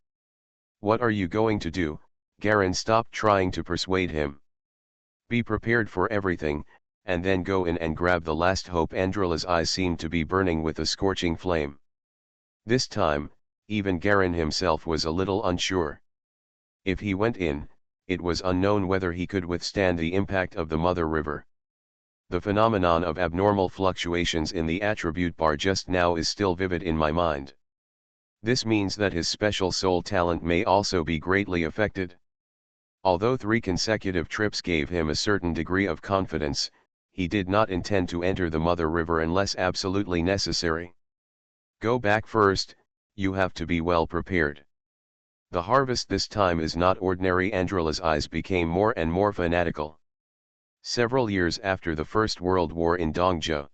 What are you going to do? Garen stopped trying to persuade him. Be prepared for everything, and then go in and grab the last hope. Andrila's eyes seemed to be burning with a scorching flame. This time, even Garen himself was a little unsure. If he went in, it was unknown whether he could withstand the impact of the Mother River. The phenomenon of abnormal fluctuations in the attribute bar just now is still vivid in my mind. This means that his special soul talent may also be greatly affected. Although 3 consecutive trips gave him a certain degree of confidence, he did not intend to enter the Mother River unless absolutely necessary. Go back first, you have to be well prepared. The harvest this time is not ordinary. Andrila's eyes became more and more fanatical. Several years after the First World War in Dongzhou,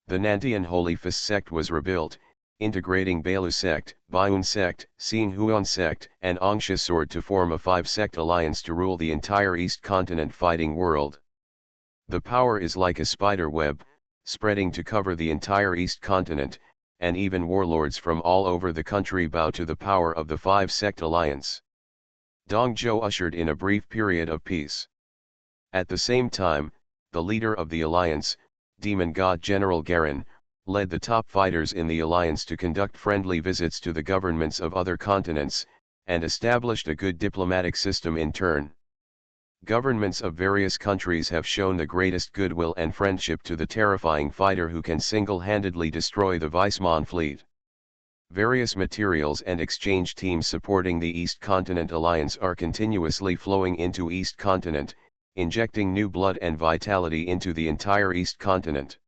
the Nantian Holy Fist sect was rebuilt, integrating Bailu sect, Baiyun sect, Xinhuan sect, and Angsha sword to form a 5-sect alliance to rule the entire East Continent fighting world. The power is like a spider web, spreading to cover the entire East Continent, and even warlords from all over the country bow to the power of the 5-sect alliance. Dongzhou ushered in a brief period of peace. At the same time, the leader of the alliance, demon god General Garen, led the top fighters in the alliance to conduct friendly visits to the governments of other continents, and established a good diplomatic system in turn. Governments of various countries have shown the greatest goodwill and friendship to the terrifying fighter who can single-handedly destroy the Weissman fleet. Various materials and exchange teams supporting the East Continent Alliance are continuously flowing into East Continent, injecting new blood and vitality into the entire East continent.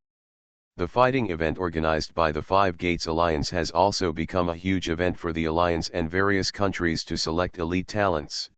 The fighting event organized by the Five Gates Alliance has also become a huge event for the Alliance and various countries to select elite talents.